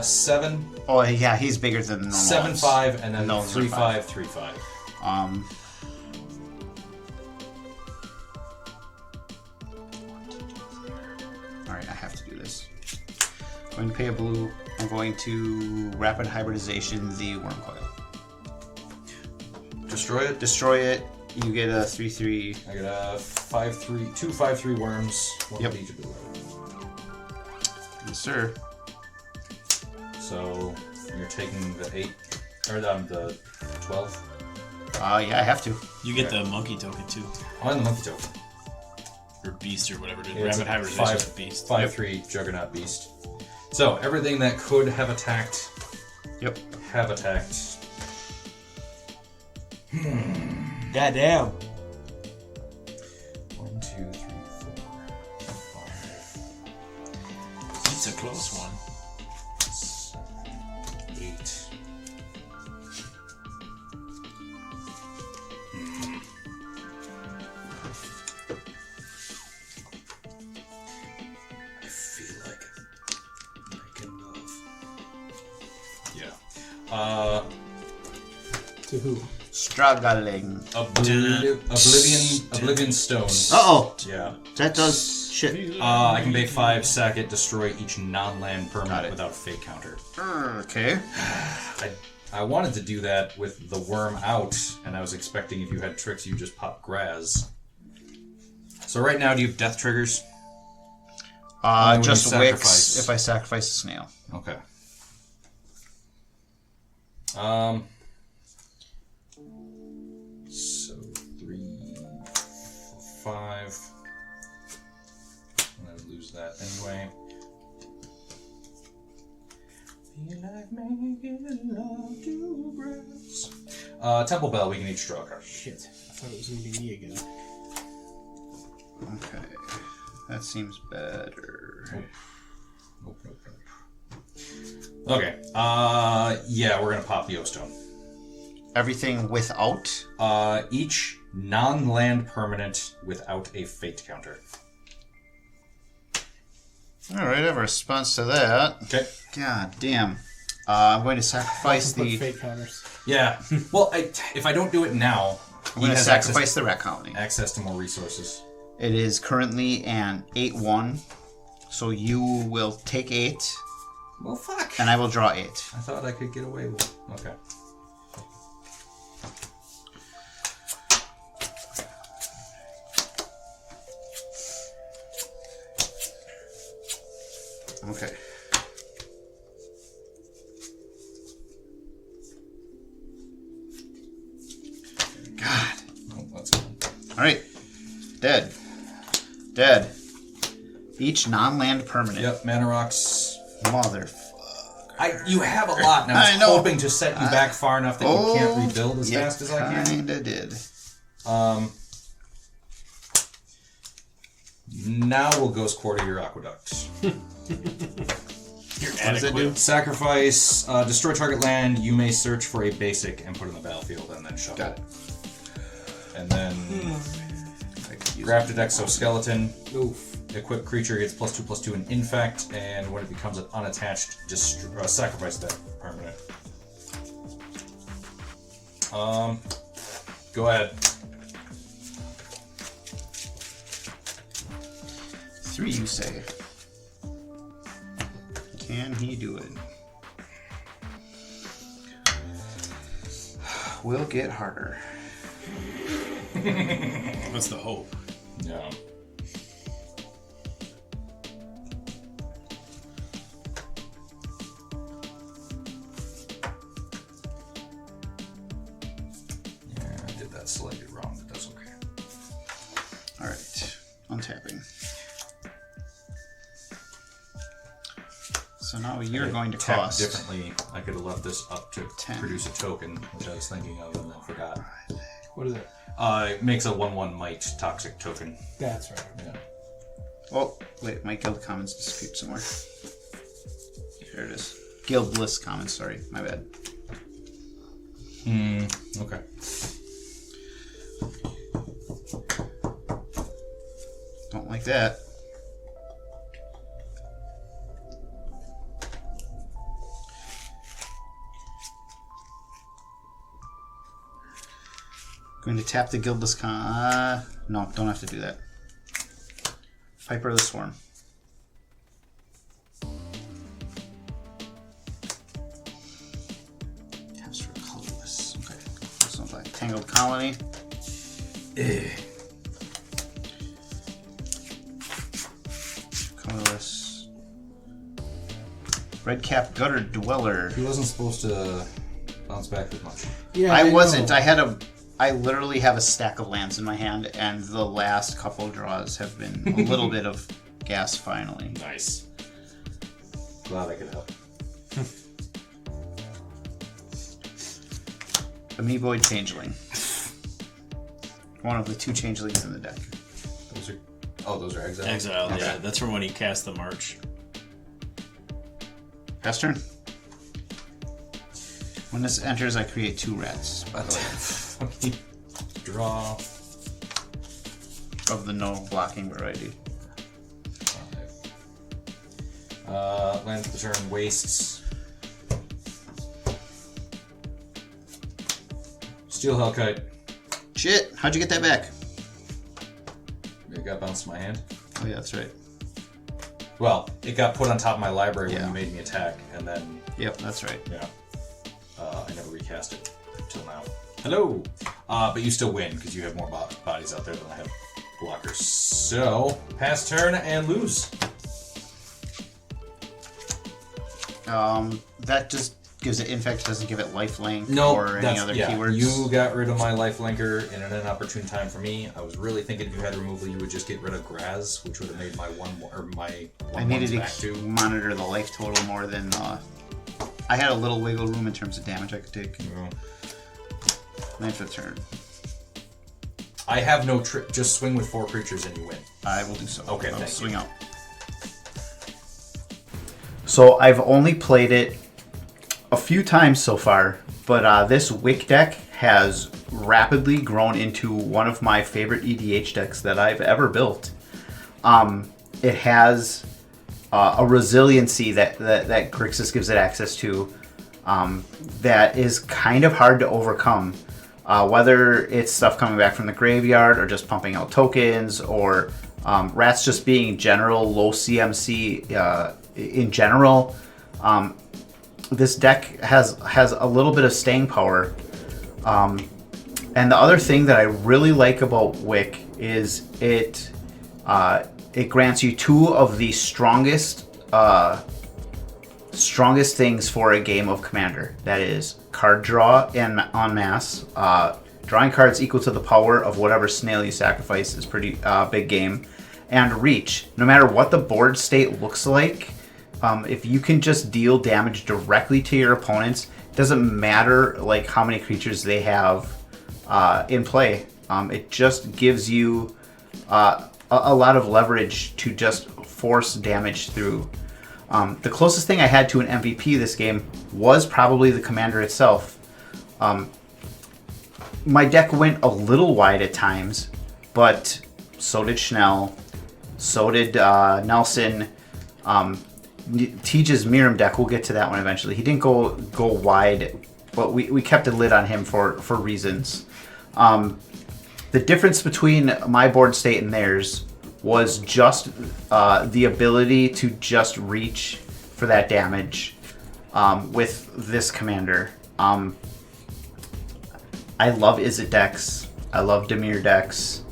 7. Oh yeah, he's bigger than normal. 7/5, and then No, 3/5, 3/5. Alright, I have to do this. I'm going to pay a blue. I'm going to rapid hybridization the worm coil. Destroy it. Destroy it. You get a 3/3. I got a 5/3, 2 5/3 worms. One Yep. of each of the Yes, sir. So you're taking the 8 or the 12. Yeah, I have to. You get the monkey token too, On the monkey token. or beast, or whatever it is. It's Rapid a hybridization of beast. 5/3 Juggernaut Beast. So everything that could have attacked Yep. have attacked. Goddamn. 1, 2, 3, 4, 5. It's a close one. 8. I feel like making love. Yeah. To who? Struggling. Oblivion Stone. Uh-oh. Yeah. That does shit. I can pay 5, sack it, destroy each non-land Got permanent it. without fate counter. Okay. I wanted to do that with the worm out, and I was expecting if you had tricks, you just pop Graaz. So right now, do you have death triggers? Only when Just you Wicks sacrifice. if I sacrifice a snail. Okay. So 3, 5. I'm gonna lose that anyway. Feel like making love to grass. Temple Bell, we can each draw a card. Shit. I thought it was gonna be me again. Okay. That seems better. Nope. Okay. Yeah, we're gonna pop the O-Stone. Everything without? Each non-land permanent without a fate counter. Alright, I have a response to that. Okay. God damn. I'm going to sacrifice Put the... fate counters. Yeah. Well, if I don't do it now, I'm going to sacrifice the rat colony. access to more resources. It is currently an 8-1, so you will take 8, Well, fuck. and I will draw 8. I thought I could get away with it. Okay. Okay. God. Oh, that's good. Alright. Dead. Dead. Each non-land permanent. Yep, mana rocks. Motherfucker. You have a lot, and I was I know. hoping to set you back far enough that you can't rebuild as fast as I can. Kinda did. Now we'll Ghost Quarter your Aqueduct. You're What does it do? Sacrifice, destroy target land. You may search for a basic and put it on the battlefield, and then shuffle. Got it. And then Grafted Exoskeleton. Oof. Equipped creature gets +2/+2 in infect, and when it becomes an unattached, sacrifice that permanent. Go ahead. 3, you say. Can he do it? Will get harder. What's the hope? Yeah. Yeah, I did that slightly wrong, but that's okay. Alright. Untapping. So now you're going to Tap cost. differently. I could have left this up to 10. produce a token, which I was thinking of and then forgot. What is it? It makes a 1/1 might toxic token. That's right. Yeah. Oh, wait, my guild commons disappeared somewhere. Here it is. Guild list commons, sorry, my bad. Okay. Don't like that. Going to tap the guildless no, don't have to do that. Piper of the Swarm. Taps for colorless. Okay. This one's like Tangled Colony. Colorless. Redcap Gutter Dweller. He wasn't supposed to bounce back as much. Yeah, I wasn't. know. I literally have a stack of lands in my hand, and the last couple of draws have been a little bit of gas finally. Nice. Glad I could help. Amoeboid Changeling. One of the 2 changelings in the deck. Those are exiled. Exile, Okay. yeah. That's from when he cast the March. Pass turn. When this enters, I create 2 rats. By the way, Draw. of the no blocking variety. Land for the turn, wastes. Steel Hellkite. Shit! How'd you get that back? It got bounced in my hand. Oh yeah, that's right. Well, it got put on top of my library when Yeah. you made me attack, and then, Yep, that's right. yeah. I never recast it until now. Hello! But you still win, because you have more bodies out there than I have blockers. So, pass turn and lose. That just gives it infect, doesn't give it lifelink No, or any other keywords. You got rid of my lifelinker in an inopportune time for me. I was really thinking if you had removal, you would just get rid of Graaz, which would have made my my I needed back to to. monitor the life total more than I had a little wiggle room in terms of damage I could take. Land for the turn. I have no trick. Just swing with 4 creatures and you win. I will do so. Okay, I will thank swing you. out. So I've only played it a few times so far, but this Wick deck has rapidly grown into one of my favorite EDH decks that I've ever built. It has a resiliency that Grixis gives it access to that is kind of hard to overcome. Whether it's stuff coming back from the graveyard or just pumping out tokens or rats just being general low CMC in general. This deck has a little bit of staying power. And the other thing that I really like about Wick is it grants you 2 of the strongest things for a game of Commander. That is card draw and en masse. Drawing cards equal to the power of whatever snail you sacrifice is pretty big game. And reach. No matter what the board state looks like, if you can just deal damage directly to your opponents, it doesn't matter like how many creatures they have in play. It just gives you a lot of leverage to just force damage through. The closest thing I had to an MVP this game was probably the Commander itself. My deck went a little wide at times, but so did Schnell, so did Nelson. Tej's Miirym deck, we'll get to that one eventually. He didn't go wide, but we kept a lid on him for reasons. The difference between my board state and theirs was just the ability to just reach for that damage with this Commander. I love Izzet decks. I love Dimir decks.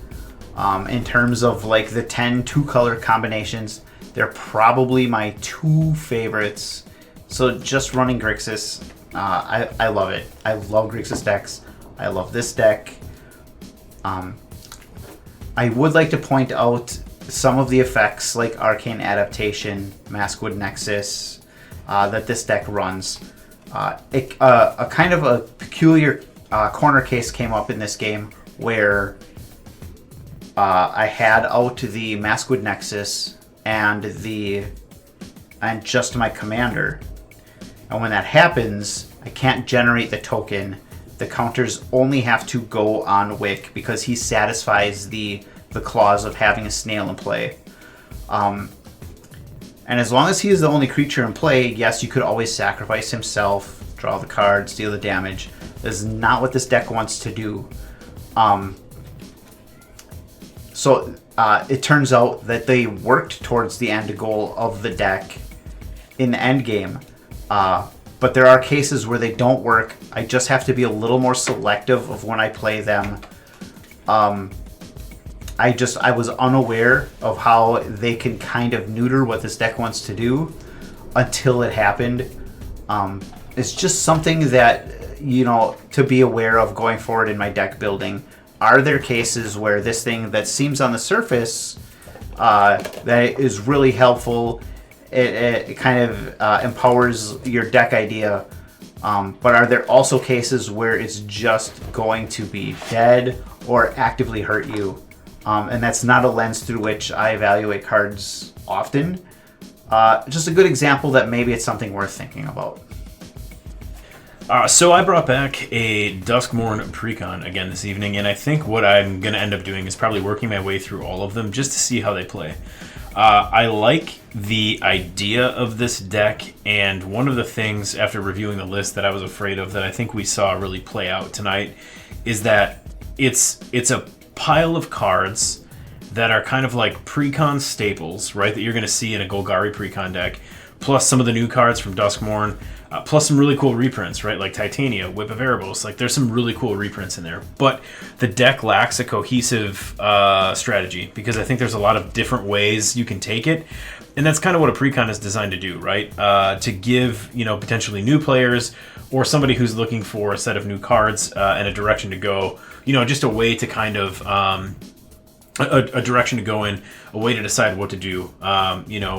In terms of like the 10 2-color combinations, they're probably my 2 favorites. So just running Grixis, I love it. I love Grixis decks. I love this deck. I would like to point out some of the effects like Arcane Adaptation, Maskwood Nexus, that this deck runs. A kind of a peculiar corner case came up in this game where I had out the Maskwood Nexus and just my commander. And when that happens, I can't generate the token. The counters only have to go on Wick because he satisfies the clause of having a snail in play. And as long as he is the only creature in play, yes, you could always sacrifice himself, draw the cards, deal the damage. That's not what this deck wants to do. So it turns out that they worked towards the end goal of the deck in the end game. But there are cases where they don't work. I just have to be a little more selective of when I play them. I was unaware of how they can kind of neuter what this deck wants to do until it happened. It's just something that, to be aware of going forward in my deck building. Are there cases where this thing that seems on the surface that is really helpful, it kind of empowers your deck idea, but are there also cases where it's just going to be dead or actively hurt you? And that's not a lens through which I evaluate cards often. Just a good example that maybe it's something worth thinking about. So I brought back a Duskmourn Precon again this evening, and I think what I'm going to end up doing is probably working my way through all of them just to see how they play. I like the idea of this deck, and one of the things after reviewing the list that I was afraid of that I think we saw really play out tonight is that it's a pile of cards that are kind of like Precon staples, right, that you're going to see in a Golgari Precon deck, plus some of the new cards from Duskmourn, plus some really cool reprints, right, like Titania, Whip of Erebos. Like, there's some really cool reprints in there. But the deck lacks a cohesive strategy, because I think there's a lot of different ways you can take it. And that's kind of what a Precon is designed to do, right? To give, potentially new players or somebody who's looking for a set of new cards and a direction to go, just a way to kind of... a direction to go in, a way to decide what to do,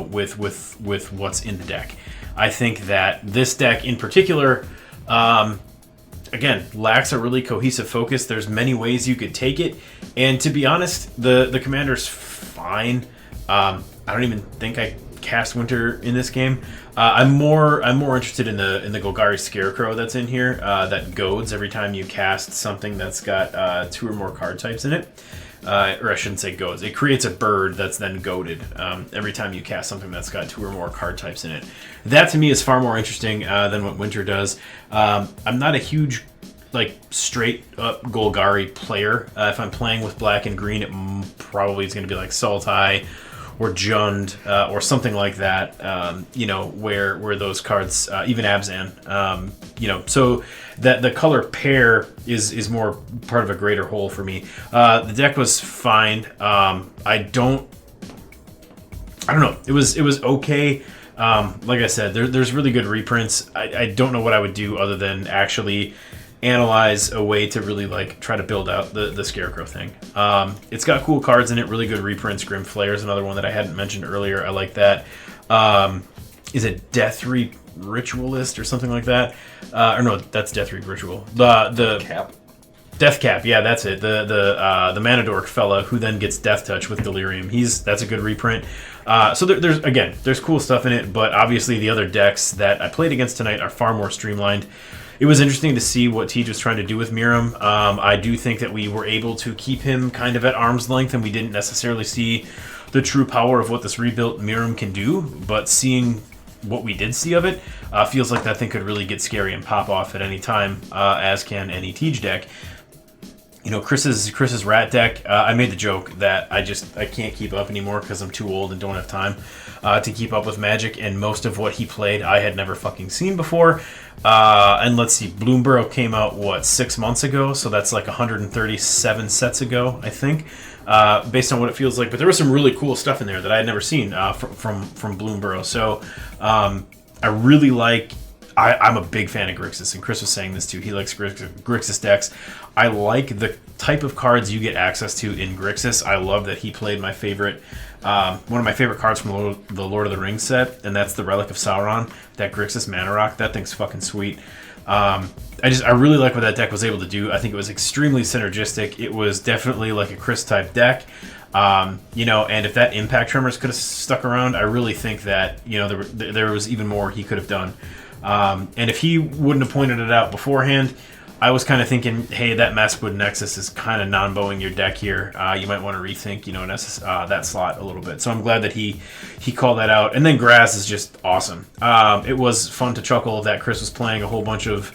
with what's in the deck. I think that this deck in particular, again, lacks a really cohesive focus. There's many ways you could take it, and to be honest, the commander's fine. I don't even think I cast Winter in this game. I'm more interested in the Golgari Scarecrow that's in here that goads every time you cast something that's got 2 or more card types in it. Or I shouldn't say goads. It creates a bird that's then goaded every time you cast something that's got 2 or more card types in it. That to me is far more interesting than what Winter does. I'm not a huge straight up Golgari player. If I'm playing with black and green, it probably is going to be like Sultai or Jund or something like that. Where those cards, even Abzan, so that the color pair is more part of a greater whole for me. The deck was fine. I don't know. It was okay. Like I said, there's really good reprints. I don't know what I would do other than actually analyze a way to really try to build out the Scarecrow thing. It's got cool cards in it, really good reprints. Grim Flayer is another one that I hadn't mentioned earlier. I like that. Is it Deathreap Ritualist or something like that? Or no, that's Deathreap Ritual. The Cap. Death Cap, yeah, that's it. The Manadork fella who then gets Death Touch with Delirium. That's a good reprint. So there's cool stuff in it, but obviously the other decks that I played against tonight are far more streamlined. It was interesting to see what Tej was trying to do with Miirym. I do think that we were able to keep him kind of at arm's length, and we didn't necessarily see the true power of what this rebuilt Miirym can do, but seeing what we did see of it feels like that thing could really get scary and pop off at any time, as can any Tej deck. Chris's Rat deck, I made the joke that I can't keep up anymore because I'm too old and don't have time to keep up with Magic, and most of what he played I had never fucking seen before. And let's see, Bloomburrow came out, 6 months ago? So that's 137 sets ago, I think, based on what it feels like. But there was some really cool stuff in there that I had never seen from Bloomburrow. So I really like... I'm a big fan of Grixis, and Chris was saying this too. He likes Grixis decks. I like the type of cards you get access to in Grixis. I love that he played my favorite, one of my favorite cards from the Lord of the Rings set, and that's the Relic of Sauron, that Grixis Mana Rock. That thing's fucking sweet. I really like what that deck was able to do. I think it was extremely synergistic. It was definitely like a Chris type deck. And if that Impact Tremors could have stuck around, I really think that, there was even more he could have done. And if he wouldn't have pointed it out beforehand, I was kind of thinking, hey, that Maskwood Nexus is kind of non-bowing your deck here. You might want to rethink, that slot a little bit. So I'm glad that he called that out. And then Graaz is just awesome. It was fun to chuckle that Chris was playing a whole bunch of,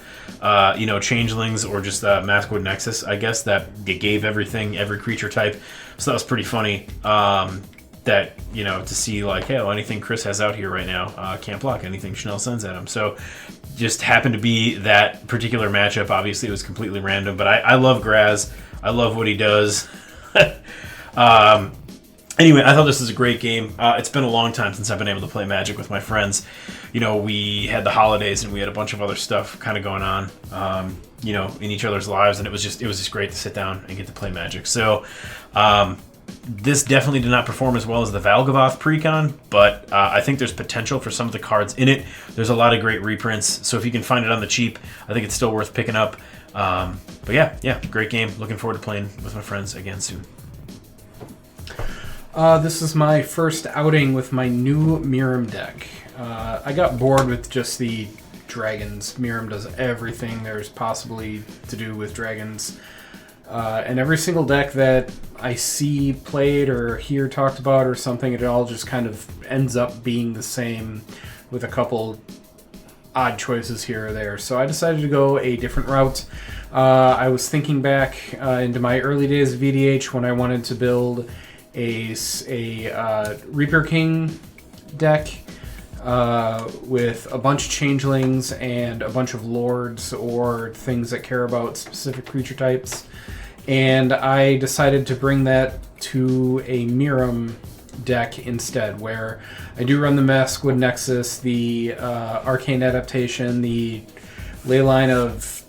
changelings or just Maskwood Nexus, I guess, that gave every creature type. So that was pretty funny. That, to see like, hey, anything Chris has out here right now can't block anything Chanel sends at him. So just happened to be that particular matchup. Obviously, it was completely random, but I love Graaz. I love what he does. Anyway, I thought this was a great game. It's been a long time since I've been able to play Magic with my friends. We had the holidays and we had a bunch of other stuff kind of going on, in each other's lives, and it was just great to sit down and get to play Magic. So, this definitely did not perform as well as the Valgavoth Precon, but I think there's potential for some of the cards in it. There's a lot of great reprints, so if you can find it on the cheap, I think it's still worth picking up. But yeah, great game. Looking forward to playing with my friends again soon. This is my first outing with my new Miirym deck. I got bored with just the dragons. Miirym does everything there's possibly to do with dragons. And every single deck that I see played or hear talked about or something, it all just kind of ends up being the same with a couple odd choices here or there. So I decided to go a different route. I was thinking back into my early days of VDH when I wanted to build a Reaper King deck with a bunch of changelings and a bunch of lords or things that care about specific creature types. And I decided to bring that to a Miirym deck instead, where I do run the Maskwood Nexus, the Arcane Adaptation, the Leyline of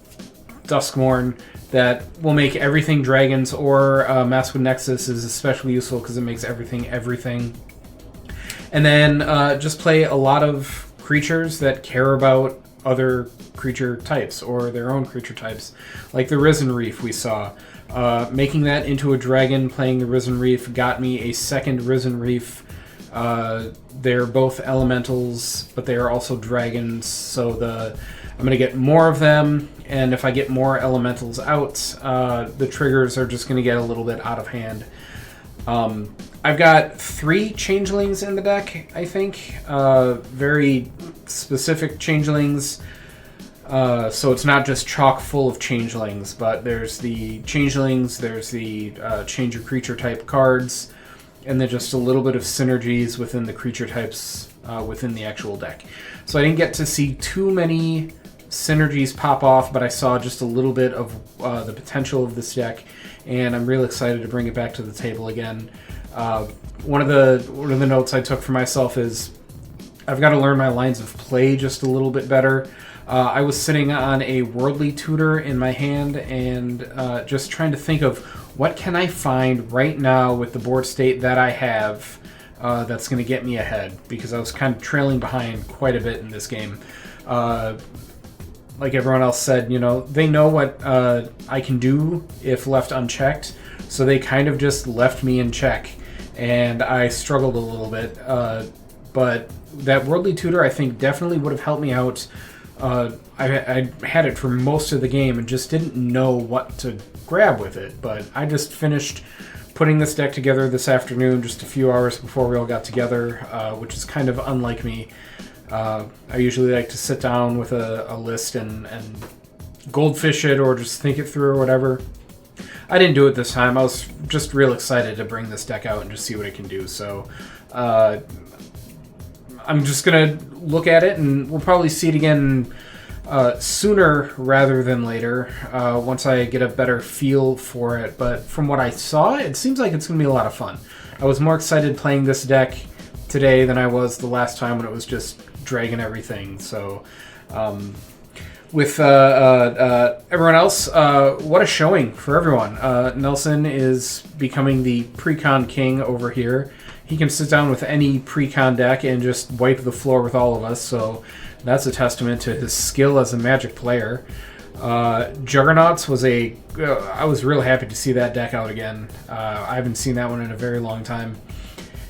Duskmourn, that will make everything dragons, or Maskwood Nexus is especially useful because it makes everything. And then just play a lot of creatures that care about other creature types or their own creature types, like the Risen Reef we saw. Making that into a dragon, playing the Risen Reef, got me a second Risen Reef. They're both elementals, but they are also dragons, so I'm going to get more of them, and if I get more elementals out, the triggers are just going to get a little bit out of hand. I've got 3 changelings in the deck, I think. Very specific changelings. So it's not just chock full of changelings, but there's the changelings, there's the change your creature type cards, and then just a little bit of synergies within the creature types within the actual deck. So I didn't get to see too many synergies pop off, but I saw just a little bit of the potential of this deck, and I'm real excited to bring it back to the table again. One of the notes I took for myself is I've got to learn my lines of play just a little bit better. I was sitting on a Worldly Tutor in my hand and just trying to think of what can I find right now with the board state that I have that's going to get me ahead, because I was kind of trailing behind quite a bit in this game. Like everyone else said, they know what I can do if left unchecked, so they kind of just left me in check, and I struggled a little bit. But that Worldly Tutor, I think, definitely would have helped me out. I had it for most of the game and just didn't know what to grab with it, but I just finished putting this deck together this afternoon, just a few hours before we all got together, which is kind of unlike me. I usually like to sit down with a list and goldfish it or just think it through or whatever. I didn't do it this time. I was just real excited to bring this deck out and just see what it can do. So I'm just going to look at it, and we'll probably see it again sooner rather than later once I get a better feel for it. But from what I saw, it seems like it's going to be a lot of fun. I was more excited playing this deck today than I was the last time when it was just dragging everything. So With everyone else, what a showing for everyone. Nelson is becoming the pre-con king over here. He can sit down with any pre-con deck and just wipe the floor with all of us, so that's a testament to his skill as a Magic player. Juggernauts was I was really happy to see that deck out again. I haven't seen that one in a very long time.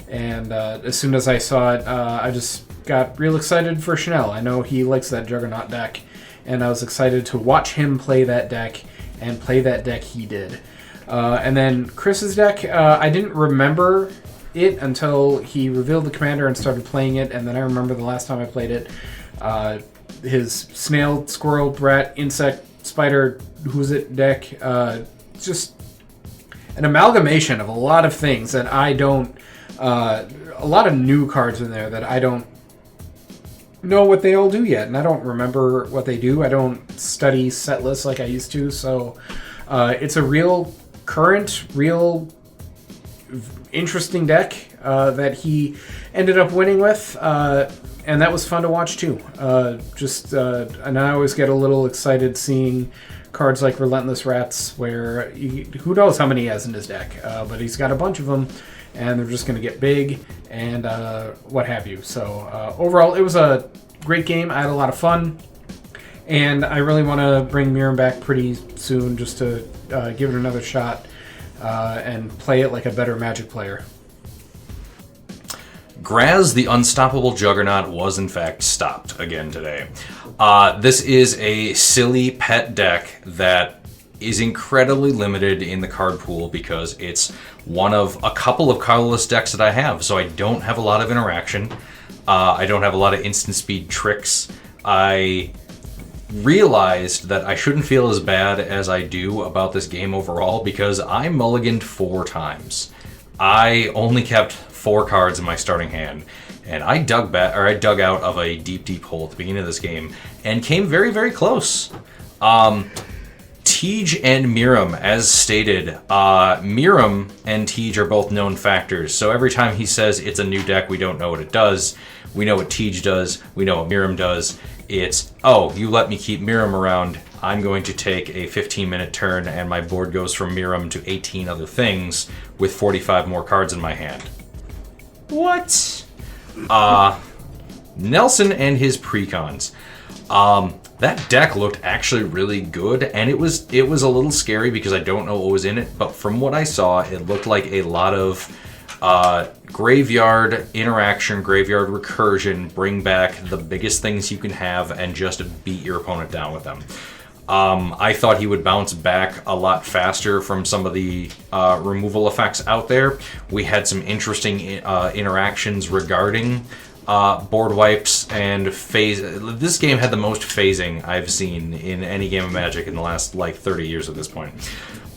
And as soon as I saw it, I just got real excited for Chanel. I know he likes that Juggernaut deck, and I was excited to watch him play that deck and play that deck he did. And then Chris's deck, I didn't remember it until he revealed the commander and started playing it, and then I remember the last time I played it. His snail, squirrel, rat, insect, spider, who's it deck, just an amalgamation of a lot of things that I don't, a lot of new cards in there that I don't know what they all do yet, and I don't remember what they do. I don't study set lists like I used to, so it's a real current, real interesting deck that he ended up winning with, and that was fun to watch too. And I always get a little excited seeing cards like Relentless Rats, where who knows how many he has in his deck, but he's got a bunch of them, and they're just going to get big and what have you. So overall, it was a great game. I had a lot of fun, and I really want to bring Miirym back pretty soon just to give it another shot and play it like a better Magic player. Graaz, the unstoppable Juggernaut, was in fact stopped again today. This is a silly pet deck that is incredibly limited in the card pool because it's one of a couple of colorless decks that I have, so I don't have a lot of interaction. I don't have a lot of instant speed tricks. I realized that I shouldn't feel as bad as I do about this game overall because I mulliganed 4 times. I only kept 4 cards in my starting hand, and I dug out of a deep, deep hole at the beginning of this game and came very, very close. Tej and Miirym, as stated, Miirym and Tej are both known factors, so every time he says it's a new deck, we don't know what it does. We know what Tej does, we know what Miirym does. It's, oh, you let me keep Miirym around, I'm going to take a 15-minute turn and my board goes from Miirym to 18 other things with 45 more cards in my hand. What? Nelson and his precons. That deck looked actually really good, and it was a little scary because I don't know what was in it, but from what I saw, it looked like a lot of graveyard interaction, graveyard recursion, bring back the biggest things you can have and just beat your opponent down with them. I thought he would bounce back a lot faster from some of the removal effects out there. We had some interesting interactions regarding board wipes and phase. This game had the most phasing I've seen in any game of Magic in the last like 30 years at this point.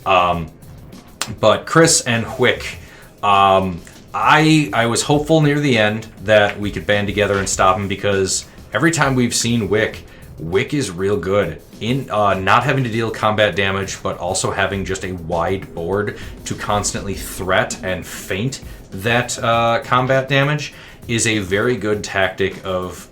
But Chris and Wick, I was hopeful near the end that we could band together and stop him because every time we've seen Wick is real good in not having to deal combat damage, but also having just a wide board to constantly threat and feint that combat damage is a very good tactic of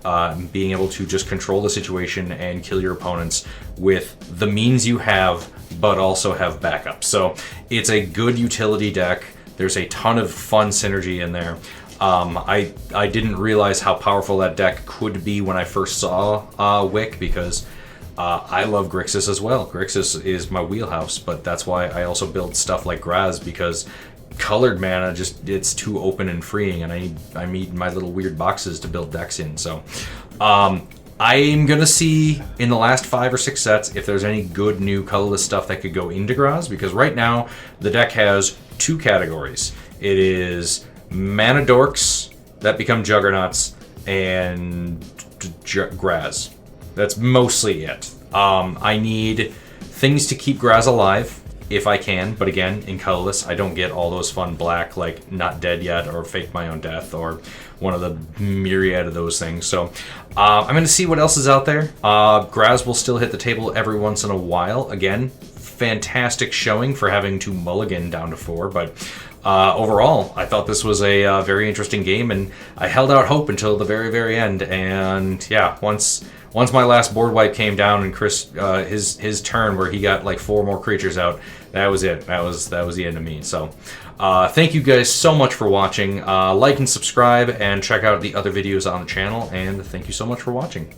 being able to just control the situation and kill your opponents with the means you have, but also have backup. So it's a good utility deck. There's a ton of fun synergy in there. I didn't realize how powerful that deck could be when I first saw Wick because I love Grixis as well. Grixis is my wheelhouse, but that's why I also build stuff like Graaz because colored mana it's too open and freeing, and I need my little weird boxes to build decks in. So I'm gonna see in the last 5 or 6 sets if there's any good new colorless stuff that could go into Graaz, because right now the deck has 2 categories. It is mana dorks that become juggernauts and Graaz. That's mostly it. I need things to keep Graaz alive if I can, but again, in colorless, I don't get all those fun black, like Not Dead Yet or Fake My Own Death or one of the myriad of those things. So I'm going to see what else is out there. Graaz will still hit the table every once in a while. Again, fantastic showing for having to mulligan down to 4, but overall, I thought this was a very interesting game, and I held out hope until the very, very end. And yeah, once once my last board wipe came down and Chris, his turn where he got like 4 more creatures out, that was it. That was the end of me. So, thank you guys so much for watching. Like and subscribe, and check out the other videos on the channel. And thank you so much for watching.